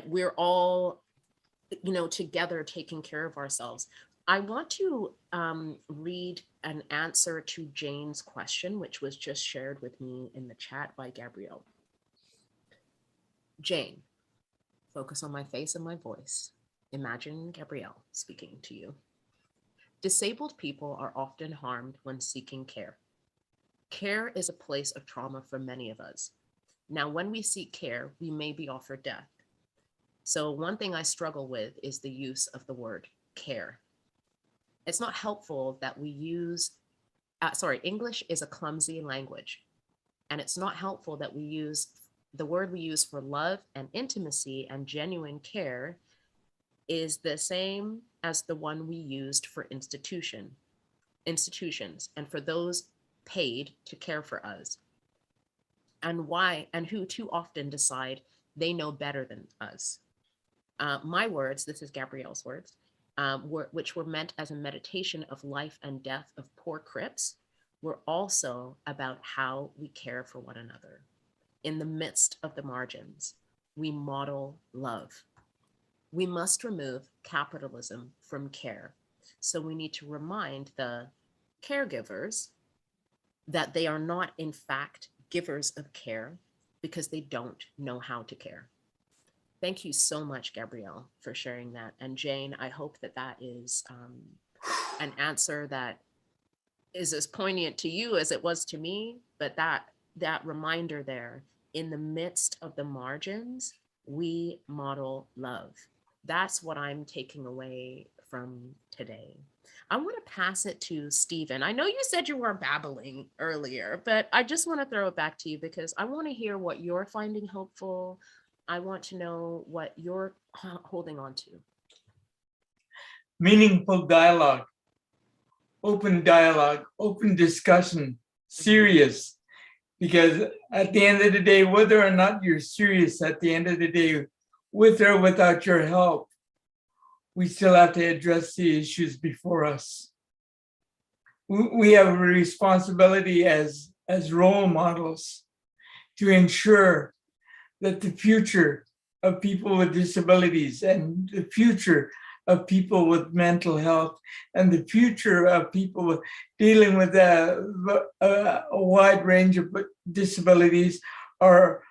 We're all, together taking care of ourselves. I want to read an answer to Jane's question, which was just shared with me in the chat by Gabrielle. Jane, focus on my face and my voice. Imagine Gabrielle speaking to you. Disabled people are often harmed when seeking care. Care is a place of trauma for many of us. Now, when we seek care, we may be offered death. So one thing I struggle with is the use of the word care. It's not helpful that we use, English is a clumsy language. And it's not helpful that we use the word we use for love and intimacy and genuine care is the same as the one we used for institutions, and for those paid to care for us. And why, and who too often decide they know better than us. My words, this is Gabrielle's words, which were meant as a meditation of life and death of poor Crips, were also about how we care for one another. In the midst of the margins, we model love. We must remove capitalism from care. So we need to remind the caregivers that they are not, in fact, givers of care because they don't know how to care. Thank you so much, Gabrielle, for sharing that. And Jane, I hope that that is an answer that is as poignant to you as it was to me, but that reminder there, in the midst of the margins, we model love. That's what I'm taking away from today. I want to pass it to Stephen. I know you said you were babbling earlier, but I just want to throw it back to you because I want to hear what you're finding hopeful. I want to know what you're holding on to. Meaningful dialogue, open discussion, serious. Because at the end of the day, whether or not you're serious, at the end of the day, with or without your help, we still have to address the issues before us. We have a responsibility as role models to ensure that the future of people with disabilities and the future of people with mental health and the future of people dealing with a wide range of disabilities are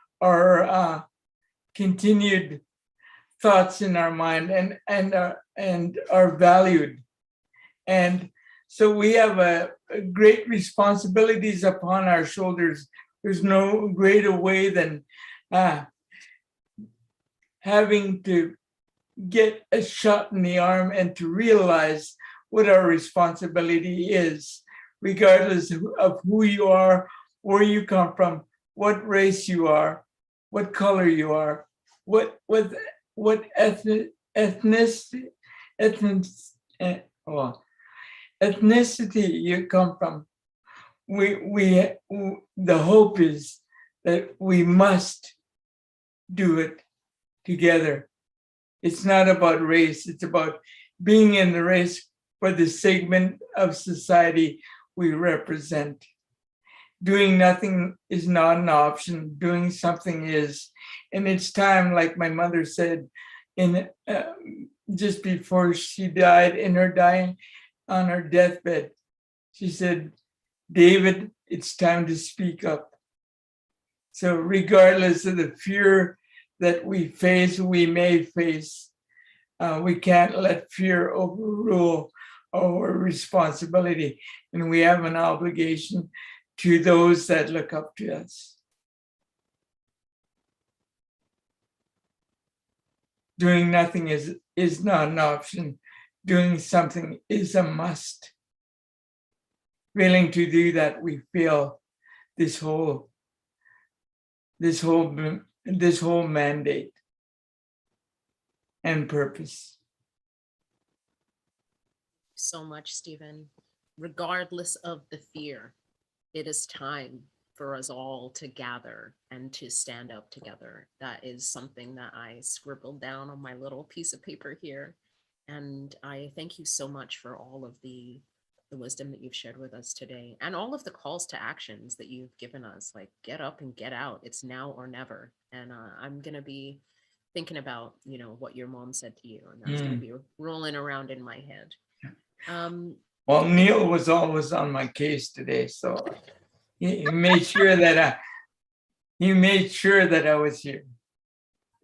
continued thoughts in our mind and are valued. And so we have a great responsibilities upon our shoulders. There's no greater way than having to get a shot in the arm and to realize what our responsibility is, regardless of who you are, where you come from, what race you are, what color you are, what ethnicity you come from. The hope is that we must do it together. It's not about race, it's about being in the race for the segment of society we represent. Doing nothing is not an option, doing something is. And it's time, like my mother said, just before she died, on her deathbed, she said, David, it's time to speak up. So regardless of the fear that we may face, we can't let fear overrule our responsibility. And we have an obligation to those that look up to us. Doing nothing is not an option. Doing something is a must. Failing to do that, we fail this whole mandate and purpose. So much, Stephen. Regardless of the fear, it is time for us all to gather and to stand up together. That is something that I scribbled down on my little piece of paper here. And I thank you so much for all of the wisdom that you've shared with us today and all of the calls to actions that you've given us, like get up and get out. It's now or never. And I'm going to be thinking about, what your mom said to you, and that's going to be rolling around in my head. Well, Neil was always on my case today, so he made sure that I was here.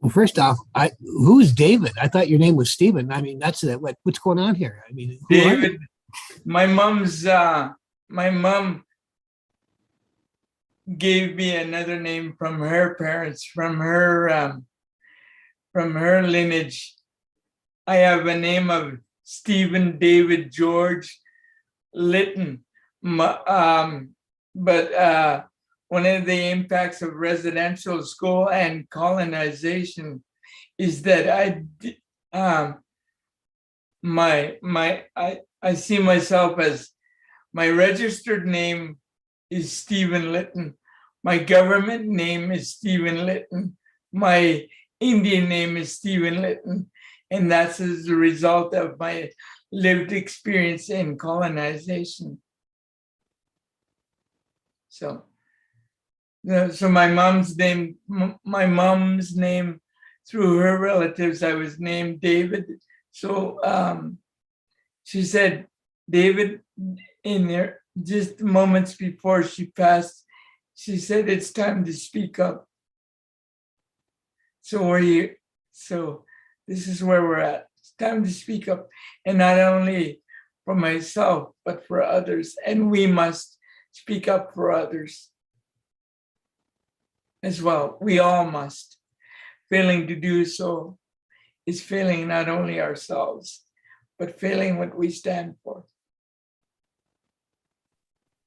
Well, first off, who's David? I thought your name was Stephen. I mean, what's going on here? I mean, who are you? David, my mom gave me another name from her parents, from her lineage. I have a name of Stephen David George Litton. But one of the impacts of residential school and colonization is that I see myself as my registered name is Stephen Litton. My government name is Stephen Litton. My Indian name is Stephen Litton. And that's as a result of my lived experience in colonization. So my mom's name, through her relatives, I was named David. So she said, David, in there, just moments before she passed, she said, it's time to speak up. So this is where we're at. It's time to speak up, and not only for myself, but for others. And we must speak up for others as well. We all must. Failing to do so is failing not only ourselves, but failing what we stand for.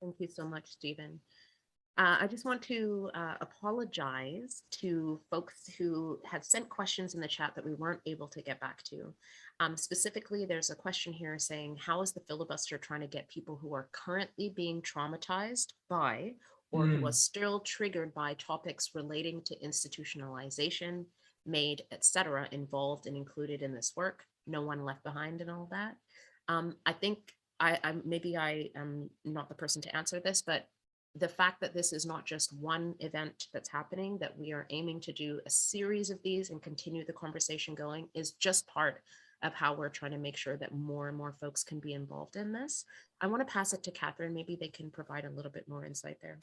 Thank you so much, Stephen. I just want to apologize to folks who have sent questions in the chat that we weren't able to get back to. Specifically, there's a question here saying, how is the filibuster trying to get people who are currently being traumatized by or who are still triggered by topics relating to institutionalization, made, etc., involved and included in this work? No one left behind and all that. I think maybe I am not the person to answer this, but the fact that this is not just one event that's happening, that we are aiming to do a series of these and continue the conversation going, is just part of how we're trying to make sure that more and more folks can be involved in this. I want to pass it to Catherine. Maybe they can provide a little bit more insight there.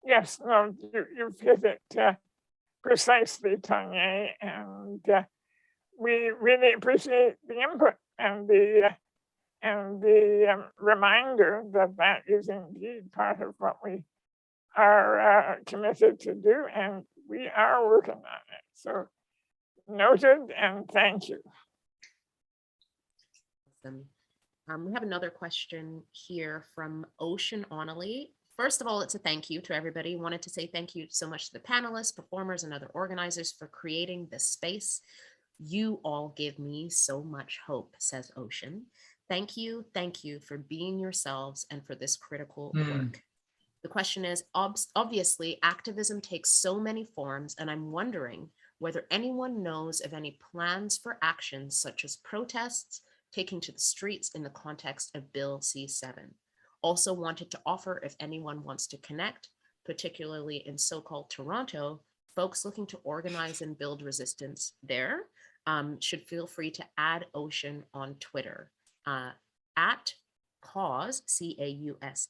Yes, no, you've hit it precisely, Tanya, and we really appreciate the input and the reminder that is indeed part of what we are committed to do, and we are working on it. So noted, and thank you. Awesome. We have another question here from Ocean Onley. First of all, it's a thank you to everybody. Wanted to say thank you so much to the panelists, performers, and other organizers for creating this space. You all give me so much hope, says Ocean. Thank you for being yourselves and for this critical work. The question is, obviously, activism takes so many forms, and I'm wondering whether anyone knows of any plans for actions such as protests, taking to the streets in the context of Bill C-7. Also wanted to offer if anyone wants to connect, particularly in so-called Toronto, folks looking to organize and build resistance there should feel free to add Ocean on Twitter. At cause, CAUSE,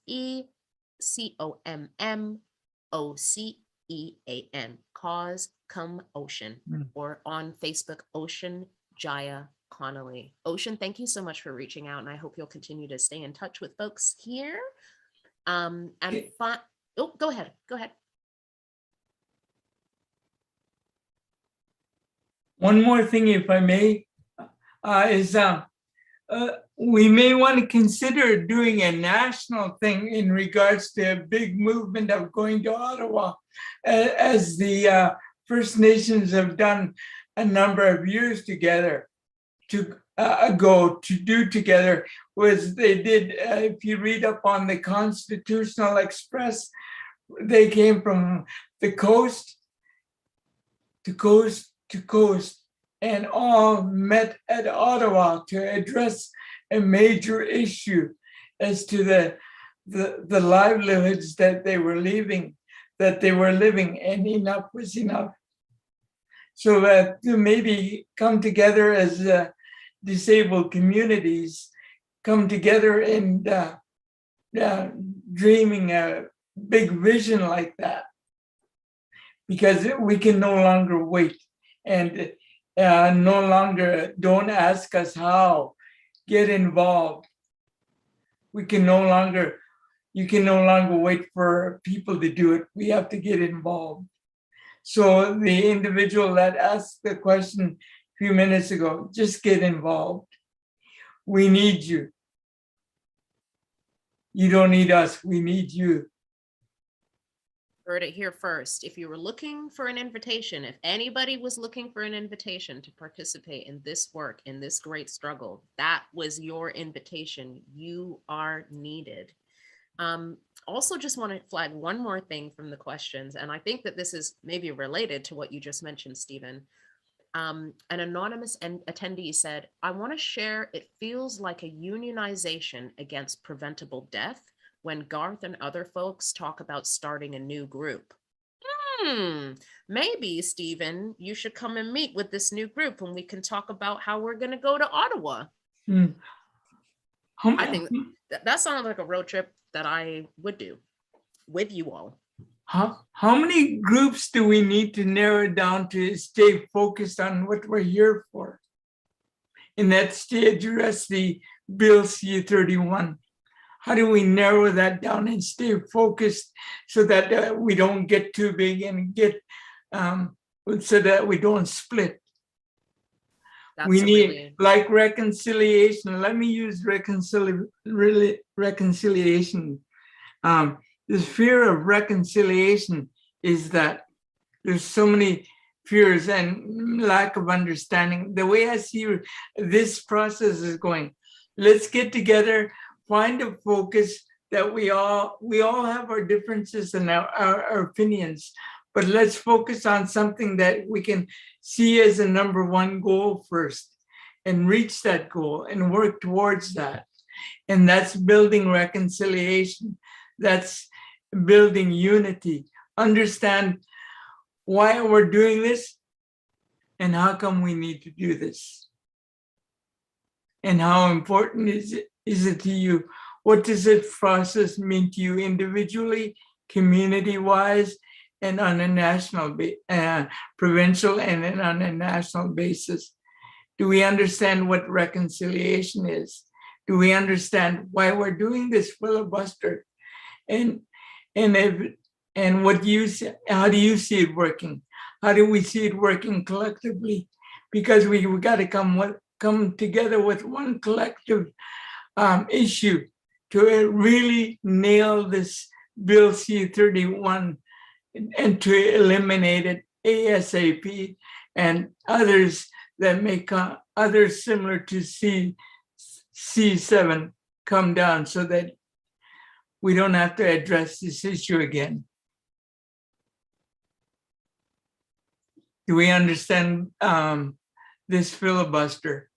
COMMOCEAN, cause come Ocean, or on Facebook, Ocean Jaya Connolly. Ocean, thank you so much for reaching out, and I hope you'll continue to stay in touch with folks here. Oh, go ahead. One more thing, if I may, is we may want to consider doing a national thing in regards to a big movement of going to Ottawa, as the First Nations have done a number of years together ago to do together, was they did, if you read up on the Constitutional Express, they came from the coast to coast to coast and all met at Ottawa to address a major issue as to the livelihoods that they were living, and enough was enough. So that to maybe come together as disabled communities, come together and dreaming a big vision like that, because we can no longer wait. and no longer don't ask us how, get involved. You can no longer wait for people to do it. We have to get involved. So the individual that asked the question a few minutes ago, just get involved. We need you. You don't need us, we need you. Heard it here first. If you were looking for an invitation, if anybody was looking for an invitation to participate in this work, in this great struggle, that was your invitation. You are needed. Also just want to flag one more thing from the questions, and I think that this is maybe related to what you just mentioned, Stephen. An anonymous attendee said, I want to share, it feels like a unionization against preventable death when Garth and other folks talk about starting a new group. Maybe, Stephen, you should come and meet with this new group and we can talk about how we're going to go to Ottawa. I think that sounds like a road trip that I would do with you all. How many groups do we need to narrow down to stay focused on what we're here for? And that's to address the Bill C-31. How do we narrow that down and stay focused so that we don't get too big and get, so that we don't split? We need, like reconciliation. Let me use reconciliation. This fear of reconciliation is that there's so many fears and lack of understanding. The way I see this process is going, let's get together, find a focus that we all have our differences and our opinions, but let's focus on something that we can see as a number one goal first and reach that goal and work towards that. And that's building reconciliation. That's building unity. Understand why we're doing this and how come we need to do this. And how important is it to you? What does this process mean to you individually, community-wise, and on a national, provincial and on a national basis? Do we understand what reconciliation is? Do we understand why we're doing this filibuster? And what do you see, how do you see it working? How do we see it working collectively? Because we got to come together with one collective issue to really nail this Bill C-31 and to eliminate it ASAP, and others that may come, others similar to C7 come down so that we don't have to address this issue again. Do we understand this filibuster?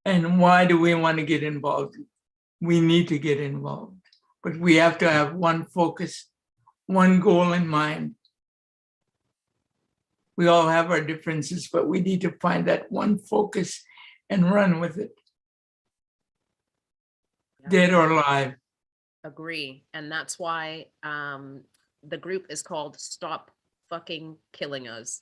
And why do we want to get involved? We need to get involved, but we have to have one focus, one goal in mind. We all have our differences, but we need to find that one focus and run with it. Dead or alive. Agree. And that's why the group is called Stop Fucking Killing Us.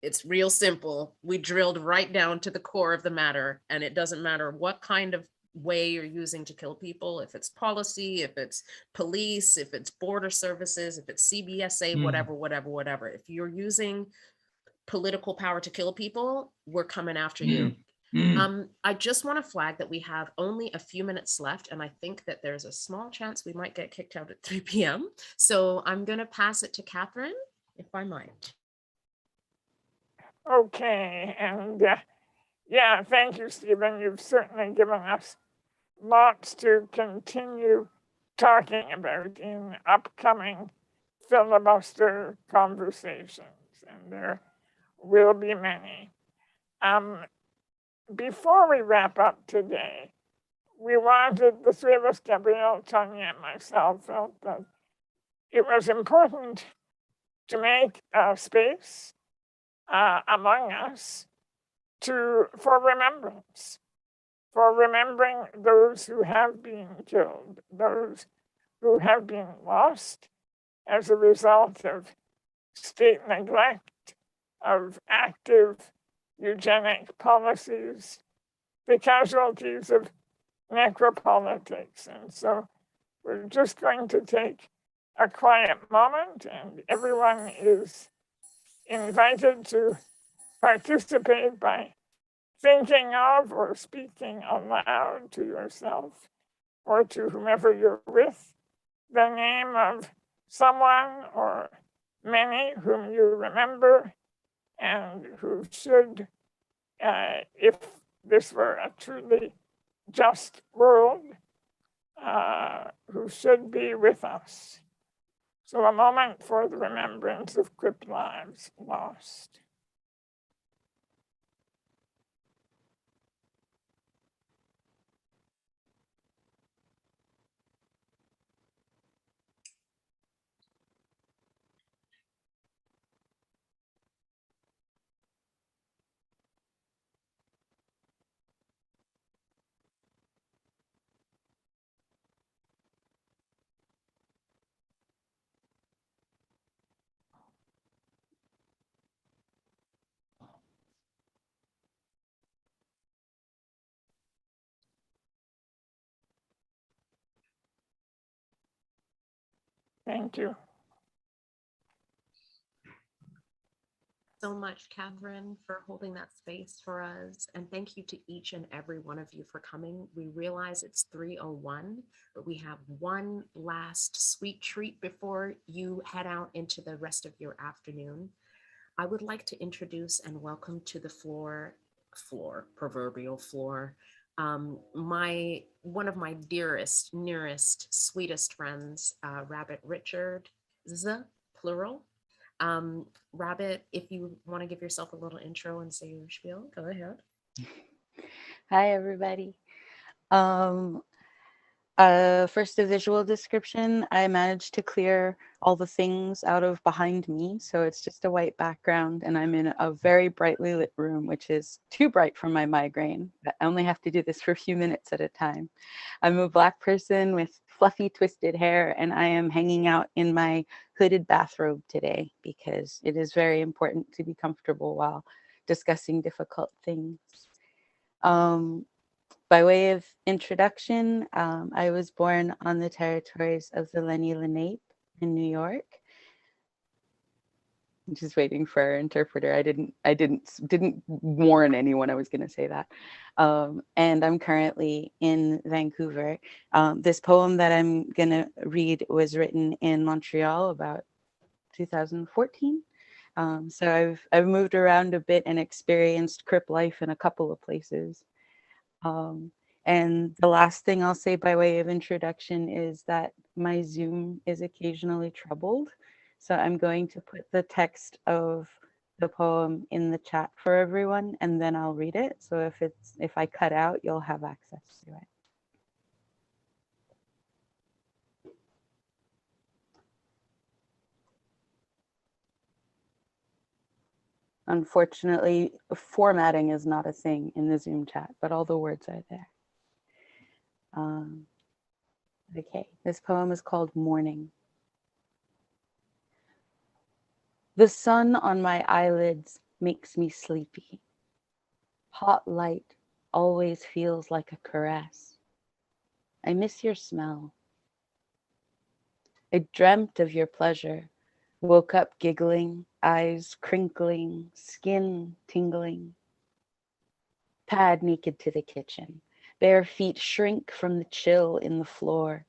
It's real simple. We drilled right down to the core of the matter, and it doesn't matter what kind of way you're using to kill people, if it's policy, if it's police, if it's border services, if it's CBSA, whatever. If you're using political power to kill people, we're coming after you. I just want to flag that we have only a few minutes left, and I think that there's a small chance we might get kicked out at 3 p.m. So I'm going to pass it to Catherine, if I might. Okay, and yeah, thank you, Stephen. You've certainly given us lots to continue talking about in upcoming filibuster conversations, and there will be many. Before we wrap up today, we wanted, the three of us, Gabrielle, Tanya, and myself, felt that it was important to make a space among us for remembering those who have been killed, those who have been lost as a result of state neglect, of active eugenic policies, the casualties of necropolitics. And so we're just going to take a quiet moment, and everyone is invited to participate by thinking of or speaking aloud to yourself or to whomever you're with the name of someone or many whom you remember and who should, if this were a truly just world, who should be with us. So a moment for the remembrance of Crip lives lost. Thank you. So much, Catherine, for holding that space for us. And thank you to each and every one of you for coming. We realize it's 3:01, but we have one last sweet treat before you head out into the rest of your afternoon. I would like to introduce and welcome to the proverbial floor, one of my dearest, nearest, sweetest friends, Rabbit Richard, plural. Rabbit, if you want to give yourself a little intro and say your spiel, go ahead. Hi, everybody. First, a visual description. I managed to clear all the things out of behind me, so it's just a white background, and I'm in a very brightly lit room, which is too bright for my migraine. But I only have to do this for a few minutes at a time. I'm a Black person with fluffy, twisted hair, and I am hanging out in my hooded bathrobe today because it is very important to be comfortable while discussing difficult things. By way of introduction, I was born on the territories of the Lenni Lenape in New York. I'm just waiting for our interpreter. I didn't warn anyone I was going to say that. And I'm currently in Vancouver. This poem that I'm going to read was written in Montreal about 2014. So I've moved around a bit and experienced Crip life in a couple of places. And the last thing I'll say by way of introduction is that my Zoom is occasionally troubled. So I'm going to put the text of the poem in the chat for everyone, and then I'll read it. So if I cut out, you'll have access to it. Unfortunately, formatting is not a thing in the Zoom chat, but all the words are there. Okay, this poem is called Morning. The sun on my eyelids makes me sleepy. Hot light always feels like a caress. I miss your smell. I dreamt of your pleasure, woke up giggling, eyes crinkling, skin tingling. Pad naked to the kitchen, bare feet shrink from the chill in the floor.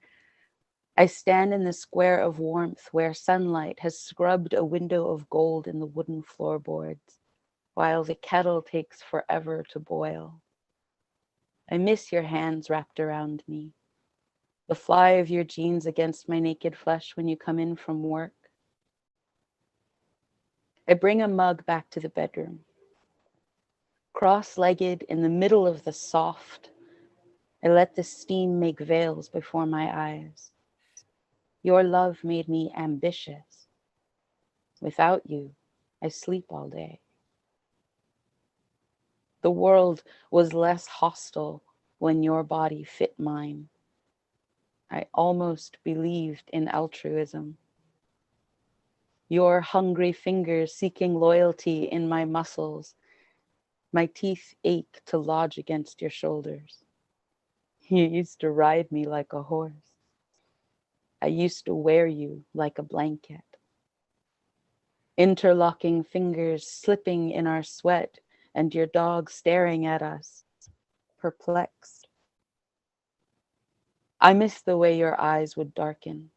I stand in the square of warmth where sunlight has scrubbed a window of gold in the wooden floorboards, while the kettle takes forever to boil. I miss your hands wrapped around me, the fly of your jeans against my naked flesh when you come in from work. I bring a mug back to the bedroom. Cross-legged in the middle of the soft, I let the steam make veils before my eyes. Your love made me ambitious. Without you, I sleep all day. The world was less hostile when your body fit mine. I almost believed in altruism. Your hungry fingers seeking loyalty in my muscles. My teeth ache to lodge against your shoulders. You used to ride me like a horse. I used to wear you like a blanket. Interlocking fingers slipping in our sweat and your dog staring at us, perplexed. I miss the way your eyes would darken.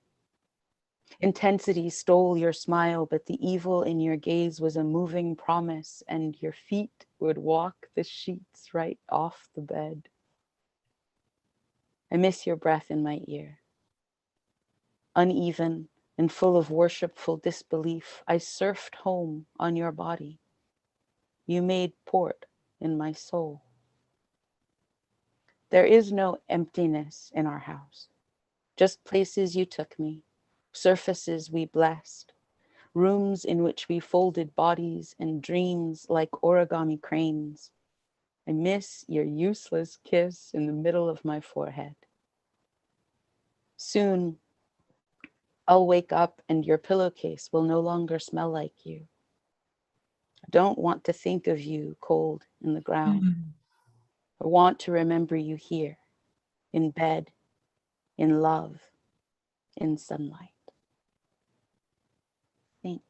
Intensity stole your smile, but the evil in your gaze was a moving promise, and your feet would walk the sheets right off the bed. I miss your breath in my ear. Uneven and full of worshipful disbelief, I surfed home on your body. You made port in my soul. There is no emptiness in our house, just places you took me, surfaces we blessed, rooms in which we folded bodies and dreams like origami cranes. I miss your useless kiss in the middle of my forehead. Soon, I'll wake up and your pillowcase will no longer smell like you. I don't want to think of you cold in the ground. I want to remember you here, in bed, in love, in sunlight. Thanks.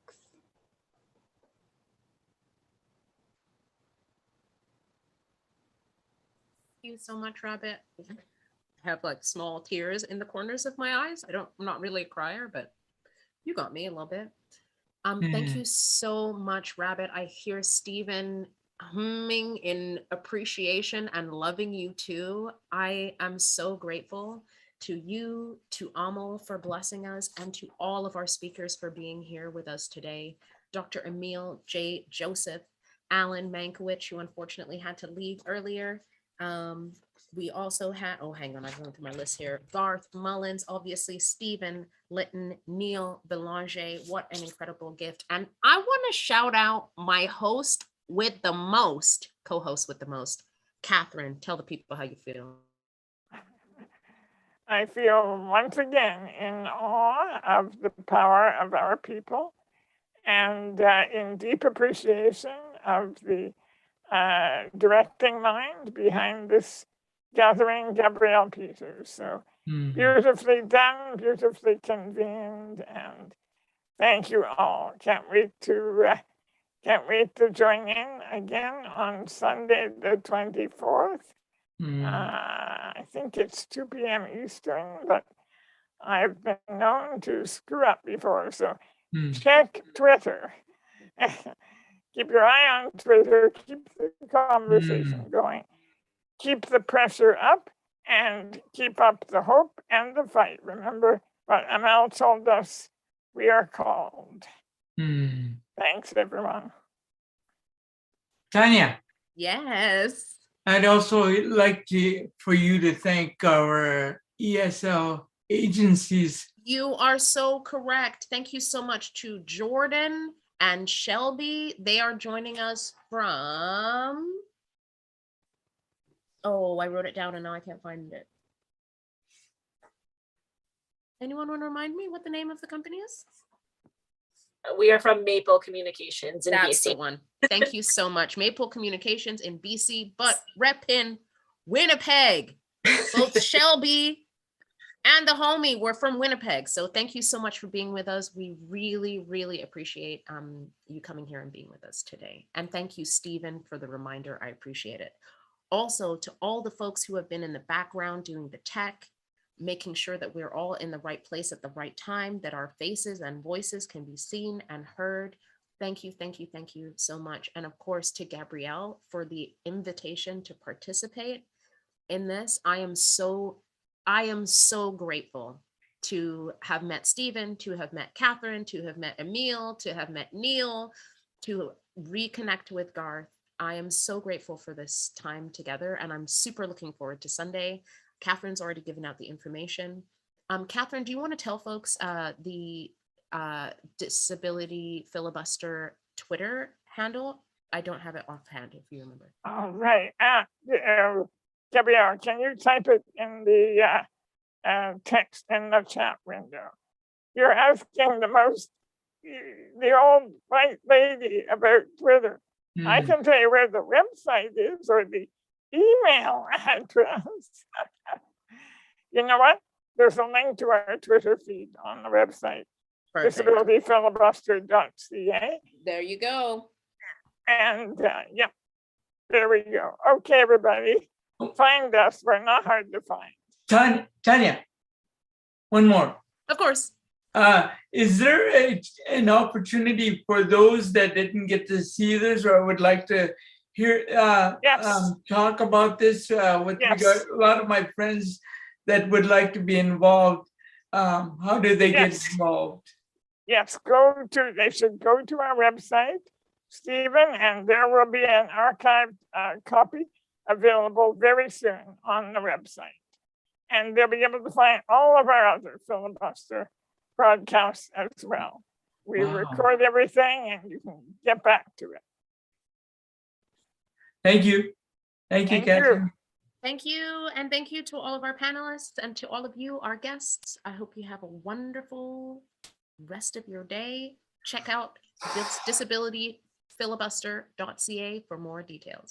Thank you so much, Rabbit. I have like small tears in the corners of my eyes. I'm not really a crier, but you got me a little bit. Thank you so much, Rabbit. I hear Stephen humming in appreciation and loving you too. I am so grateful to you, to Emil for blessing us, and to all of our speakers for being here with us today. Dr. Emil Joseph, Alan Mankiewicz, who unfortunately had to leave earlier. We also had, oh, hang on, I'm going through my list here. Garth Mullins, obviously, Stephen Litton, Neil Belanger. What an incredible gift. And I want to shout out my host with the most, co-host with the most, Catherine. Tell the people how you feel. I feel once again in awe of the power of our people and in deep appreciation of the directing mind behind this gathering, Gabrielle Peters. So beautifully done, beautifully convened, and thank you all. Can't wait to join in again on Sunday the 24th. I think it's 2 p.m. Eastern, but I've been known to screw up before, so check Twitter. Keep your eye on Twitter, keep the conversation going, keep the pressure up, and keep up the hope and the fight. Remember what Emil told us, we are called. Thanks, everyone. Tanya. Yes. I'd also like for you to thank our ESL agencies. You are so correct. Thank you so much to Jordan and Shelby. They are joining us from, oh, I wrote it down and now I can't find it. Anyone want to remind me what the name of the company is? We are from Maple Communications in That's BC. the one. Thank you so much. Maple Communications in BC, but rep in Winnipeg. Both Shelby and the homie were from Winnipeg. So thank you so much for being with us. We really, really appreciate you coming here and being with us today. And thank you, Stephen, for the reminder. I appreciate it. Also, to all the folks who have been in the background doing the tech, making sure that we're all in the right place at the right time, that our faces and voices can be seen and heard. Thank you, thank you, thank you so much. And of course, to Gabrielle for the invitation to participate in this. I am so grateful to have met Stephen, to have met Catherine, to have met Emil, to have met Neil, to reconnect with Garth. I am so grateful for this time together, and I'm super looking forward to Sunday. Catherine's already given out the information. Catherine, do you want to tell folks the Disability Filibuster Twitter handle? I don't have it offhand, if you remember. All right. Gabrielle, can you type it in the text in the chat window? You're asking the most the old white lady about Twitter. I Hmm. can tell you where the website is or the email address. You know what? There's a link to our Twitter feed on the website, Perfect. disabilityfilibuster.ca. There you go. And yeah, there we go. Okay, everybody, find us. We're not hard to find. Tanya, one more. Of course. Is there an opportunity for those that didn't get to see this or would like to hear Yes. talk about this with Yes. regard a lot of my friends that would like to be involved? How do they get Yes. involved? Yes, they should go to our website, Stephen, and there will be an archived copy available very soon on the website. And they'll be able to find all of our other filibuster broadcasts as well. We Wow. record everything and you can get back to it. Thank you. Thank you, Thank you. Catherine. Thank you. And thank you to all of our panelists and to all of you, our guests. I hope you have a wonderful rest of your day. Check out disabilityfilibuster.ca for more details.